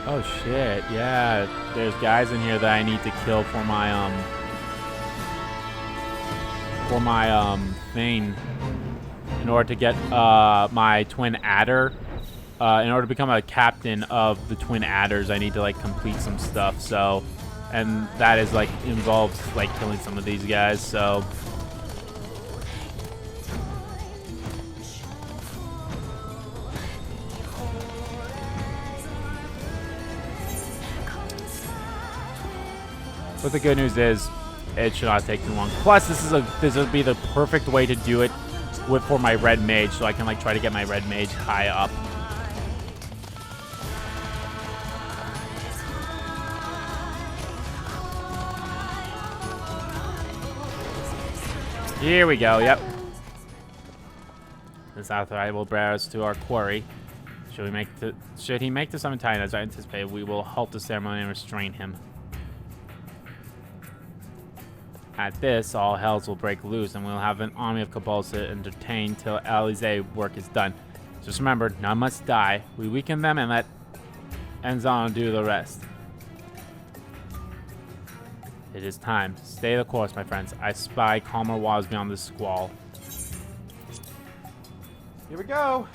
Oh shit, yeah, there's guys in here that I need to kill for my thing in order to get my twin adder. In order to become a captain of the twin adders, I need to like complete some stuff, so, and that is like involves like killing some of these guys, so. But the good news is, it should not take too long. Plus, this will be the perfect way to do it for my red mage, so I can like try to get my red mage high up. Here we go. Yep. This Althai will bear us to our quarry. Should he make the summon titan as I anticipate, we will halt the ceremony and restrain him. At this, all hells will break loose, and we'll have an army of Cabals to entertain till Alize's work is done. Just remember, none must die. We weaken them and let Enzon do the rest. It is time. Stay the course, my friends. I spy calmer waters beyond this squall. Here we go.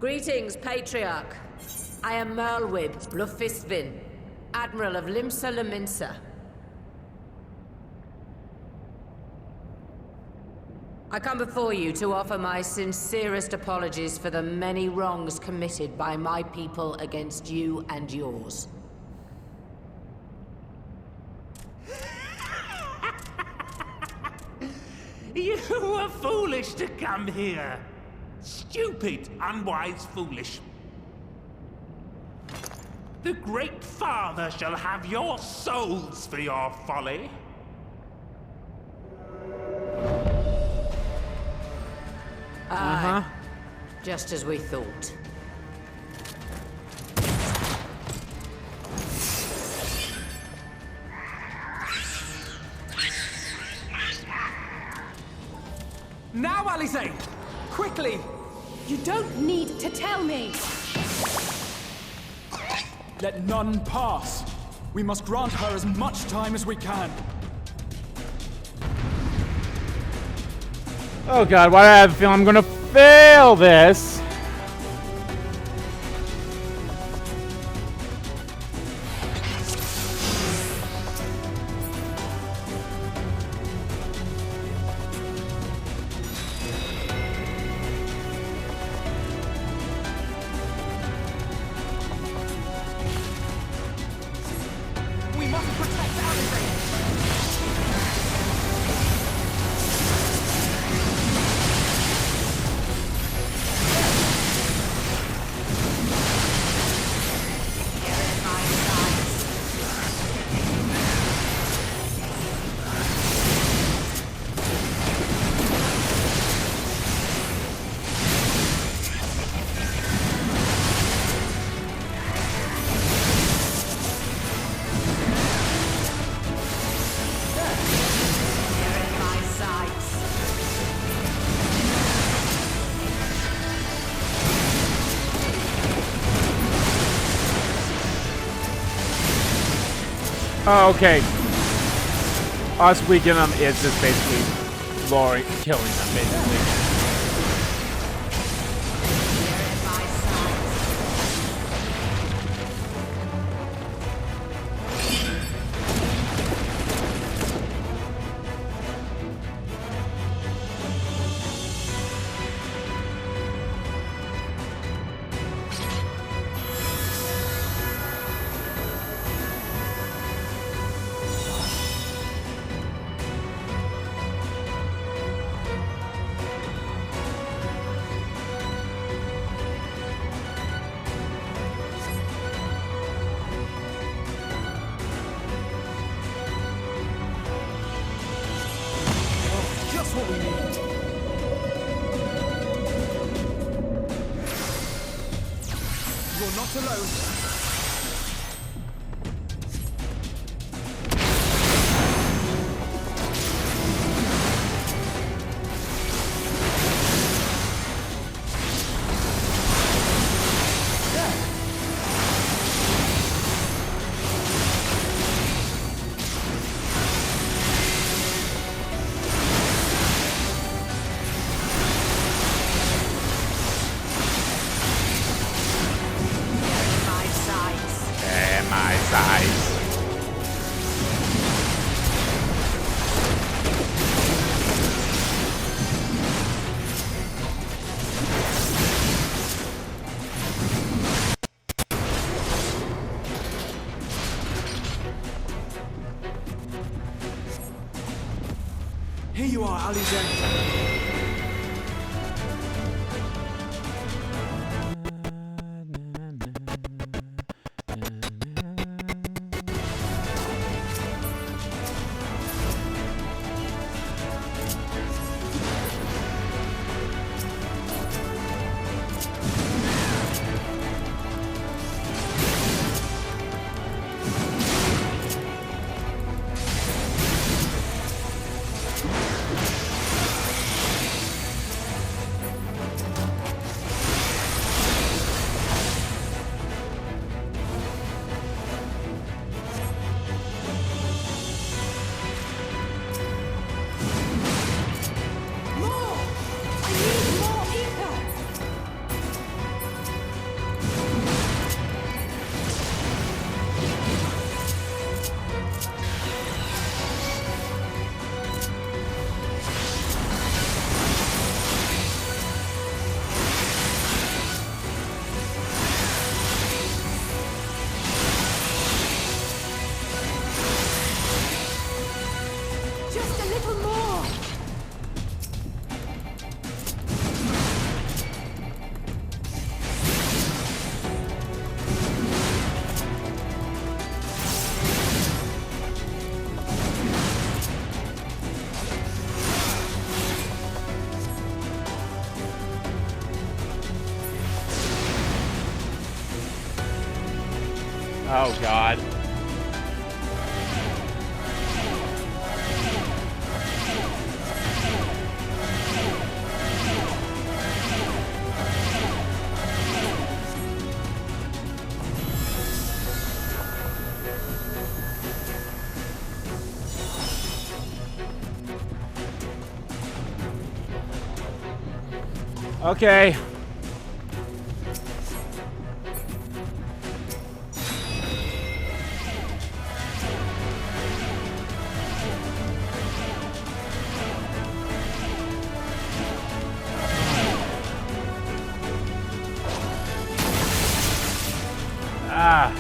Greetings, Patriarch. I am Merlwyd Blufistvin, Admiral of Limsa Laminsa. I come before you to offer my sincerest apologies for the many wrongs committed by my people against you and yours. You were foolish to come here. Stupid, unwise, foolish. The Great Father shall have your souls for your folly. Aye. Just as we thought. Now, Alize! Quickly! You don't need to tell me! Let none pass. We must grant her as much time as we can. Oh god, why do I have a feeling I'm gonna fail this? We must protect Alizé! Oh, okay. Us weakening them is just basically Lori killing them, basically. Just what we need. You're not alone. Here you are, Alizé. Oh, God. Okay. Ah.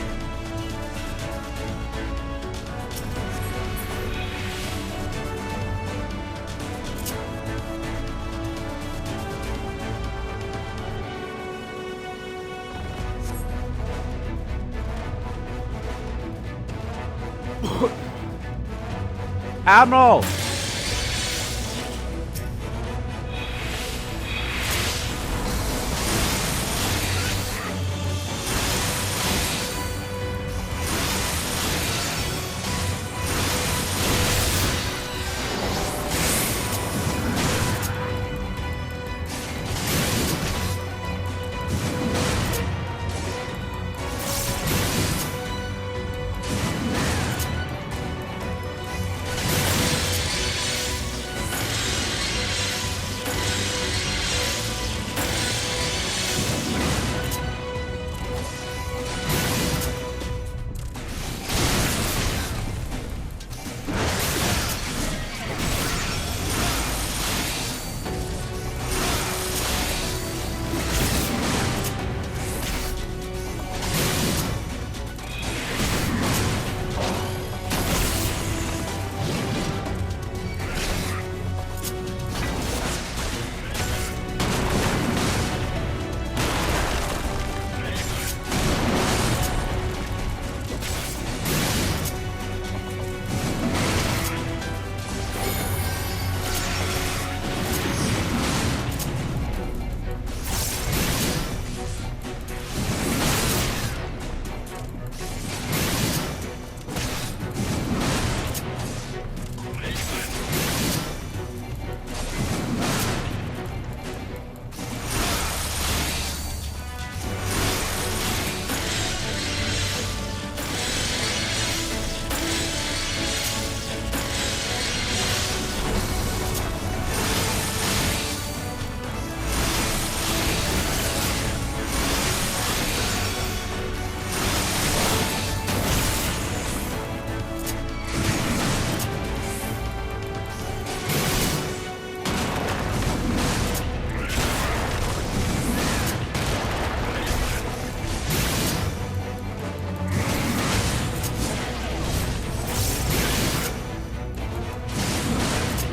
Admiral!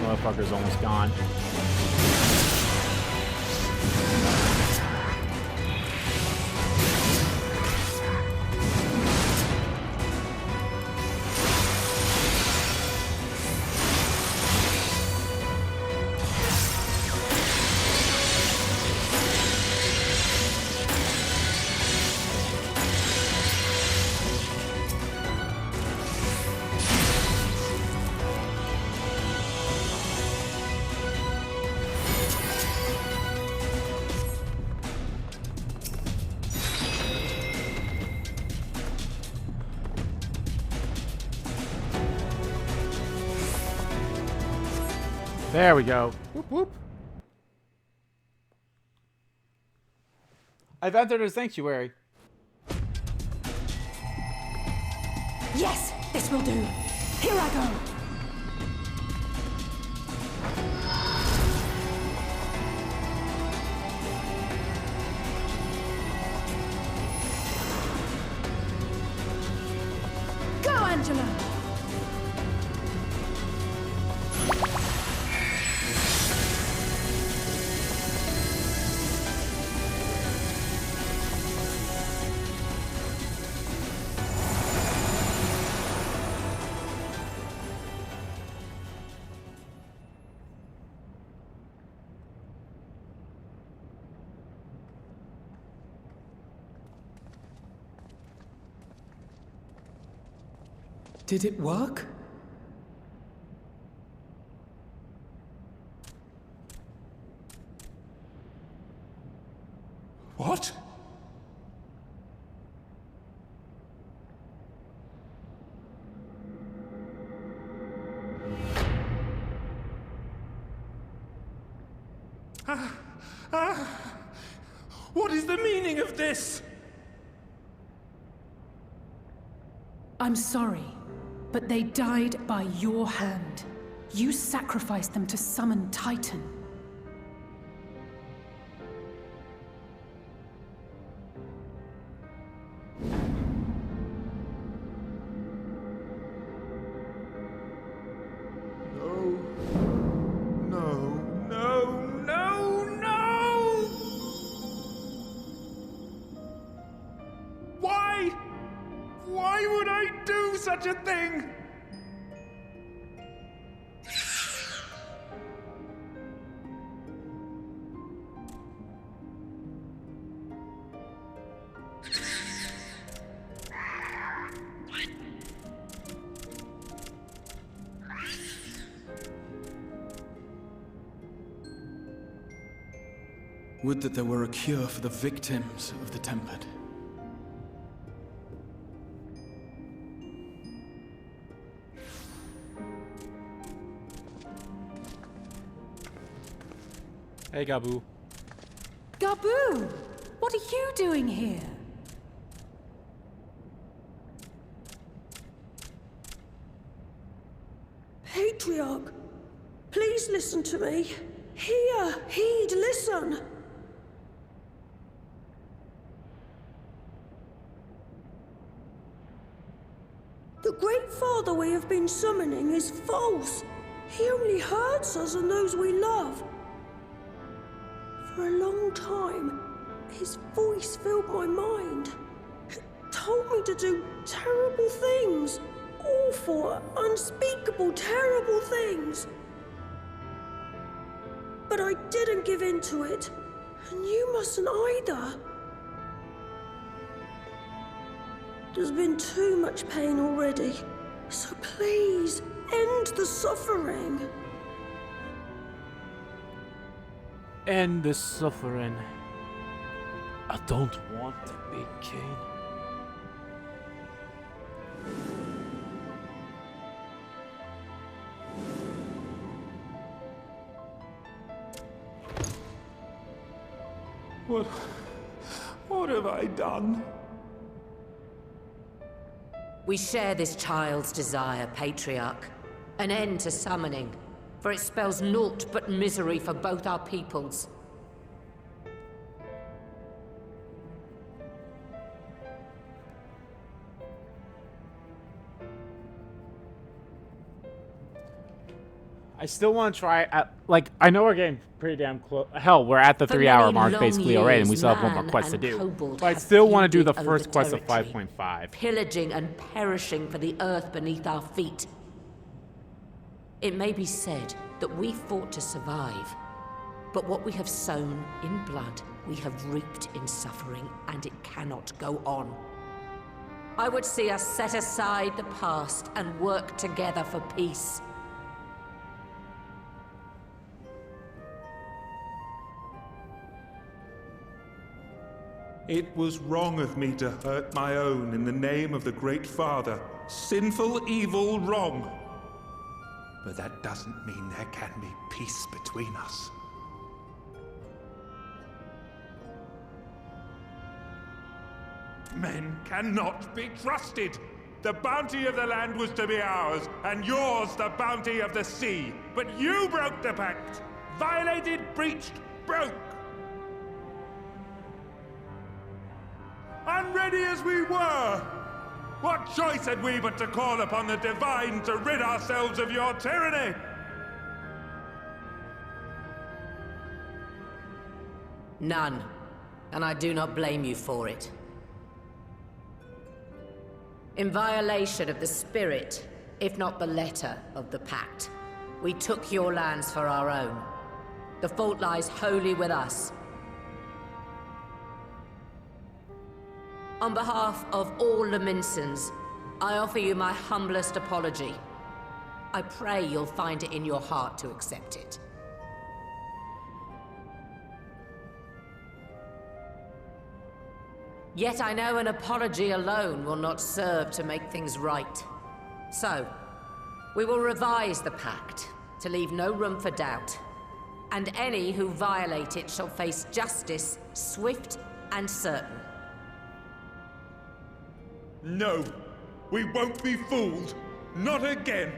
Motherfucker's almost gone. There we go. Whoop, whoop. I've entered a sanctuary. Yes, this will do. Here I go. Go, Angela. Did it work? What? What is the meaning of this? I'm sorry, but they died by your hand. You sacrificed them to summon Titan. Why would I do such a thing? Would that there were a cure for the victims of the Tempered. Hey, Gabu. Gabu! What are you doing here? Patriarch, please listen to me. Hear, heed, listen. The Great Father we have been summoning is false. He only hurts us and those we love. For a long time, his voice filled my mind. It told me to do terrible things. Awful, unspeakable, terrible things. But I didn't give in to it, and you mustn't either. There's been too much pain already, so please, end the suffering. End the suffering. I don't want to be king. What have I done? We share this child's desire, Patriarch. An end to summoning, for it spells naught but misery for both our peoples. I still want to try. I know we're getting pretty damn close. Hell, we're at the 3-hour mark basically already, and we still have one more quest to do. But I still want to do the first quest of 5.5. Pillaging and perishing for the earth beneath our feet. It may be said that we fought to survive, but what we have sown in blood, we have reaped in suffering, and it cannot go on. I would see us set aside the past and work together for peace. It was wrong of me to hurt my own in the name of the Great Father. Sinful, evil, wrong. But that doesn't mean there can be peace between us. Men cannot be trusted. The bounty of the land was to be ours, and yours the bounty of the sea. But you broke the pact. Violated, breached, broke. Unready as we were, what choice had we but to call upon the divine to rid ourselves of your tyranny? None, and I do not blame you for it. In violation of the spirit, if not the letter, of the pact, we took your lands for our own. The fault lies wholly with us. On behalf of all Laminsons, I offer you my humblest apology. I pray you'll find it in your heart to accept it. Yet I know an apology alone will not serve to make things right. So, we will revise the pact to leave no room for doubt. and any who violate it shall face justice, swift and certain. No, we won't be fooled. Not again.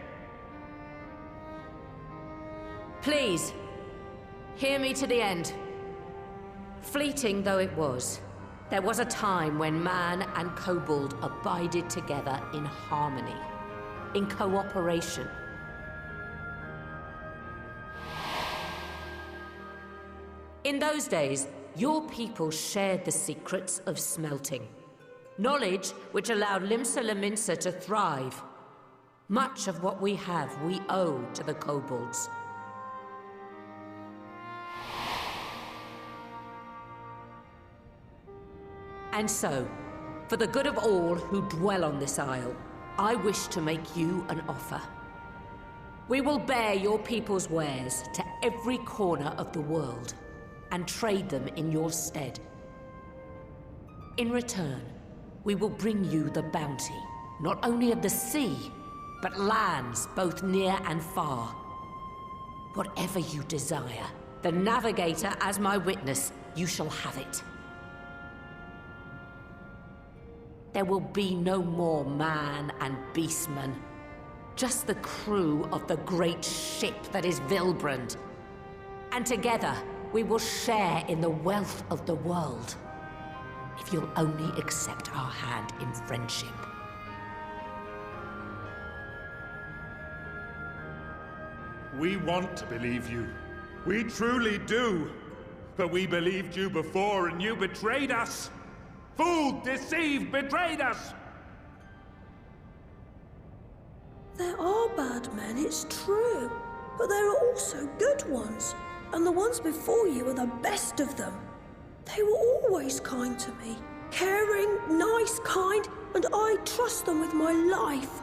Please, hear me to the end. Fleeting though it was, there was a time when man and kobold abided together in harmony, in cooperation. In those days, your people shared the secrets of smelting. Knowledge which allowed Limsa Lominsa to thrive. Much of what we have, we owe to the kobolds. And so, for the good of all who dwell on this isle, I wish to make you an offer. We will bear your people's wares to every corner of the world, and trade them in your stead. In return, we will bring you the bounty, not only of the sea, but lands both near and far. Whatever you desire, the Navigator as my witness, you shall have it. There will be no more man and beastman, just the crew of the great ship that is Vilbrand. And together, we will share in the wealth of the world, if you'll only accept our hand in friendship. We want to believe you. We truly do. But we believed you before and you betrayed us. Fooled, deceived, betrayed us. There are bad men, it's true. But there are also good ones. And the ones before you are the best of them. They were always kind to me. Caring, nice, kind, and I trust them with my life.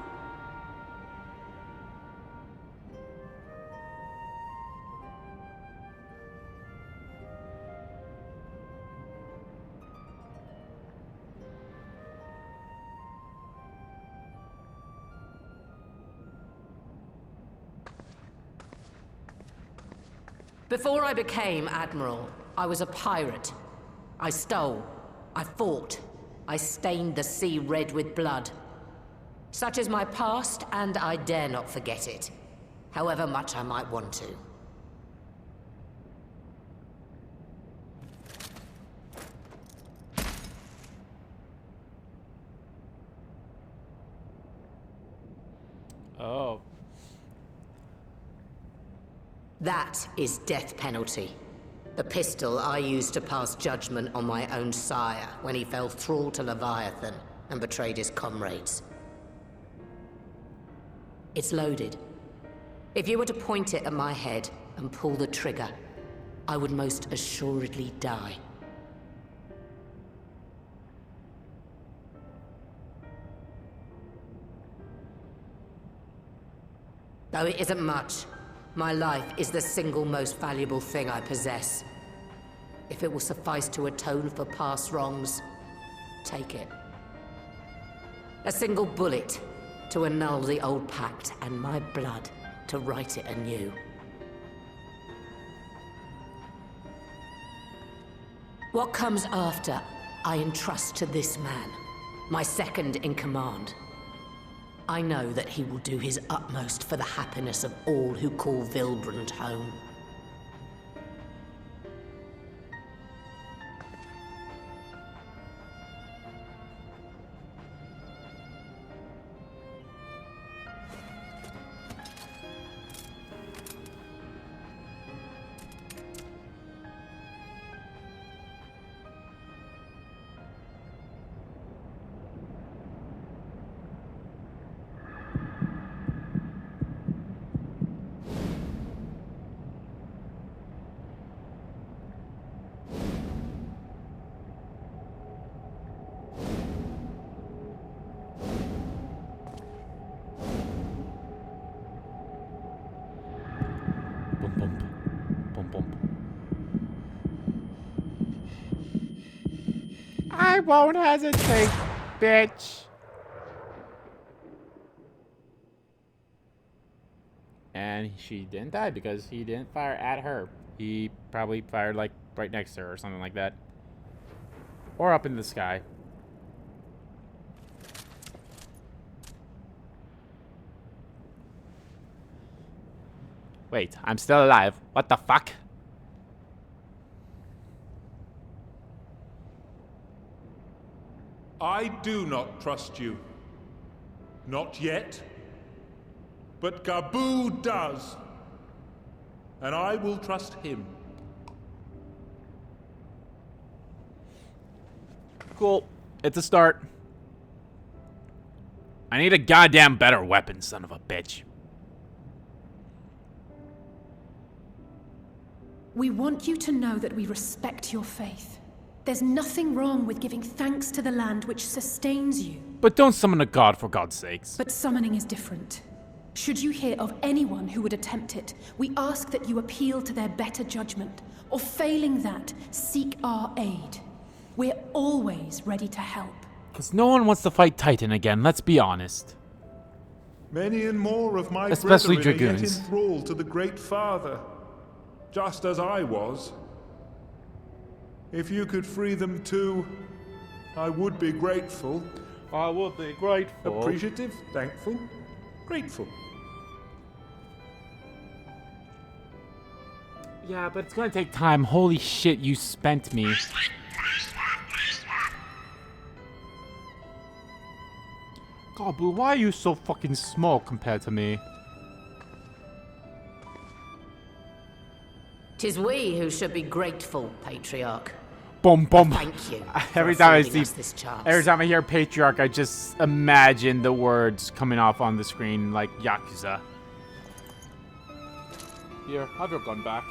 Before I became Admiral, I was a pirate. I stole, I fought, I stained the sea red with blood. Such is my past, and I dare not forget it, however much I might want to. Oh. That is death penalty. The pistol I used to pass judgment on my own sire when he fell thrall to Leviathan and betrayed his comrades. It's loaded. If you were to point it at my head and pull the trigger, I would most assuredly die. Though it isn't much, my life is the single most valuable thing I possess. If it will suffice to atone for past wrongs, take it. A single bullet to annul the old pact, and my blood to write it anew. What comes after, I entrust to this man, my second in command. I know that he will do his utmost for the happiness of all who call Vilbrand home. I won't hesitate, bitch. And she didn't die because he didn't fire at her. He probably fired like right next to her or something like that. Or up in the sky. Wait, I'm still alive. What the fuck? I do not trust you. Not yet. But Gabu does. And I will trust him. Cool. It's a start. I need a goddamn better weapon, son of a bitch. We want you to know that we respect your faith. There's nothing wrong with giving thanks to the land which sustains you. But don't summon a god, for God's sakes. But summoning is different. Should you hear of anyone who would attempt it, we ask that you appeal to their better judgment, or failing that, seek our aid. We're always ready to help. Because no one wants to fight Titan again, let's be honest. Many and more of my Especially brethren are yet dragoons. enthralled to the Great Father, just as I was. If you could free them too, I would be grateful. I would be grateful. Appreciative, thankful, grateful. Yeah, but it's gonna take time. Holy shit, you spent me. God, Blue, why are you so fucking small compared to me? 'Tis we who should be grateful, Patriarch. Boom, boom. Thank you. Every for time I affording see, us this chance. every time I hear Patriarch, I just imagine the words coming off on the screen like Yakuza. Here, have your gun back.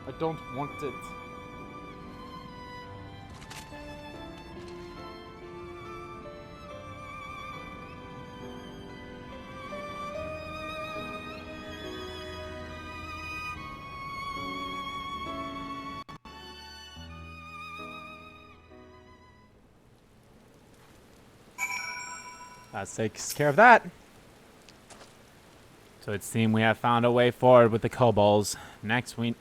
I don't want it. That takes care of that. So it seems we have found a way forward with the kobolds. Next, we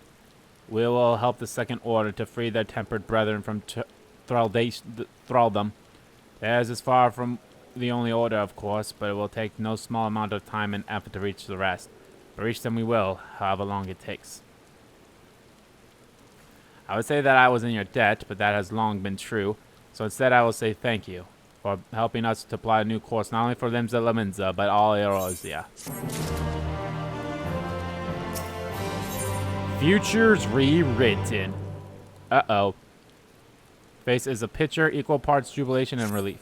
will help the Second Order to free their tempered brethren from thraldom. Theirs is far from the only order, of course, but it will take no small amount of time and effort to reach the rest. But reach them we will, however long it takes. I would say that I was in your debt, but that has long been true. So instead I will say thank you for helping us to apply a new course, not only for Limsa Laminza, but all Eorzea. Futures rewritten. Uh-oh. Face is a picture, equal parts jubilation and relief.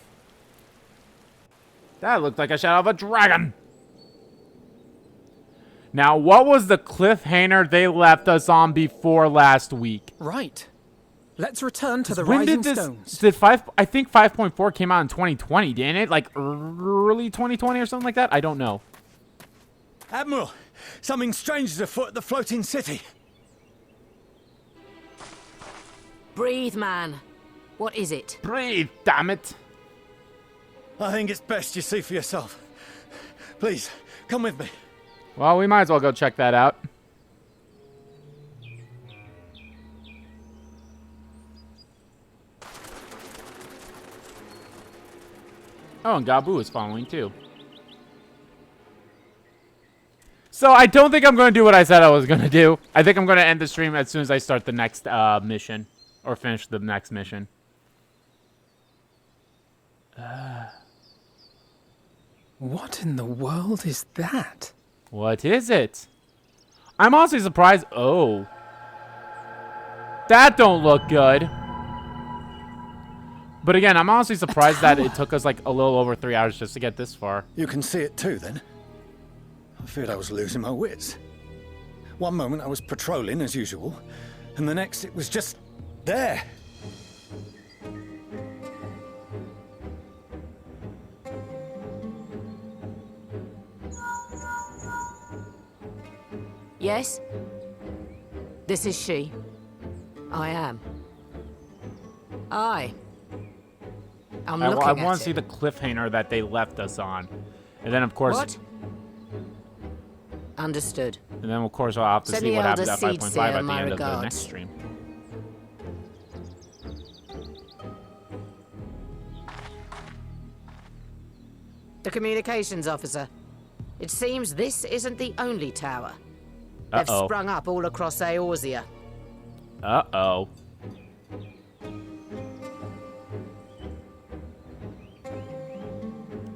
That looked like a shadow of a dragon. Now, what was the cliffhanger they left us on before last week? Right. Let's return to the When Rising did this? Stones. I think 5.4 came out in 2020, didn't it? Like early 2020 or something like that? I don't know. Admiral, something strange is afoot at the floating city. Breathe, man. What is it? Breathe, damn it. I think it's best you see for yourself. Please, come with me. Well, we might as well go check that out. Oh, and Gabu is following too. So I don't think I'm going to do what I said I was going to do. I think I'm going to end the stream as soon as I start the next mission. Or finish the next mission. What in the world is that? What is it? I'm honestly surprised. Oh. That don't look good. But again, I'm honestly surprised that it took us like a little over 3 hours just to get this far. You can see it too, then? I feared I was losing my wits. One moment I was patrolling as usual, and the next it was just there. Yes? This is she. I am. I'm looking I at want to it. see the cliffhanger that they left us on. And then, of course... What? Understood. And then, of course, I'll have to Send see the what happens Elder at Seed 5.5 Seer at the my end of the regards. next stream. The communications officer. It seems this isn't the only tower. They've Uh-oh. sprung up all across Eorzea. Uh-oh.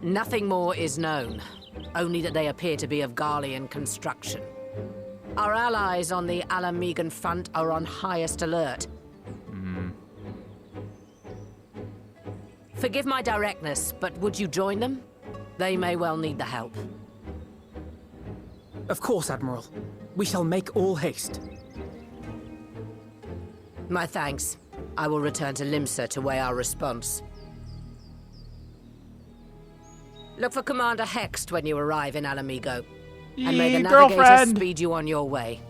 Nothing more is known, only that they appear to be of Garlean construction. Our allies on the Alamegan front are on highest alert. Forgive my directness, but would you join them? They may well need the help. Of course, Admiral. We shall make all haste. My thanks. I will return to Limsa to weigh our response. Look for Commander Hext when you arrive in Alamigo. And may the navigator girlfriend. speed you on your way.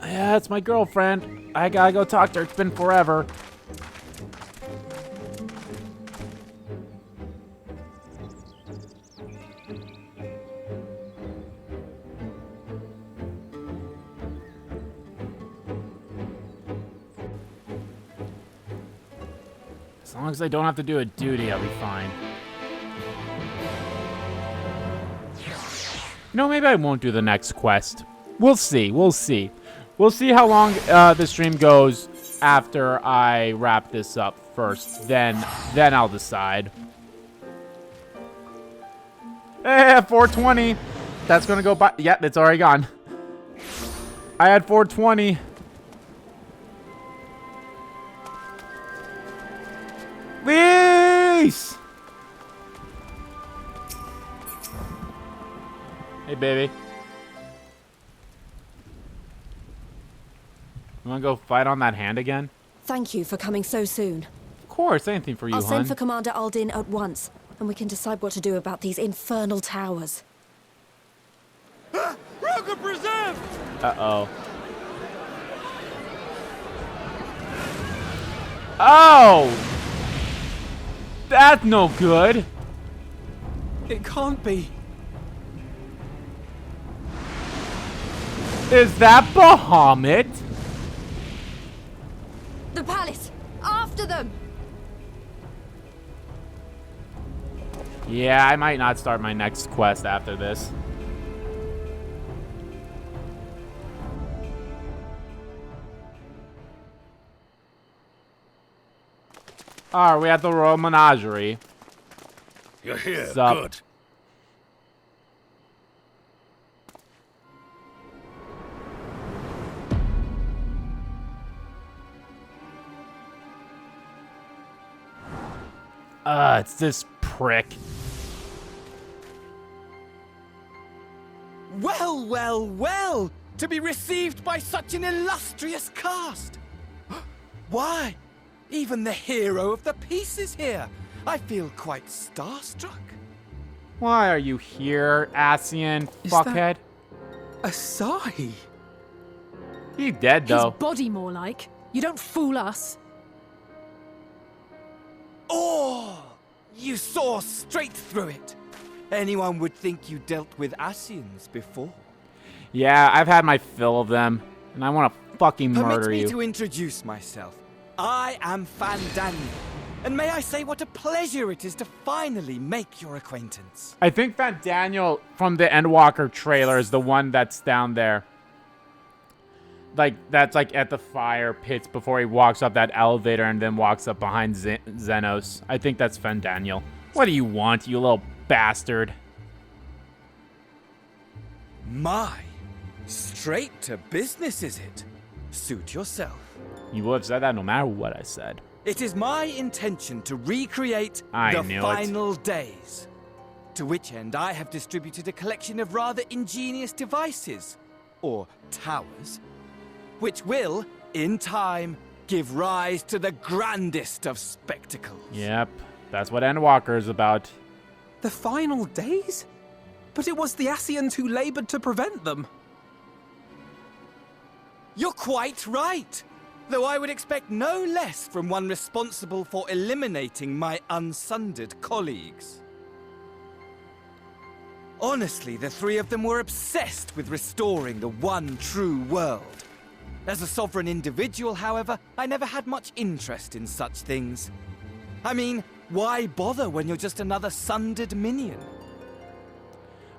Yeah, it's my girlfriend. I gotta go talk to her. It's been forever. As long as I don't have to do a duty, I'll be fine. No, maybe I won't do the next quest. We'll see. We'll see. We'll see how long the stream goes after I wrap this up first. Then I'll decide. Hey, 420. That's gonna go by. Yep, it's already gone. I had 420. Please! Hey, baby. You wanna go fight on that hand again? Thank you for coming so soon. Of course, anything for you, I'll hon. send for Commander Aldin at once, and we can decide what to do about these infernal towers. Roger preserved! Uh-oh. Oh! That's no good. It can't be. Is that Bahamut? The palace! After them! Yeah, I might not start my next quest after this. Are we at the Royal Menagerie? You're here. Sup? Good. It's this prick. Well, well, well! To be received by such an illustrious cast! Why? Even the hero of the piece is here! I feel quite starstruck. Why are you here, Asian fuckhead? Asahi? He's dead, though. His body, more like. You don't fool us. Oh! You saw straight through it! Anyone would think you dealt with Asians before. Yeah, I've had my fill of them, and I want to fucking murder Permit me you. to introduce myself. I am Fandaniel, and may I say what a pleasure it is to finally make your acquaintance. I think that Daniel from the Endwalker trailer is the one that's down there. Like, that's like at the fire pits before he walks up that elevator and then walks up behind Xenos. I think that's Fandaniel. What do you want, you little bastard? My, straight to business is it? Suit yourself. You would have said that no matter what I said. It is my intention to recreate I the knew it. final days. To which end I have distributed a collection of rather ingenious devices, or towers, which will, in time, give rise to the grandest of spectacles. Yep, that's what Endwalker is about. The final days? But it was the Asians who labored to prevent them. You're quite right. Though I would expect no less from one responsible for eliminating my unsundered colleagues. Honestly, the three of them were obsessed with restoring the one true world. As a sovereign individual, however, I never had much interest in such things. I mean, why bother when you're just another sundered minion?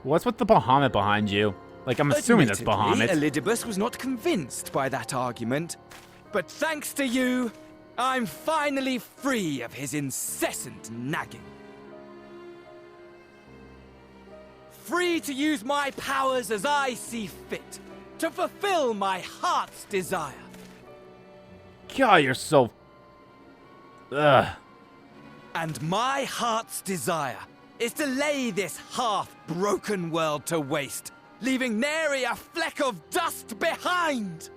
What's with the Bahamut behind you? Like, I'm assuming that's Bahamut. Elidibus was not convinced by that argument. But thanks to you, I'm finally free of his incessant nagging. Free to use my powers as I see fit, to fulfill my heart's desire. God, you're so... Ugh. And my heart's desire is to lay this half-broken world to waste, leaving nary a fleck of dust behind!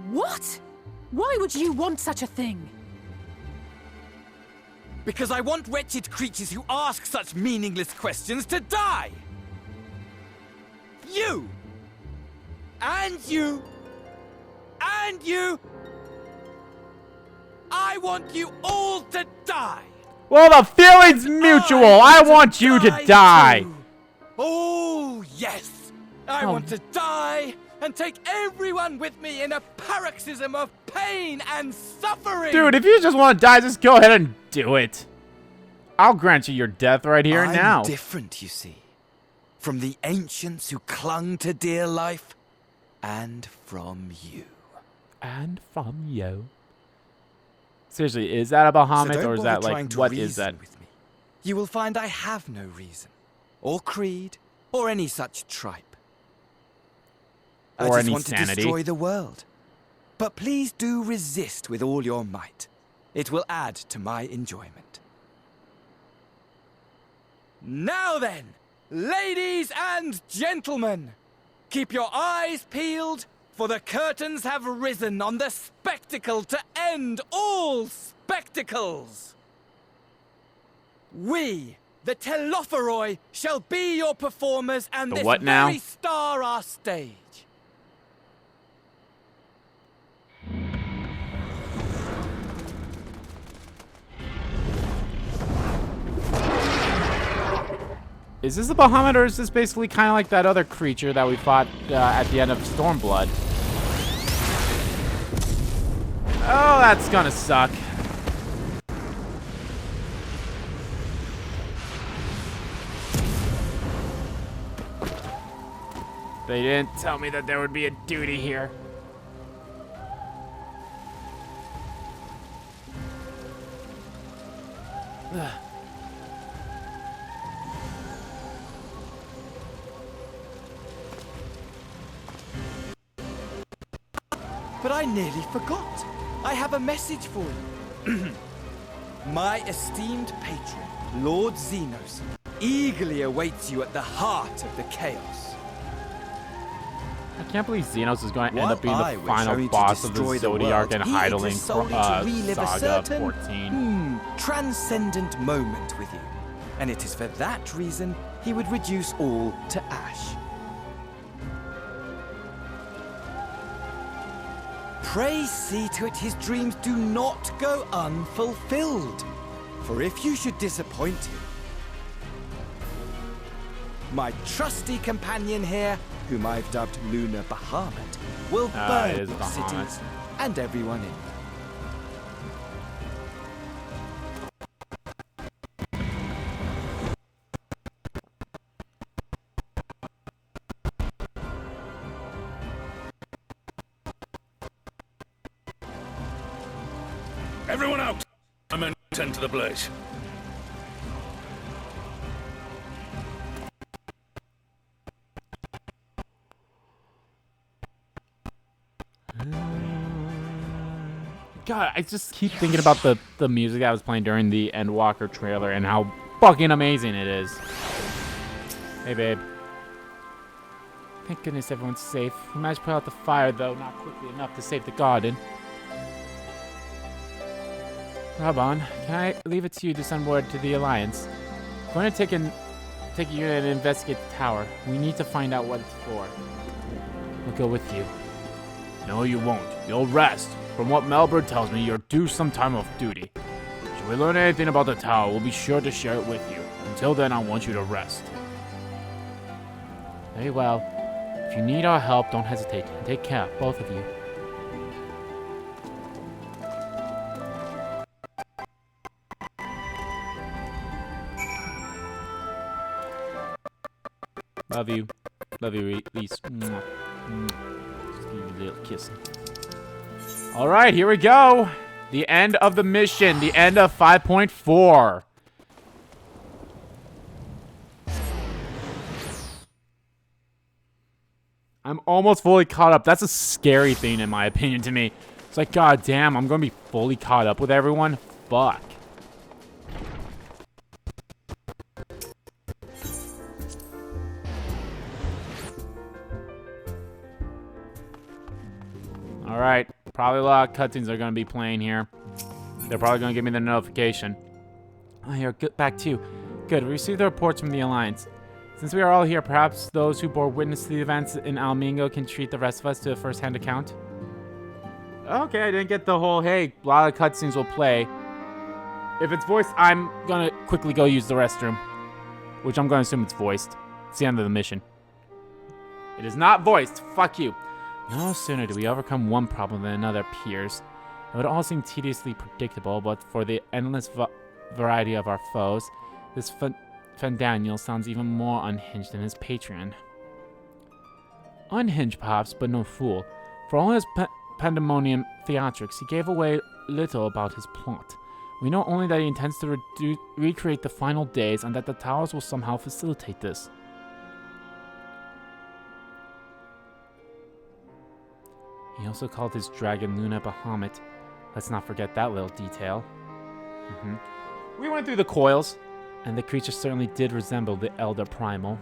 What? Why would you want such a thing? Because I want wretched creatures who ask such meaningless questions to die! You! And you! And you! I want you all to die! Well, the feeling's mutual. I want you to die. Oh, yes! I want to die and take everyone with me in a paroxysm of pain and suffering! Dude, if you just want to die, just go ahead and do it. I'll grant you your death right here and now. I'm different, you see. From the ancients who clung to dear life, and from you. And from you. Seriously, is that a Bahamut or is that like, what is that? With me. You will find I have no reason, or creed, or any such tripe. I just want to destroy the world. But please do resist with all your might. It will add to my enjoyment. Now then, ladies and gentlemen, keep your eyes peeled, for the curtains have risen on the spectacle to end all spectacles. We, the Telophoroi, shall be your performers and this very star our stage. Is this a Bahamut or is this basically kind of like that other creature that we fought at the end of Stormblood? Oh, that's gonna suck. They didn't tell me that there would be a duty here. Ugh. But I nearly forgot. I have a message for you. My esteemed patron, Lord Xenos, eagerly awaits you at the heart of the chaos. I can't believe Xenos is going to end up being the final boss of the Zodiark and Heidelin Saga 14. Transcendent moment with you. And it is for that reason he would reduce all to ash. Pray see to it his dreams do not go unfulfilled. For if you should disappoint him, my trusty companion here, whom I've dubbed Lunar Bahamut, will burn the cities and everyone in them. Everyone out! I'm going to tend to the blaze. God, I just keep thinking about the music that was playing during the Endwalker trailer and how fucking amazing it is. Hey, babe. Thank goodness everyone's safe. We managed to put out the fire, though, not quickly enough to save the garden. Raban, can I leave it to you to send word to the Alliance? I'm going to take a unit and investigate the tower. We need to find out what it's for. We'll go with you. No, you won't. You'll rest. From what Melbird tells me, you're due some time off duty. Should we learn anything about the tower, we'll be sure to share it with you. Until then, I want you to rest. Very well. If you need our help, don't hesitate. And take care, both of you. Love you. Love you, Reese. Just give you a little kiss. Alright, here we go. The end of the mission. The end of 5.4. I'm almost fully caught up. That's a scary thing, in my opinion, to me. It's like, god damn, I'm going to be fully caught up with everyone? Fuck. Alright, probably a lot of cutscenes are going to be playing here. They're probably going to give me the notification. Oh, here, get back to you. Good, we received the reports from the Alliance. Since we are all here, perhaps those who bore witness to the events in Almingo can treat the rest of us to a first-hand account? Okay, I didn't get the whole, hey, a lot of cutscenes will play. If it's voiced, I'm going to quickly go use the restroom. Which I'm going to assume it's voiced. It's the end of the mission. It is not voiced. Fuck you. No sooner do we overcome one problem than another appears. It would all seem tediously predictable, but for the endless variety of our foes, this Fandaniel sounds even more unhinged than his Patreon. Unhinged perhaps, but no fool. For all his pandemonium theatrics, he gave away little about his plot. We know only that he intends to recreate the final days and that the towers will somehow facilitate this. He also called his dragon Luna Bahamut. Let's not forget that little detail. We went through the coils, and the creature certainly did resemble the Elder Primal.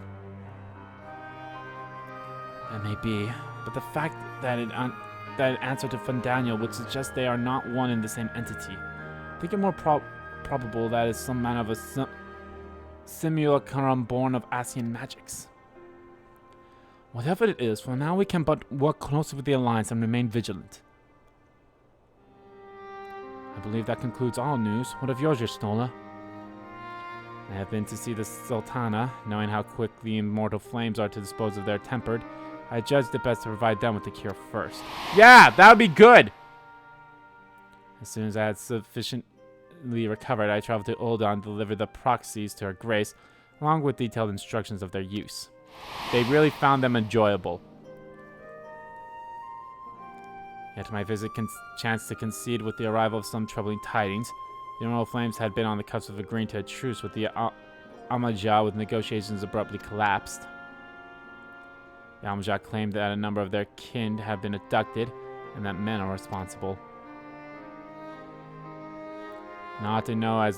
That may be, but the fact that it answered to Fandaniel would suggest they are not one and the same entity. I think it more probable that it's some man of a simulacrum born of Asian magics. Whatever it is, for now we can but work closely with the Alliance and remain vigilant. I believe that concludes all news. What of yours, Stola? I have been to see the Sultana. Knowing how quick the immortal flames are to dispose of their tempered, I judged it best to provide them with the cure first. Yeah, that would be good! As soon as I had sufficiently recovered, I traveled to Ul'dah and delivered the proxies to her grace, along with detailed instructions of their use. They really found them enjoyable. Yet my visit chanced to coincide with the arrival of some troubling tidings. The Emerald Flames had been on the cusp of agreeing to a truce with the Amajah, with negotiations abruptly collapsed. The Amajah claimed that a number of their kin have been abducted, and that men are responsible. Not to know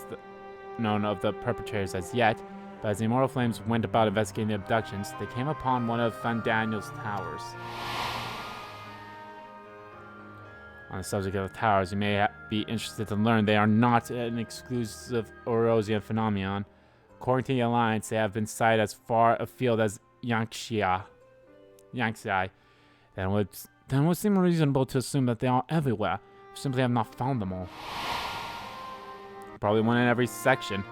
known of the perpetrators as yet, but as the Immortal Flames went about investigating the abductions, they came upon one of Fandaniel's towers. On the subject of the towers, you may be interested to learn they are not an exclusive Orosian phenomenon. According to the Alliance, they have been sighted as far afield as Yangtze. Then it would seem reasonable to assume that they are everywhere. We simply have not found them all. Probably one in every section.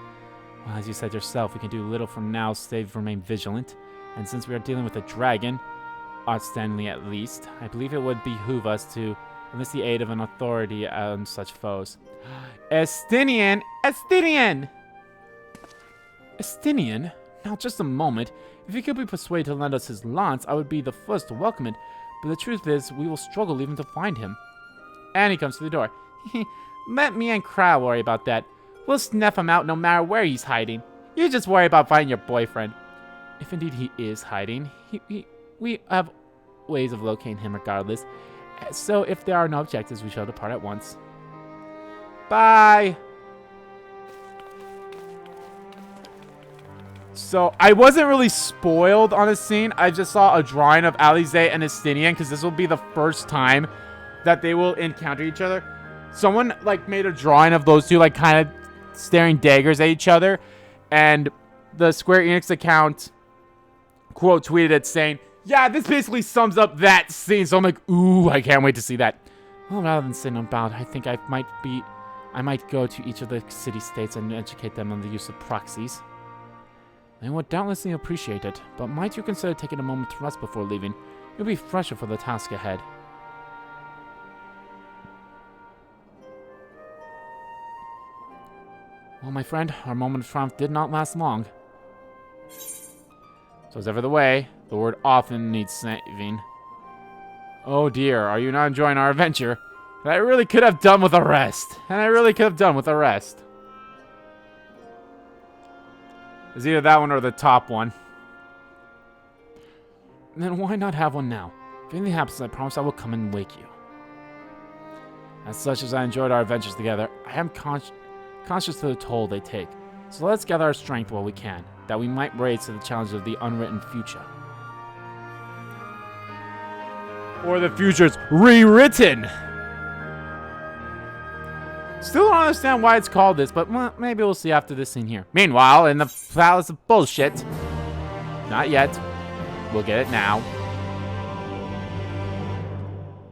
Well, as you said yourself, we can do little from now save remain vigilant. And since we are dealing with a dragon, outstandingly at least, I believe it would behoove us to enlist the aid of an authority on such foes. Estinian! Estinian! Estinian? Now, just a moment. If he could be persuaded to lend us his lance, I would be the first to welcome it. But the truth is, we will struggle even to find him. And he comes to the door. Let me and Kra worry about that. We'll snuff him out no matter where he's hiding. You just worry about finding your boyfriend. If indeed he is hiding, we have ways of locating him regardless. So if there are no objectives, we shall depart at once. Bye! So, I wasn't really spoiled on this scene. I just saw a drawing of Alize and Estinian, because this will be the first time that they will encounter each other. Someone, like, made a drawing of those two, like, kind of staring daggers at each other. And the Square Enix account, quote, tweeted it saying, yeah, this basically sums up that scene. So I'm like, ooh, I can't wait to see that. Well, rather than sitting about, I think I might go to each of the city-states and educate them on the use of proxies. They would doubtlessly appreciate it, but might you consider taking a moment to rest before leaving? You'll be fresher for the task ahead. Well, my friend, our moment of triumph did not last long. So as ever the way, the word often needs saving. Oh dear, are you not enjoying our adventure? And I really could have done with a rest. It's either that one or the top one. Then why not have one now? If anything happens, I promise I will come and wake you. As such as I enjoyed our adventures together, I am conscious of the toll they take. So let's gather our strength while we can, that we might raise to the challenge of the unwritten future. Or the future's rewritten! Still don't understand why it's called this, but well, maybe we'll see after this scene here. Meanwhile, in the Palace of Bullshit... Not yet. We'll get it now.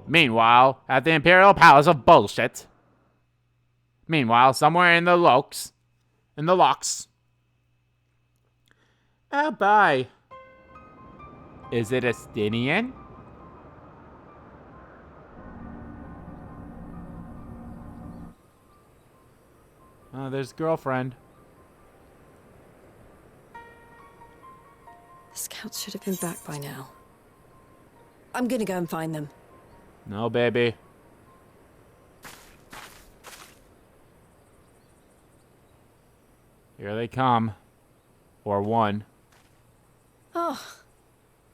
Meanwhile, at the Imperial Palace of Bullshit... Meanwhile, somewhere in the locks... Oh, bye. Is it Estinian? There's girlfriend. The scouts should have been back by now. I'm gonna go and find them. No, baby. Here they come. Or one. Oh,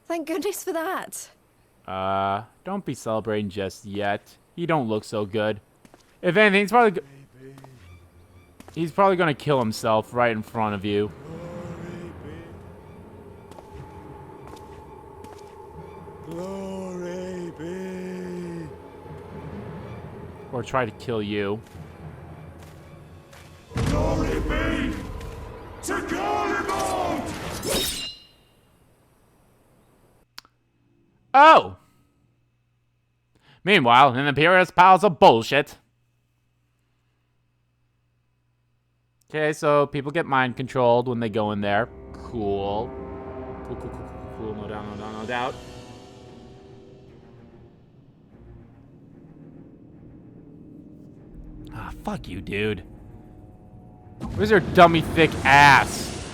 thank goodness for that. Don't be celebrating just yet. You don't look so good. If anything, he's probably gonna kill himself right in front of you. Glory be. Or try to kill you. Glory be to Garibald! Oh! Meanwhile, in the Imperial Palace of Bullshit. Okay, so people get mind controlled when they go in there. Cool. Cool. No doubt. Ah, fuck you, dude. Where's your dummy thick ass?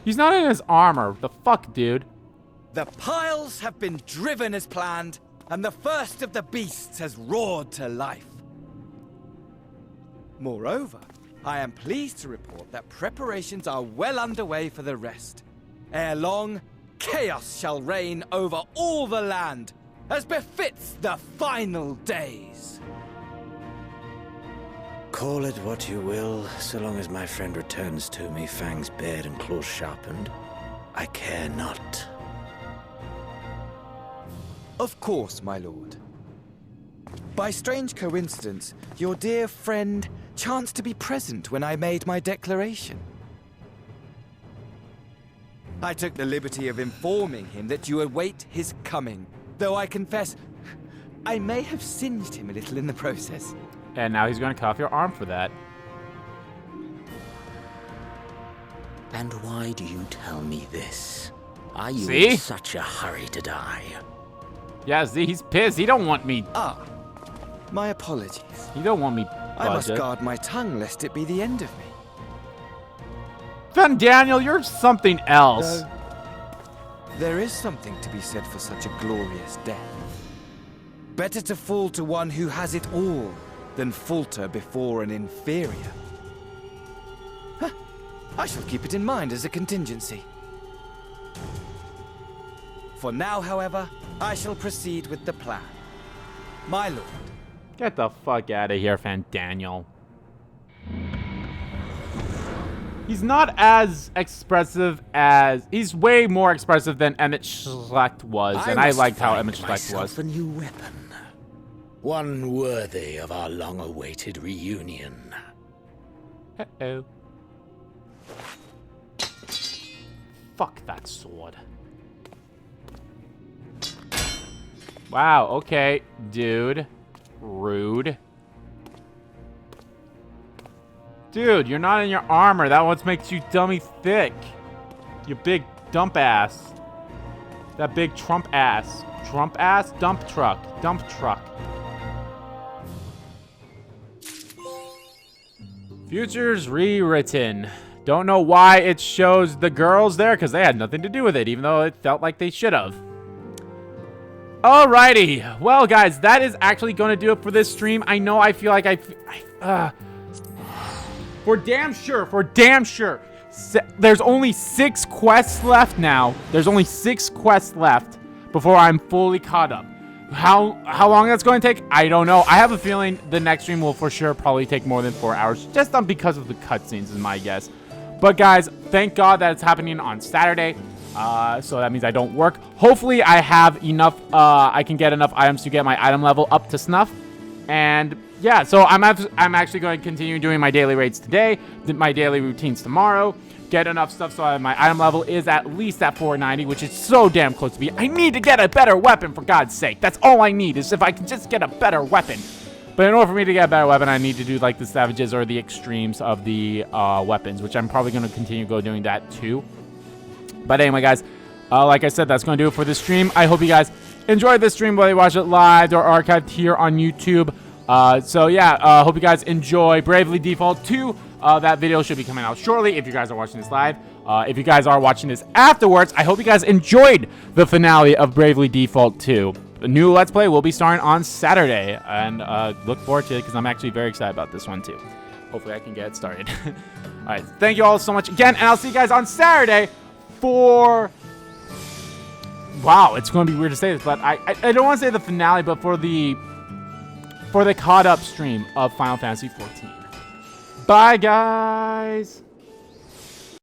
He's not in his armor. The fuck, dude? The piles have been driven as planned, and the first of the beasts has roared to life. Moreover, I am pleased to report that preparations are well underway for the rest. Ere long, chaos shall reign over all the land, as befits the final days. Call it what you will, so long as my friend returns to me, fangs bared and claws sharpened. I care not. Of course, my lord. By strange coincidence, your dear friend chanced to be present when I made my declaration. I took the liberty of informing him that you await his coming, though I confess I may have singed him a little in the process. And now he's going to cut off your arm for that. And why do you tell me this? Are you See? in such a hurry to die? Yeah, see, he's pissed. He don't want me. Ah, my apologies. He don't want me. I must guard my tongue lest it be the end of me. Then Daniel, you're something else. There is something to be said for such a glorious death. Better to fall to one who has it all than falter before an inferior. Huh. I shall keep it in mind as a contingency. For now, however, I shall proceed with the plan. My lord. Get the fuck out of here, Fan Daniel. He's not as expressive as... He's way more expressive than Emmett Schlecht was, and I liked how Emmett Schlecht was. A new weapon. One worthy of our long-awaited reunion. Uh-oh. Fuck that sword. Wow, okay, dude. Rude. Dude, you're not in your armor. That one makes you dummy thick. You big dump ass. That big Trump ass. Trump ass? Dump truck. Dump truck. Futures rewritten. Don't know why it shows the girls there, because they had nothing to do with it, even though it felt like they should have. Alrighty. Well, guys, that is actually going to do it for this stream. I know I feel like for damn sure, there's only 6 quests left now. There's only 6 quests left before I'm fully caught up. How long that's going to take, I don't know. I have a feeling the next stream will for sure probably take more than 4 hours, just because of the cutscenes is my guess. But guys, thank God that it's happening on Saturday. So that means I don't work. Hopefully I have enough, I can get enough items to get my item level up to snuff. And yeah, so I'm actually going to continue doing my daily raids today, my daily routines tomorrow, get enough stuff so my item level is at least at 490, which is so damn close to be. I need to get a better weapon, for God's sake. That's all I need, is if I can just get a better weapon. But in order for me to get a better weapon, I need to do like the savages or the extremes of the weapons, which I'm probably going to continue doing that too. But anyway, guys, like I said, that's going to do it for this stream. I hope you guys enjoyed this stream, whether you watch it live or archived here on YouTube. So yeah, hope you guys enjoy Bravely Default 2. That video should be coming out shortly if you guys are watching this live. If you guys are watching this afterwards, I hope you guys enjoyed the finale of Bravely Default 2. A new Let's Play will be starting on Saturday, and look forward to it because I'm actually very excited about this one too. Hopefully I can get it started. All right, thank you all so much again, and I'll see you guys on Saturday for... Wow, it's going to be weird to say this, but I don't want to say the finale, but for the caught up stream of Final Fantasy XIV. Bye, guys.